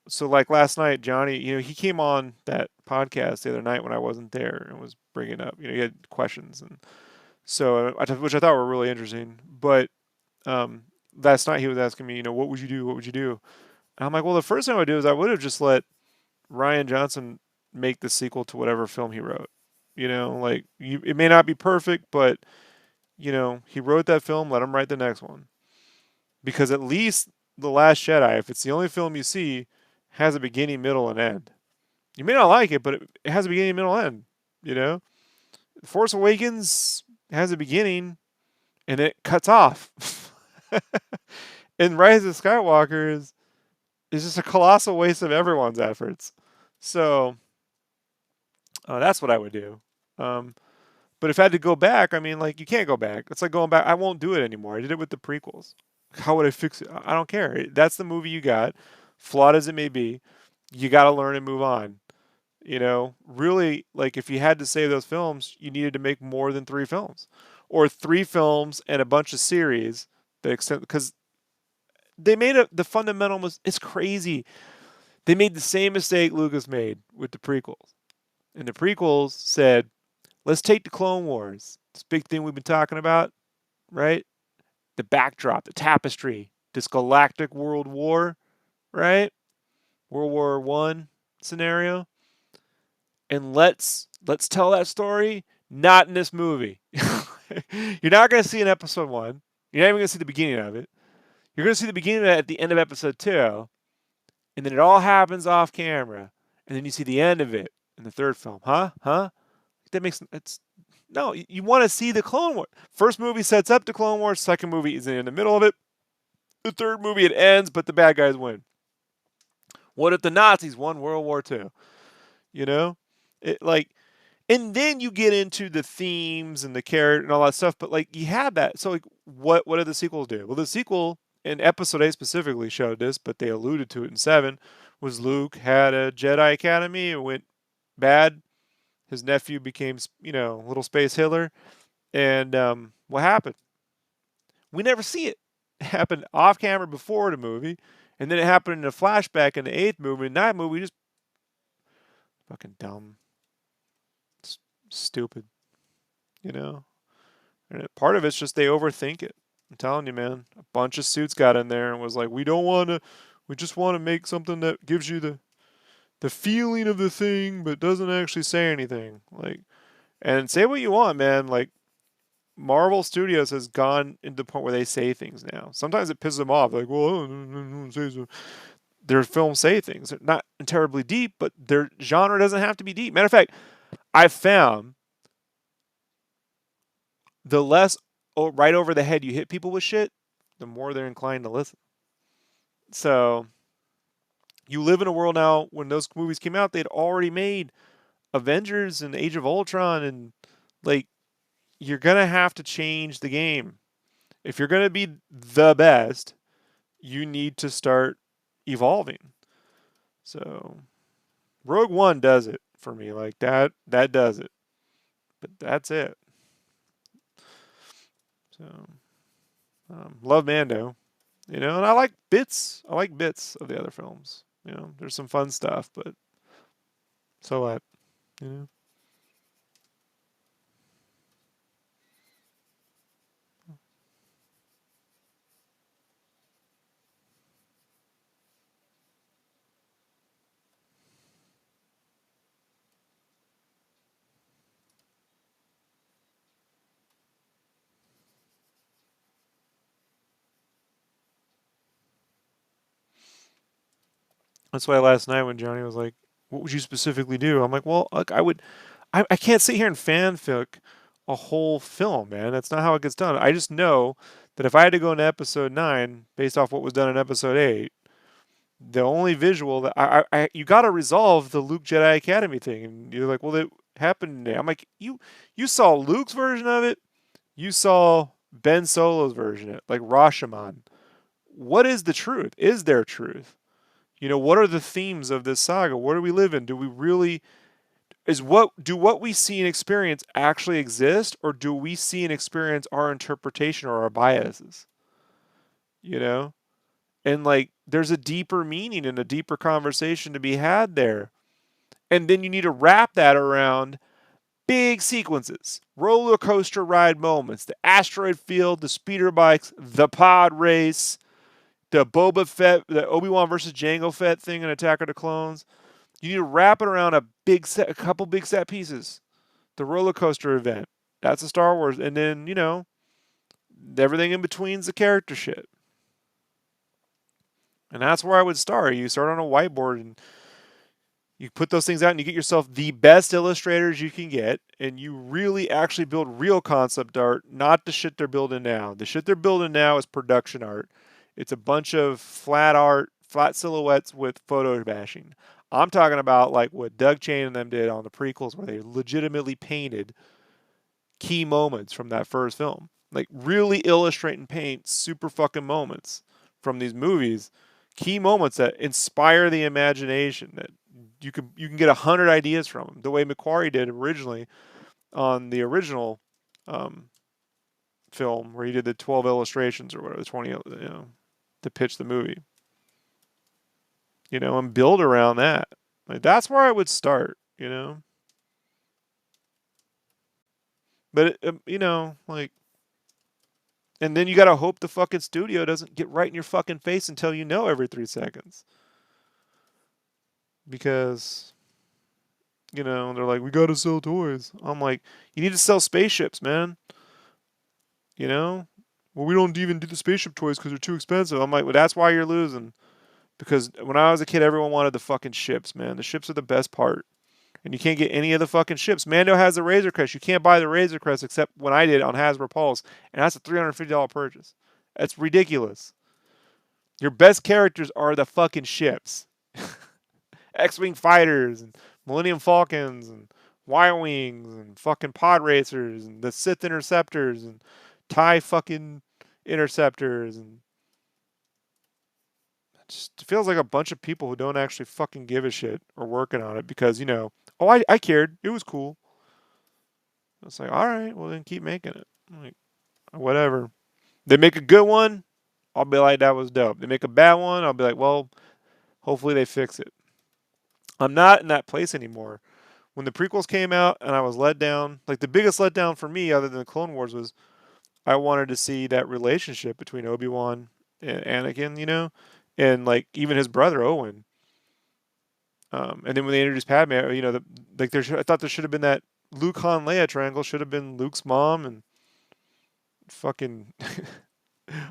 so like last night, Johnny, he came on that podcast the other night when I wasn't there and was bringing up, he had questions, and so which I thought were really interesting, but um, last night he was asking me, what would you do? What would you do? And I'm like, well, the first thing I would do is I would have just let Ryan Johnson make the sequel to whatever film he wrote. Like it may not be perfect, but he wrote that film. Let him write the next one because at least the Last Jedi, if it's the only film you see, has a beginning, middle, and end. You may not like it, but it has a beginning, middle, and end. You know, Force Awakens has a beginning and then it cuts off. And Rise of Skywalker is just a colossal waste of everyone's efforts. So that's what I would do. Um, but if I had to go back, I mean, like, you can't go back. It's like going back. I won't do it anymore. I did it with the prequels. How would I fix it? I don't care. That's the movie you got, flawed as it may be. You got to learn and move on. Really, like, if you had to save those films, you needed to make more than three films, or three films and a bunch of series that extend because they made the fundamental. It's crazy. They made the same mistake Lucas made with the prequels. And the prequels said, let's take the Clone Wars, this big thing we've been talking about, right? The backdrop, the tapestry, this galactic world war, right? World War One scenario. And let's tell that story Not in this movie. You're not going to see in episode 1. You're not even going to see the beginning of it. You're going to see the beginning of it at the end of episode 2, and then it all happens off camera, and then you see the end of it in the third film. Huh? Huh? That makes it's no. You want to see the Clone Wars. First movie sets up the Clone Wars. Second movie is in the middle of it. The third movie it ends, but the bad guys win. What if the Nazis won World War II? You know, it like, and then you get into the themes and the character and all that stuff. But like, you have that. So like, what did the sequels do? Well, the sequel in Episode 8 specifically showed this, but they alluded to it in 7. Was Luke had a Jedi Academy, it went bad. His nephew became, little space Hitler, and what happened? We never see it. It happened off camera before the movie, and then it happened in a flashback in the 8th movie. In that movie, just fucking dumb, stupid, you know. And part of it's just they overthink it. I'm telling you, man. A bunch of suits got in there and was like, we don't want to. We just want to make something that gives you the feeling of the thing, but doesn't actually say anything. Like, and say what you want, man. Like, Marvel Studios has gone into the point where they say things now. Sometimes it pisses them off. Like, well, their films say things. They're not terribly deep, but their genre doesn't have to be deep. Matter of fact, I found the less right over the head you hit people with shit, the more they're inclined to listen. So you live in a world now when those movies came out, they'd already made Avengers and Age of Ultron, and like, you're gonna have to change the game. If you're gonna be the best, you need to start evolving. So Rogue One does it for me. Like that does it. But that's it. So love Mando. And I like bits. I like bits of the other films. There's some fun stuff, but so what? You know. That's why last night when Johnny was like, "What would you specifically do?" I'm like, "Well, look, I would. I can't sit here and fanfic a whole film, man. That's not how it gets done. I just know that if I had to go into episode 9 based off what was done in episode 8, the only visual that you got to resolve the Luke Jedi Academy thing." And you're like, "Well, it happened today." I'm like, You saw Luke's version of it. You saw Ben Solo's version of it, like Rashomon. What is the truth? Is there truth? What are the themes of this saga? Where do we live in? Do we really what we see and experience actually exist, or do we see and experience our interpretation or our biases? You know? And like, there's a deeper meaning and a deeper conversation to be had there. And then you need to wrap that around big sequences, roller coaster ride moments, the asteroid field, the speeder bikes, the pod race, the Boba Fett, the Obi-Wan versus Jango Fett thing in Attack of the Clones. You need to wrap it around a couple big set pieces. The roller coaster event. That's a Star Wars. And then, everything in between's the character shit. And that's where I would start. You start on a whiteboard and you put those things out and you get yourself the best illustrators you can get, and you really actually build real concept art, not the shit they're building now. The shit they're building now is production art. It's a bunch of flat art, flat silhouettes with photo bashing. I'm talking about like what Doug Chain and them did on the prequels, where they legitimately painted key moments from that first film. Like, really illustrate and paint super fucking moments from these movies, key moments that inspire the imagination, that you can get 100 ideas from them, the way Macquarie did originally on the original um, film, where he did the 12 illustrations or whatever, the 20, to pitch the movie, and build around that. Like, that's where I would start. But like, and then you gotta hope the fucking studio doesn't get right in your fucking face and tell you no every 3 seconds. Because You know, they're like, we gotta sell toys. I'm like, you need to sell spaceships, man. You know, well, we don't even do the spaceship toys because they're too expensive. I'm like, well, that's why you're losing. Because when I was a kid, everyone wanted the fucking ships, man. The ships are the best part. And you can't get any of the fucking ships. Mando has the Razor Crest. You can't buy the Razor Crest except when I did on Hasbro Pulse, and that's a $350 purchase. That's ridiculous. Your best characters are the fucking ships. X-wing fighters and Millennium Falcons and Y-wings and fucking pod racers and the Sith interceptors and TIE fucking interceptors and it just feels like a bunch of people who don't actually fucking give a shit are working on it because oh, I cared, it was cool. It's like, all right, well then keep making it. Like, whatever. They make a good one, I'll be like, that was dope. They make a bad one, I'll be like, well, hopefully they fix it. I'm not in that place anymore. When the prequels came out and I was let down, like the biggest letdown for me, other than the Clone Wars, was I wanted to see that relationship between Obi-Wan and Anakin, and like even his brother Owen. And then when they introduced Padme, I thought there should have been that Luke Han Leia triangle. Should have been Luke's mom and fucking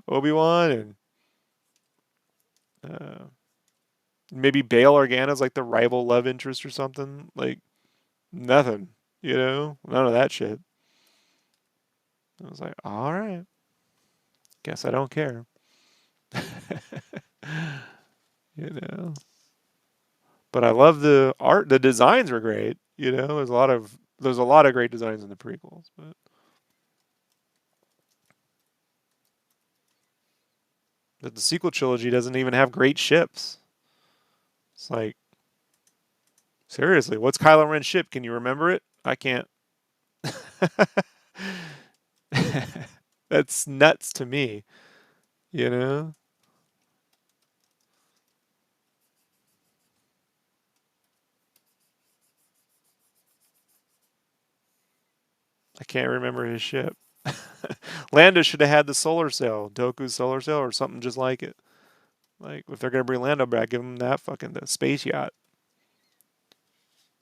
Obi Wan and uh, maybe Bail Organa's like the rival love interest or something. Like nothing, none of that shit. I was like, all right, guess I don't care. you know, but I love the art. The designs were great. There's a lot of great designs in the prequels, but the sequel trilogy doesn't even have great ships. It's like, seriously, what's Kylo Ren's ship? Can you remember it? I can't. That's nuts to me, you know? I can't remember his ship. Lando should have had the solar sail, Dooku's solar sail, or something just like it. Like, if they're gonna bring Lando back, give him that fucking the space yacht.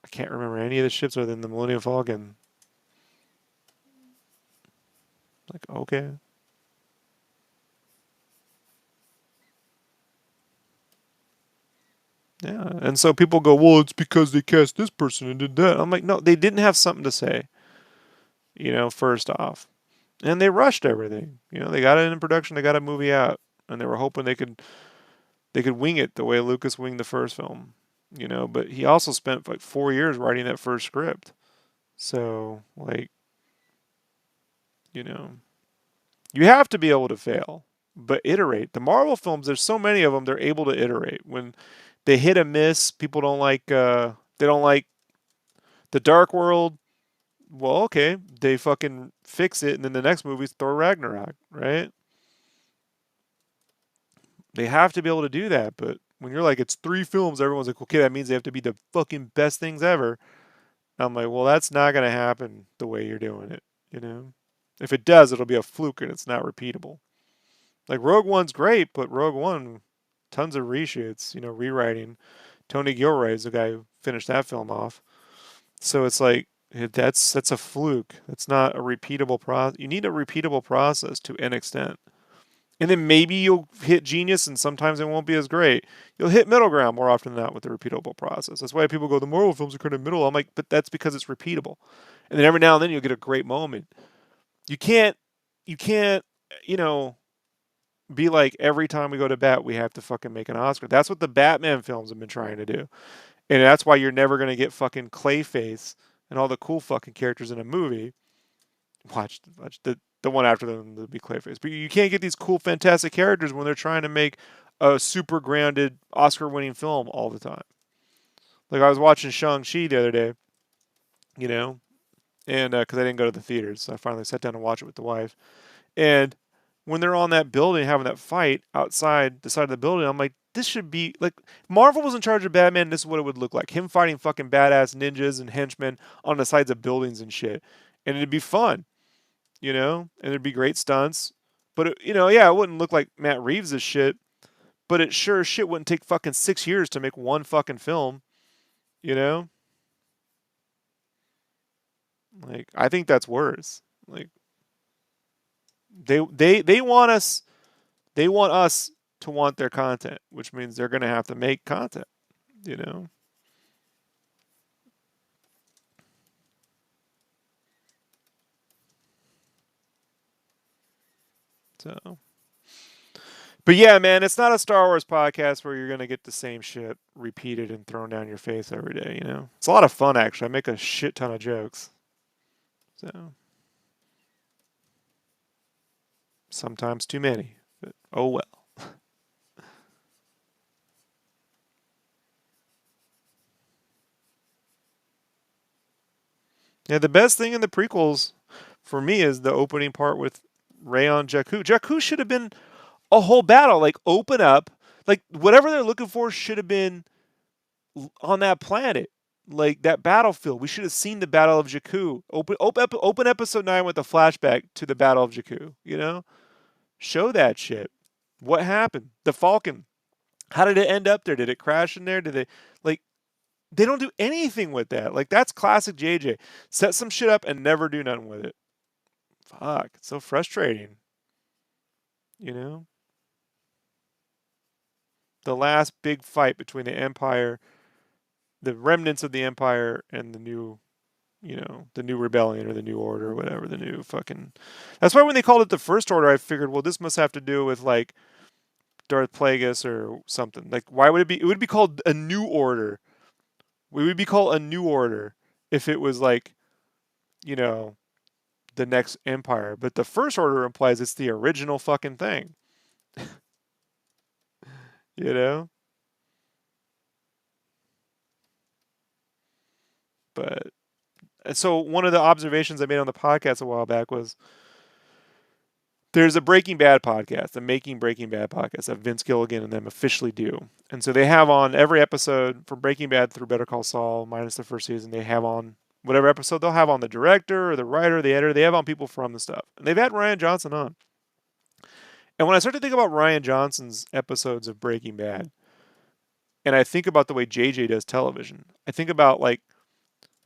I can't remember any of the ships other than the Millennium Falcon. Like, okay. Yeah. And so people go, well, it's because they cast this person and did that. I'm like, no, they didn't have something to say, first off. And they rushed everything. They got it in production, they got a movie out, and they were hoping they could wing it the way Lucas winged the first film. But he also spent like 4 years writing that first script. So, like, you know, you have to be able to fail, but iterate. The Marvel films, there's so many of them, they're able to iterate. When they hit a miss, people don't like they don't like the Dark World. Well, okay, they fucking fix it, and then the next movie's Thor Ragnarok, right? They have to be able to do that, but when you're like, it's 3 films, everyone's like, okay, that means they have to be the fucking best things ever. I'm like, well, that's not gonna happen the way you're doing it. If it does, it'll be a fluke and it's not repeatable. Like Rogue One's great, but Rogue One, tons of reshoots, rewriting. Tony Gilroy is the guy who finished that film off. So it's like that's a fluke. That's not a repeatable process. You need a repeatable process to an extent. And then maybe you'll hit genius and sometimes it won't be as great. You'll hit middle ground more often than not with the repeatable process. That's why people go, the Marvel films are kind of middle. I'm like, but that's because it's repeatable. And then every now and then you'll get a great moment. You can't you can't, you know, be like every time we go to bat we have to fucking make an Oscar. That's what the Batman films have been trying to do. And that's why you're never gonna get fucking Clayface and all the cool fucking characters in a movie. Watch the one after them to be Clayface. But you can't get these cool, fantastic characters when they're trying to make a super grounded Oscar-winning film all the time. Like I was watching Shang-Chi the other day, you know, and because I didn't go to the theaters, so I finally sat down and watched it with the wife. And when they're on that building having that fight outside the side of the building, I'm like, this should be like Marvel was in charge of Batman. This is what it would look like: him fighting fucking badass ninjas and henchmen on the sides of buildings and shit, and it'd be fun. And it'd be great stunts. But yeah, it wouldn't look like Matt Reeves' shit. But it sure as shit wouldn't take fucking 6 years to make one fucking film. You know, Like I think that's worse. Like they want us they want us to want their content, which means they're going to have to make content, you know? So, but yeah, man, it's not a Star Wars podcast where you're going to get the same shit repeated and thrown down your face every day, you know? It's a lot of fun, actually. I make a shit ton of jokes. So, sometimes too many, but oh well. Yeah, the best thing in the prequels for me is the opening part with Rey on Jakku. Jakku should have been a whole battle. Like, open up. Like, whatever they're looking for should have been on that planet, like that battlefield. We should have seen the Battle of Jakku. Open episode 9 with a flashback to the Battle of Jakku. You know, show that shit. What happened? The Falcon. How did it end up there? Did it crash in there? Did they like? They don't do anything with that. Like that's classic JJ. Set some shit up and never do nothing with it. Fuck, it's so frustrating. You know, the last big fight between the Empire, the remnants of the Empire, and the new the new rebellion or the new order or whatever, the new fucking. That's why when they called it the First Order, I figured, well, this must have to do with like Darth Plagueis or something. Like, why would it be? It would be called a New Order. We would be called a New Order if it was like, you know, the next Empire. But the First Order implies it's the original fucking thing. You know. But so one of the observations I made on the podcast a while back was there's a Breaking Bad podcast, a Making Breaking Bad podcast that Vince Gilligan and them officially do. And so they have on every episode from Breaking Bad through Better Call Saul, minus the first season, they have on whatever episode they'll have on the director or the writer, the editor, they have on people from the stuff. And they've had Ryan Johnson on. And when I start to think about Ryan Johnson's episodes of Breaking Bad, and I think about the way JJ does television, I think about like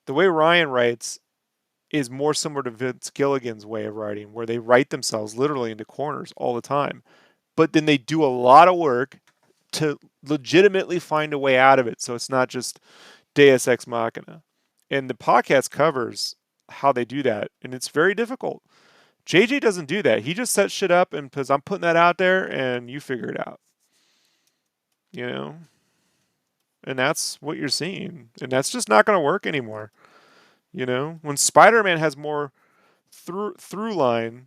the way Ryan writes is more similar to Vince Gilligan's way of writing, where they write themselves literally into corners all the time. But then they do a lot of work to legitimately find a way out of it. So it's not just Deus Ex Machina. And the podcast covers how they do that. And it's very difficult. JJ doesn't do that. He just sets shit up and says, I'm putting that out there and you figure it out. You know? And that's what you're seeing. And that's just not going to work anymore. You know? When Spider Man has more through line.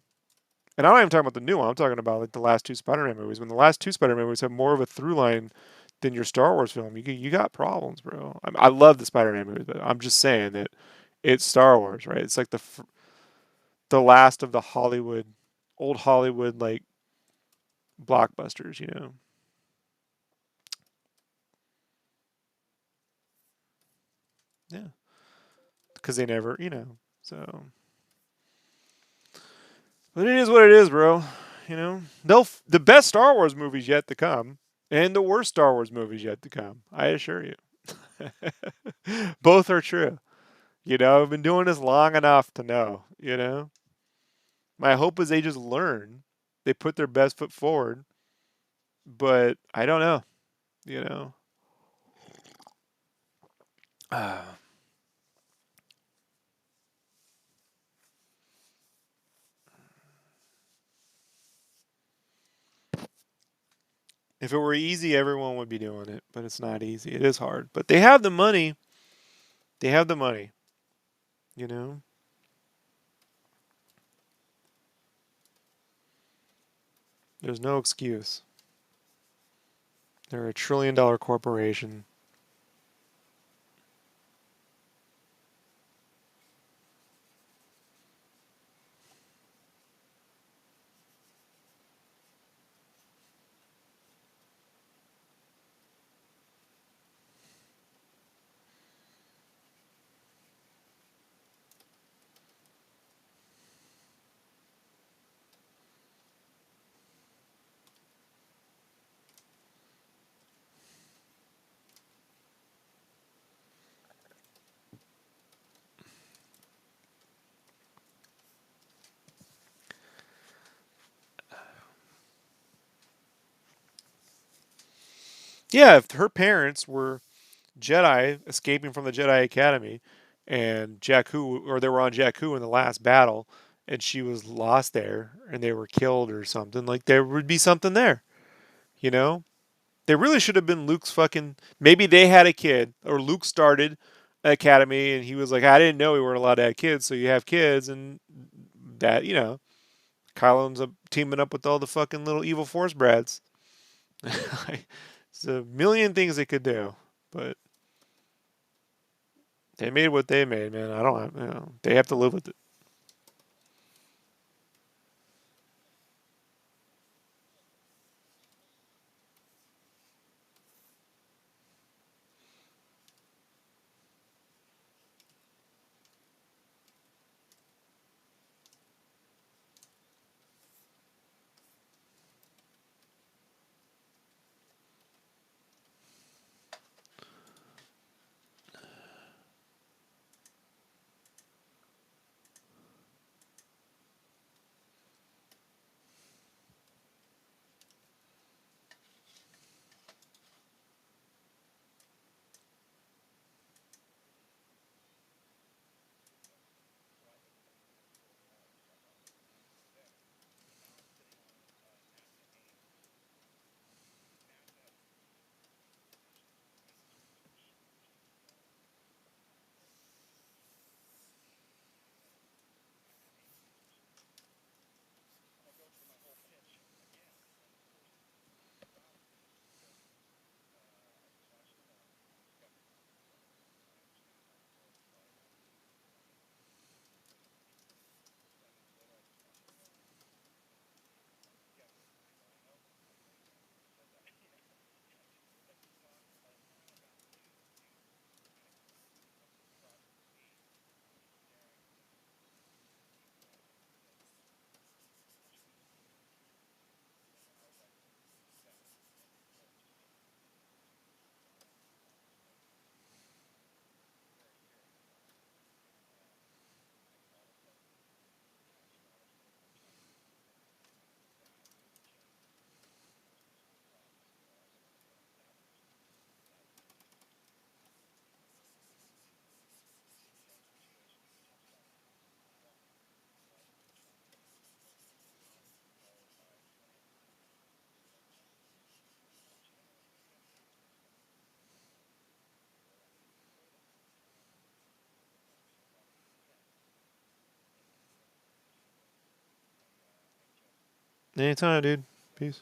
And I'm not even talking about the new one. I'm talking about like the last two Spider-Man movies. When the last two Spider-Man movies have more of a through line than your Star Wars film, you got problems, bro. I love the Spider-Man movies, but I'm just saying that it's Star Wars, right? It's like the last of the old Hollywood like blockbusters, you know? Yeah, because they never, you know. So, but it is what it is, bro. You know, the best Star Wars movies yet to come, and the worst Star Wars movies yet to come. I assure you. Both are true. You know, I've been doing this long enough to know, you know. My hope is they just learn. They put their best foot forward, but I don't know, you know. If it were easy, everyone would be doing it, but it's not easy. It is hard. But they have the money. They have the money, you know. There's no excuse. They're a trillion-dollar corporation. Yeah, if her parents were Jedi escaping from the Jedi Academy, and Jakku, or they were on Jakku in the last battle, and she was lost there, and they were killed or something. Like there would be something there, you know. They really should have been Luke's fucking. Maybe they had a kid, or Luke started Academy, and he was like, I didn't know we weren't allowed to have kids, so you have kids, and that Kylo ends up teaming up with all the fucking little evil Force brads. It's a million things they could do, but they made what they made, man. I don't have, they have to live with it. Anytime, dude. Peace.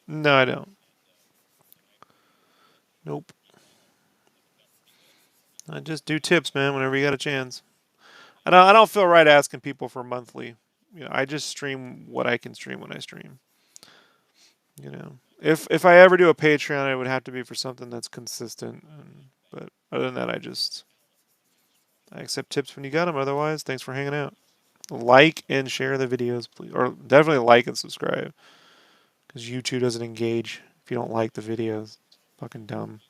No, I don't. Nope. I just do tips, man. Whenever you got a chance. I don't feel right asking people for monthly. I just stream what I can stream when I stream. If I ever do a Patreon, it would have to be for something that's consistent. But other than that, I accept tips when you got them. Otherwise, thanks for hanging out. Like and share the videos, please, or definitely like and subscribe because YouTube doesn't engage if you don't like the videos. Fucking dumb.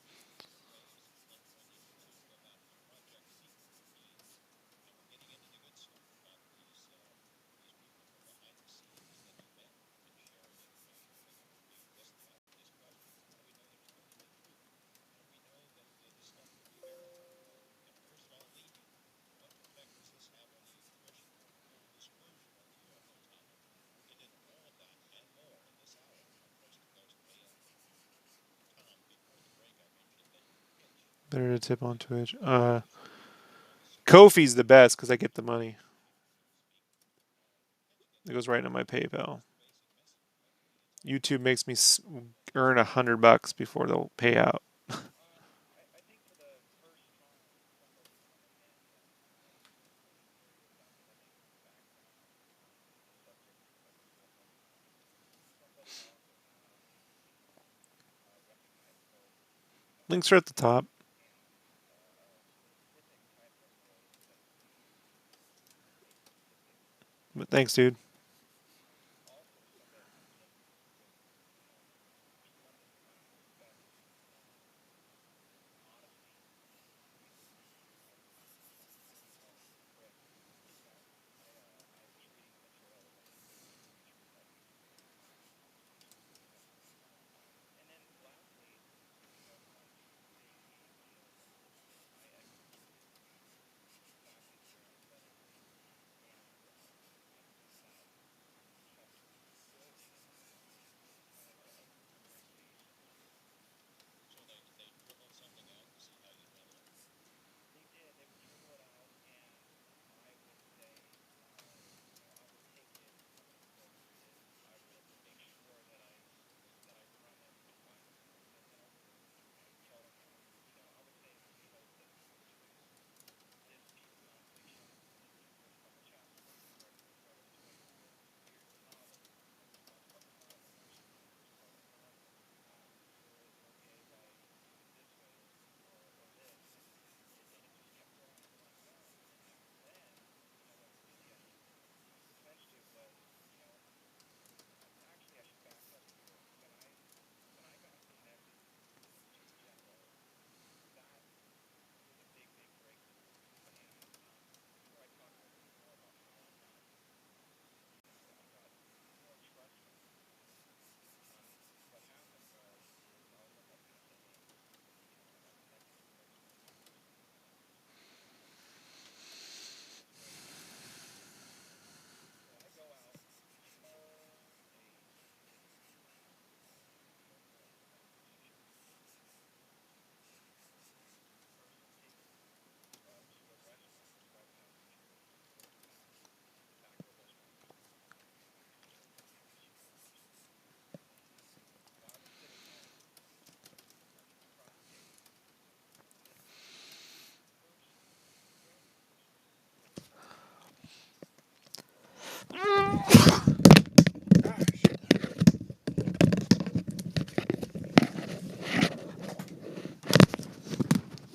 Better to tip on Twitch. Kofi's the best because I get the money. It goes right into my PayPal. YouTube makes me earn $100 before they'll pay out. Links are at the top. But thanks, dude.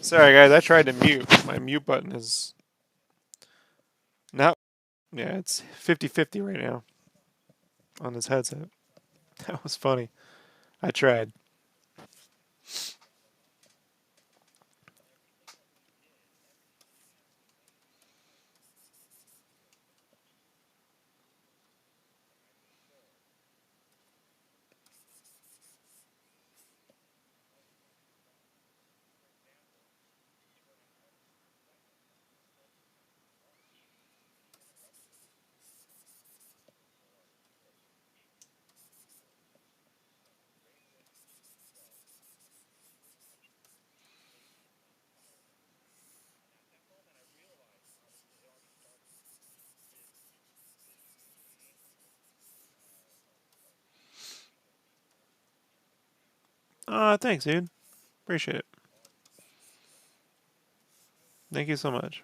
Sorry, guys. I tried to mute. My mute button is not. Yeah, it's 50-50 right now on this headset. That was funny. I tried. Thanks, dude. Appreciate it. Thank you so much.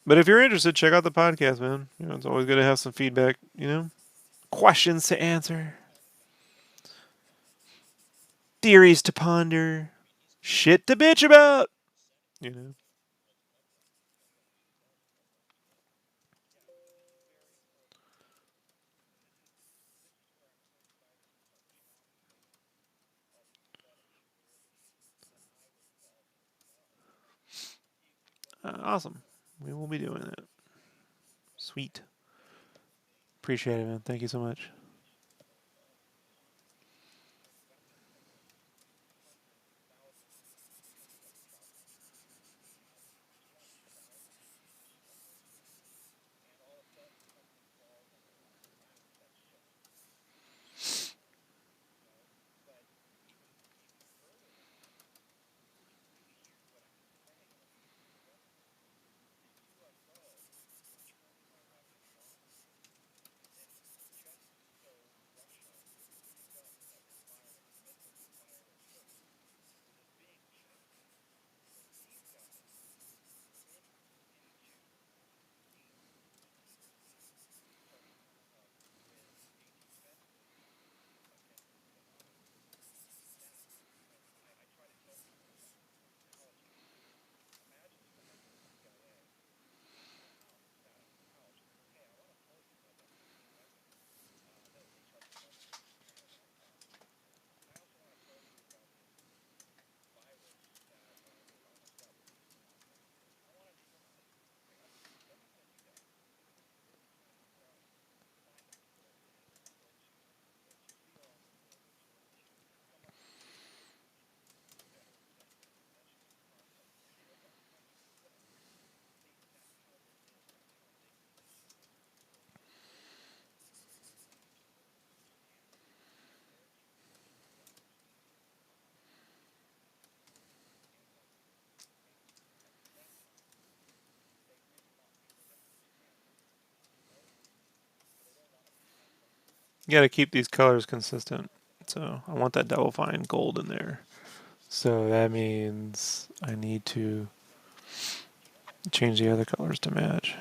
But if you're interested, check out the podcast, man. It's always good to have some feedback. Questions to answer, theories to ponder, shit to bitch about. You know. Awesome. We will be doing that. Sweet. Appreciate it, man. Thank you so much. You got to keep these colors consistent. So I want that double fine gold in there. So that means I need to change the other colors to match.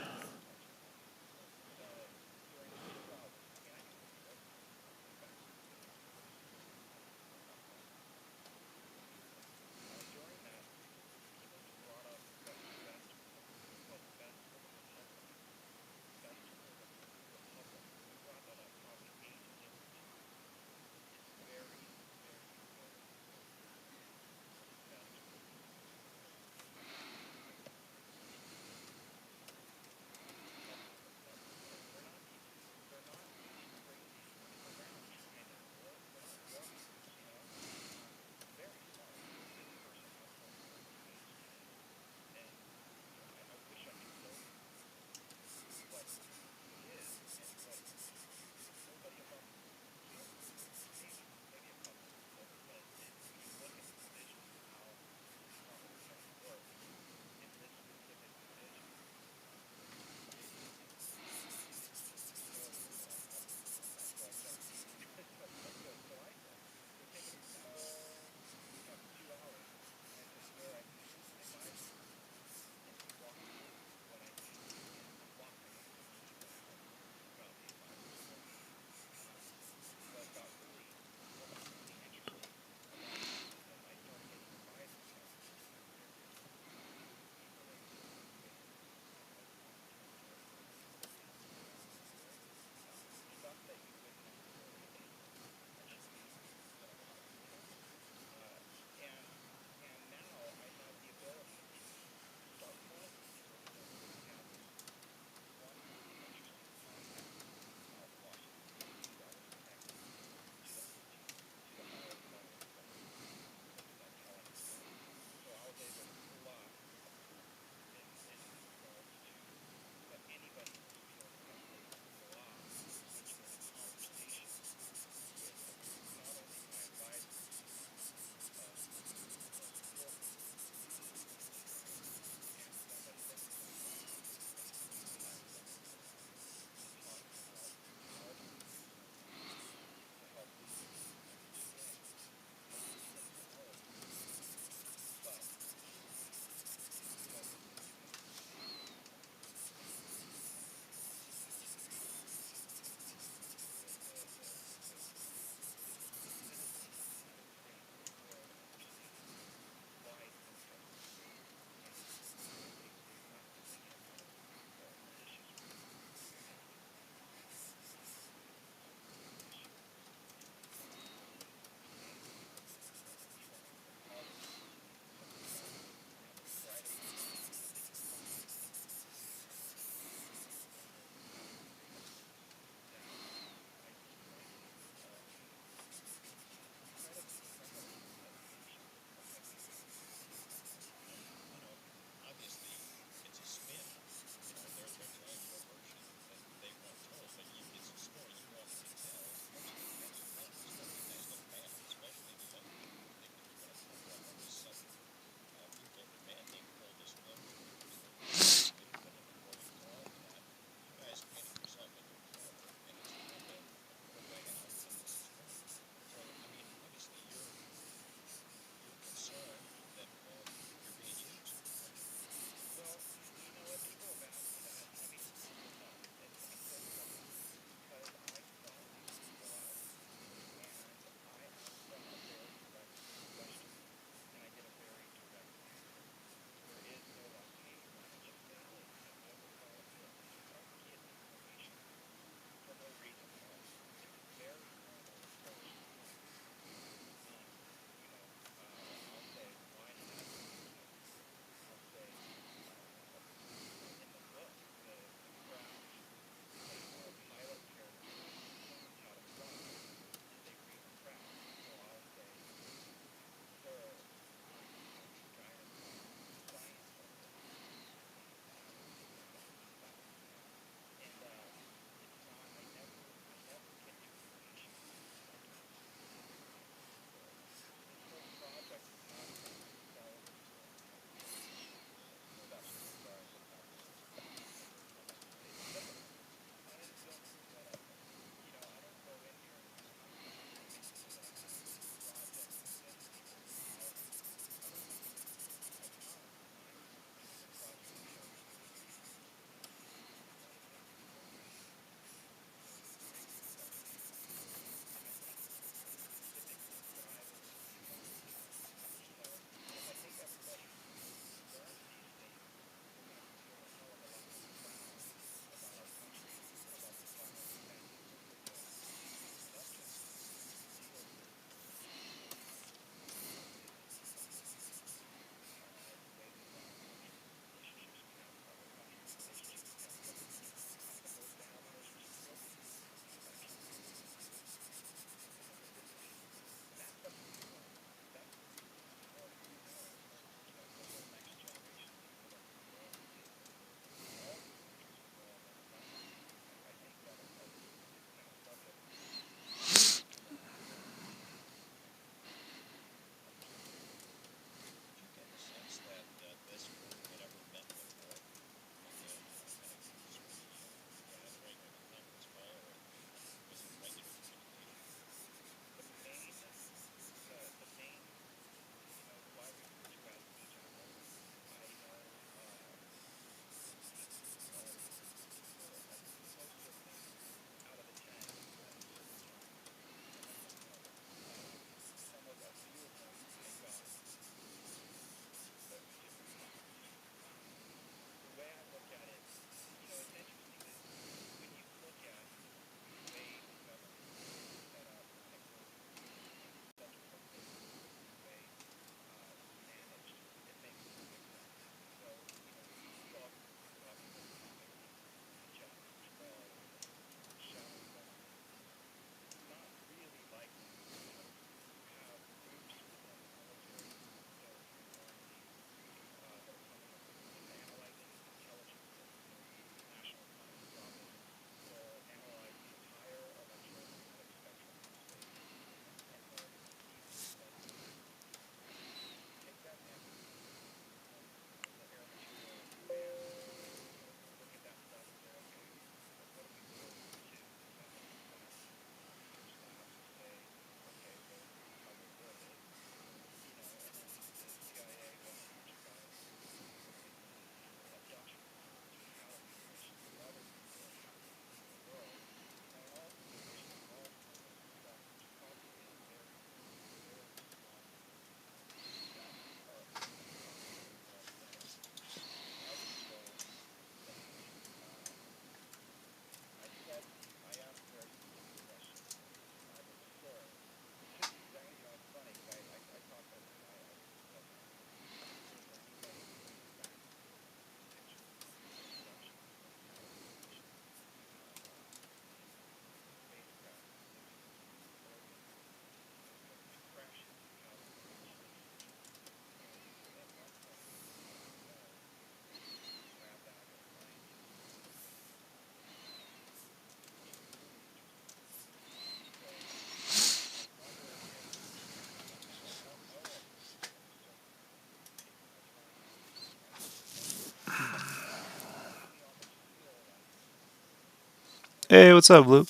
Hey, what's up, Luke?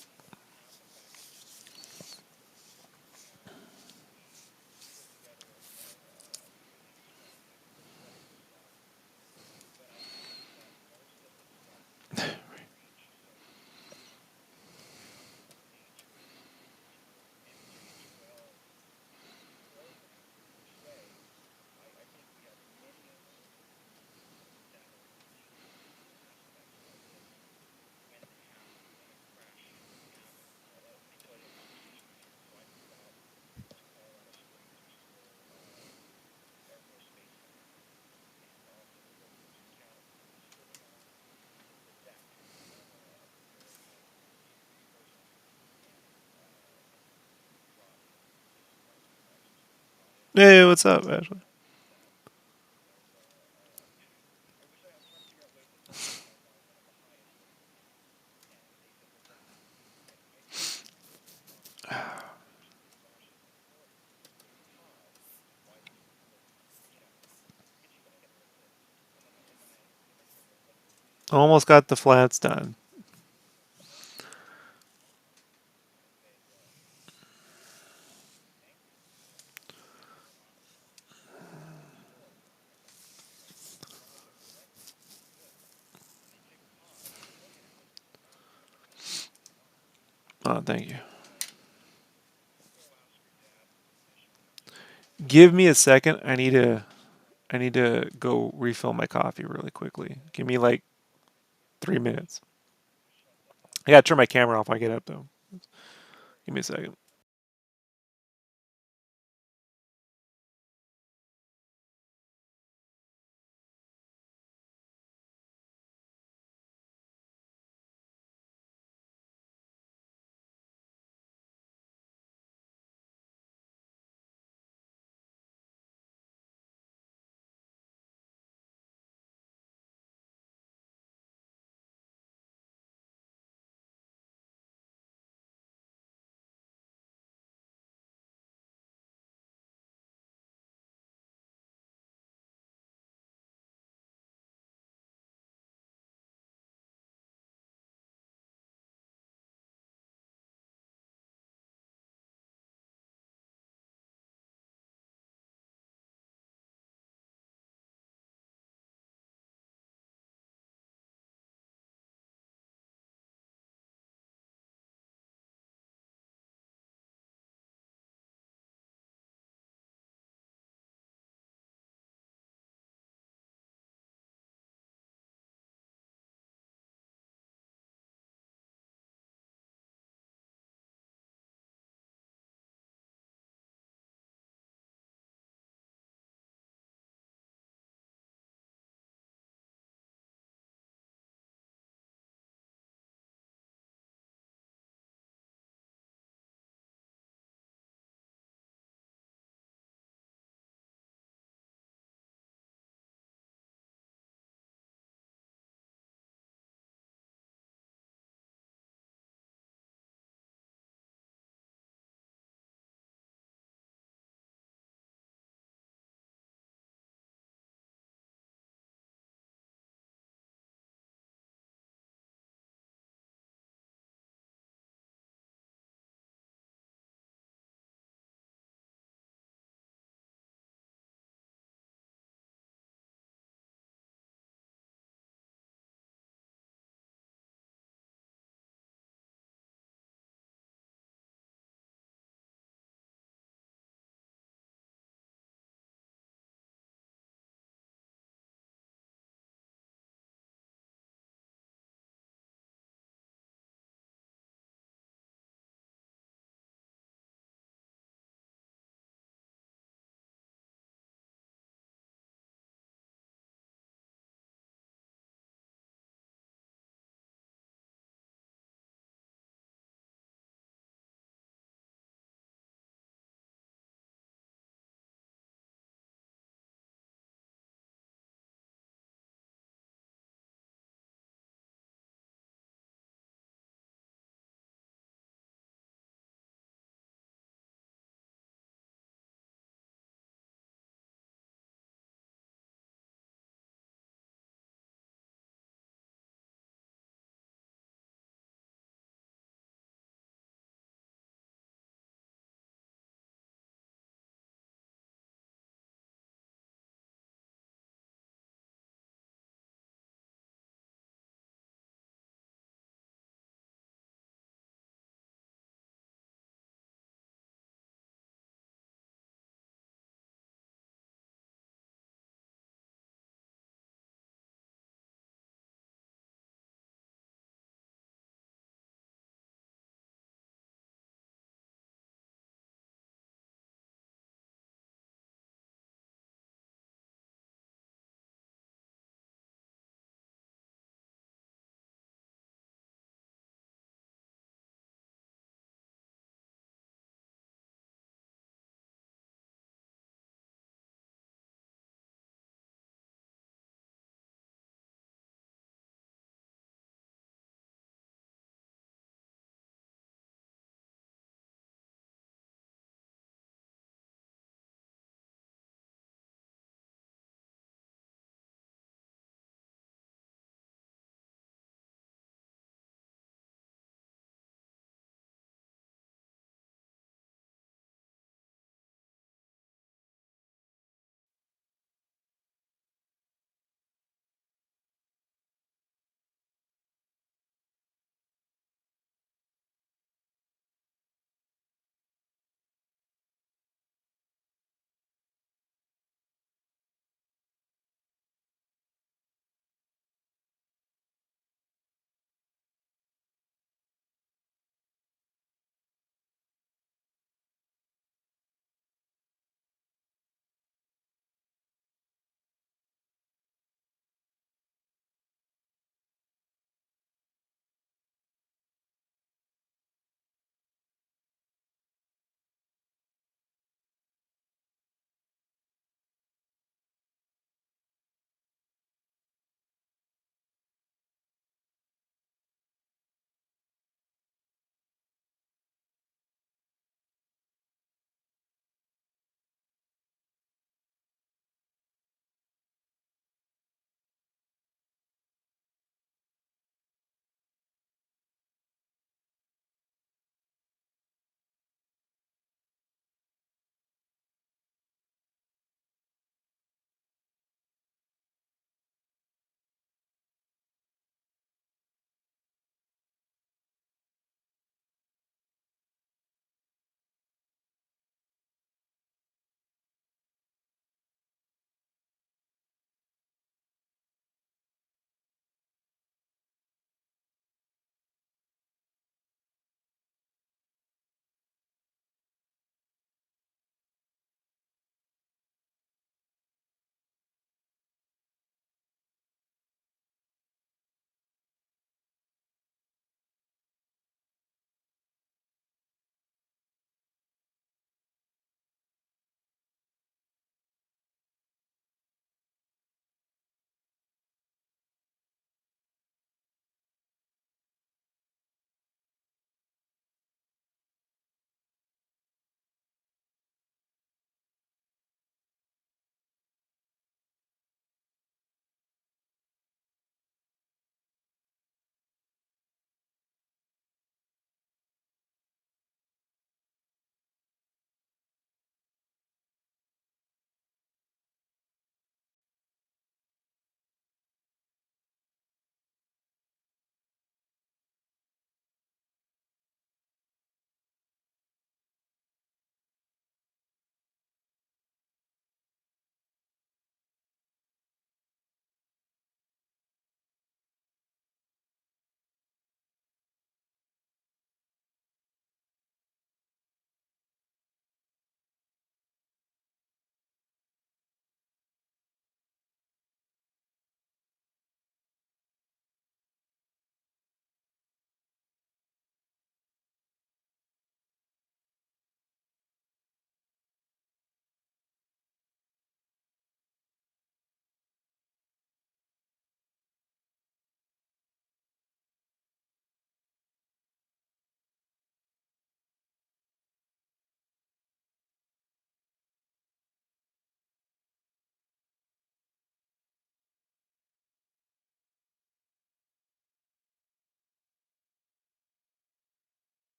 Hey, what's up, Ashley? Almost got the flats done. Oh, thank you. Give me a second. I need to go refill my coffee really quickly. Give me like 3 minutes. I gotta turn my camera off when I get up though. Give me a second.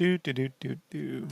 Do do do do do.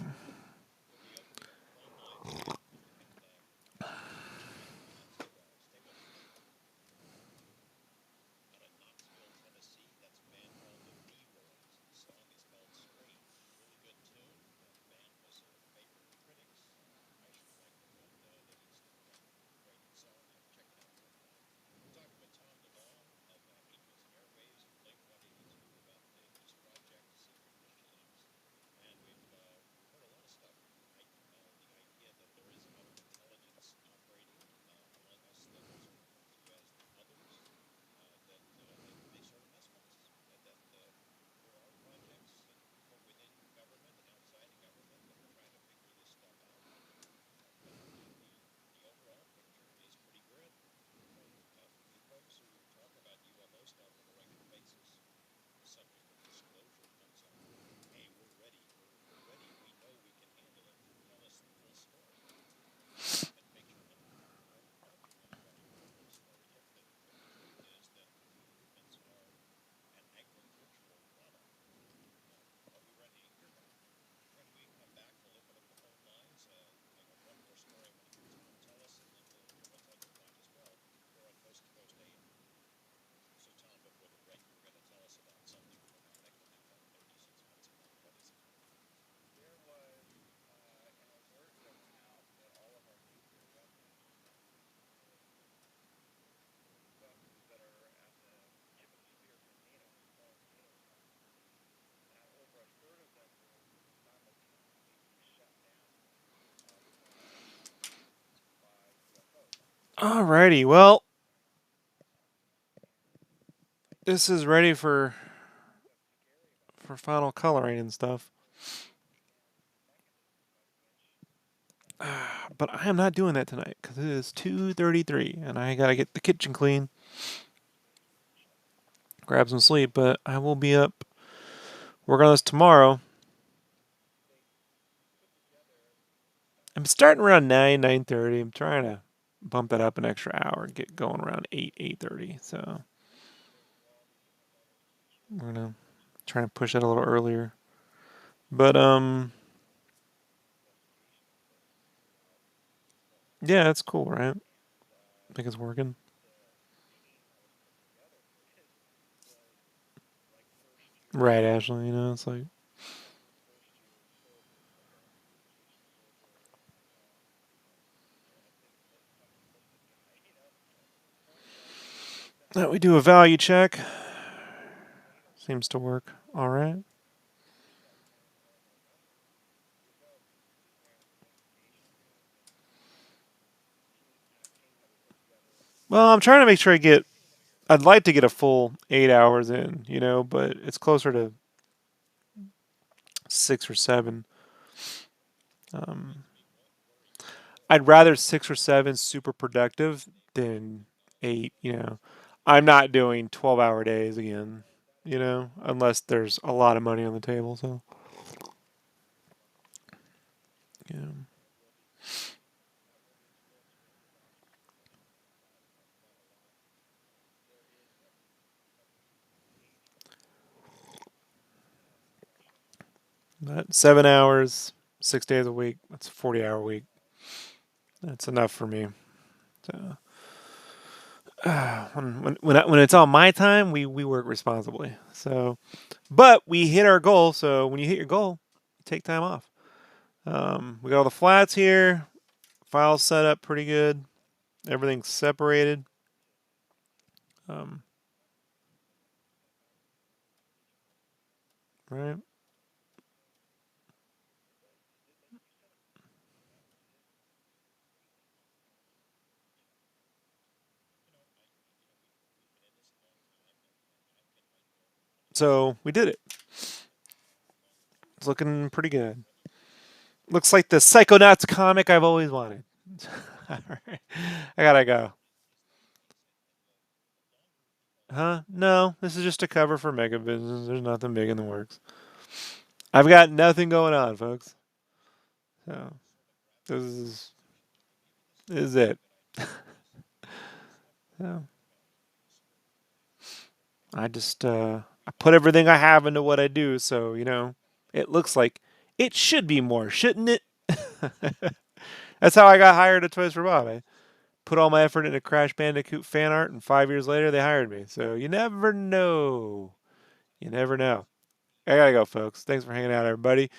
Alrighty, well, this is ready for final coloring and stuff. But I am not doing that tonight because it is 2:33 and I gotta get the kitchen clean, grab some sleep. But I will be up working on this tomorrow. I'm starting around 9:30. I'm trying to bump that up an extra hour and get going around 8:30. So we're gonna try and push it a little earlier. But yeah, it's cool, right? I think it's working. Right, Ashley. It's like we do a value check. Seems to work. All right. Well, I'm trying to make sure I get. I'd like to get a full 8 hours in, but it's closer to 6 or 7. Um, I'd rather 6 or 7 super productive than 8. I'm not doing 12-hour days again. Unless there's a lot of money on the table. So yeah, but 7 hours, 6 days a week. That's a 40-hour week. That's enough for me. So when it's on my time, we work responsibly. So, but we hit our goal. So when you hit your goal, you take time off. We got all the flats here. Files set up pretty good. Everything's separated. Um, right. So we did it. It's looking pretty good. Looks like the Psychonauts comic I've always wanted. All right. I gotta go. Huh? No, this is just a cover for Mega Business. There's nothing big in the works. I've got nothing going on, folks. So this is it. So I just I put everything I have into what I do. So It looks like it should be more, shouldn't it? That's how I got hired at Toys for Bob. I put all my effort into Crash Bandicoot fan art, and 5 years later they hired me. So you never know. You never know. I gotta go, folks. Thanks for hanging out, everybody.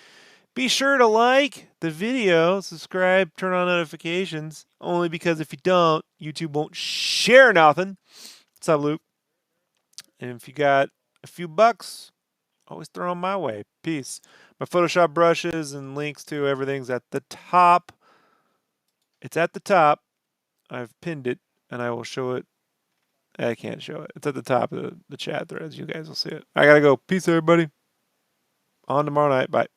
Be sure to like the video, subscribe, turn on notifications. Only because if you don't, YouTube won't share nothing. What's up, Luke? And if you got a few bucks, always throw them my way. Peace. My Photoshop brushes and links to everything's at the top. It's at the top. I've pinned it, and I will show it. I can't show it. It's at the top of the chat threads. You guys will see it. I gotta go. Peace, everybody. On tomorrow night. Bye.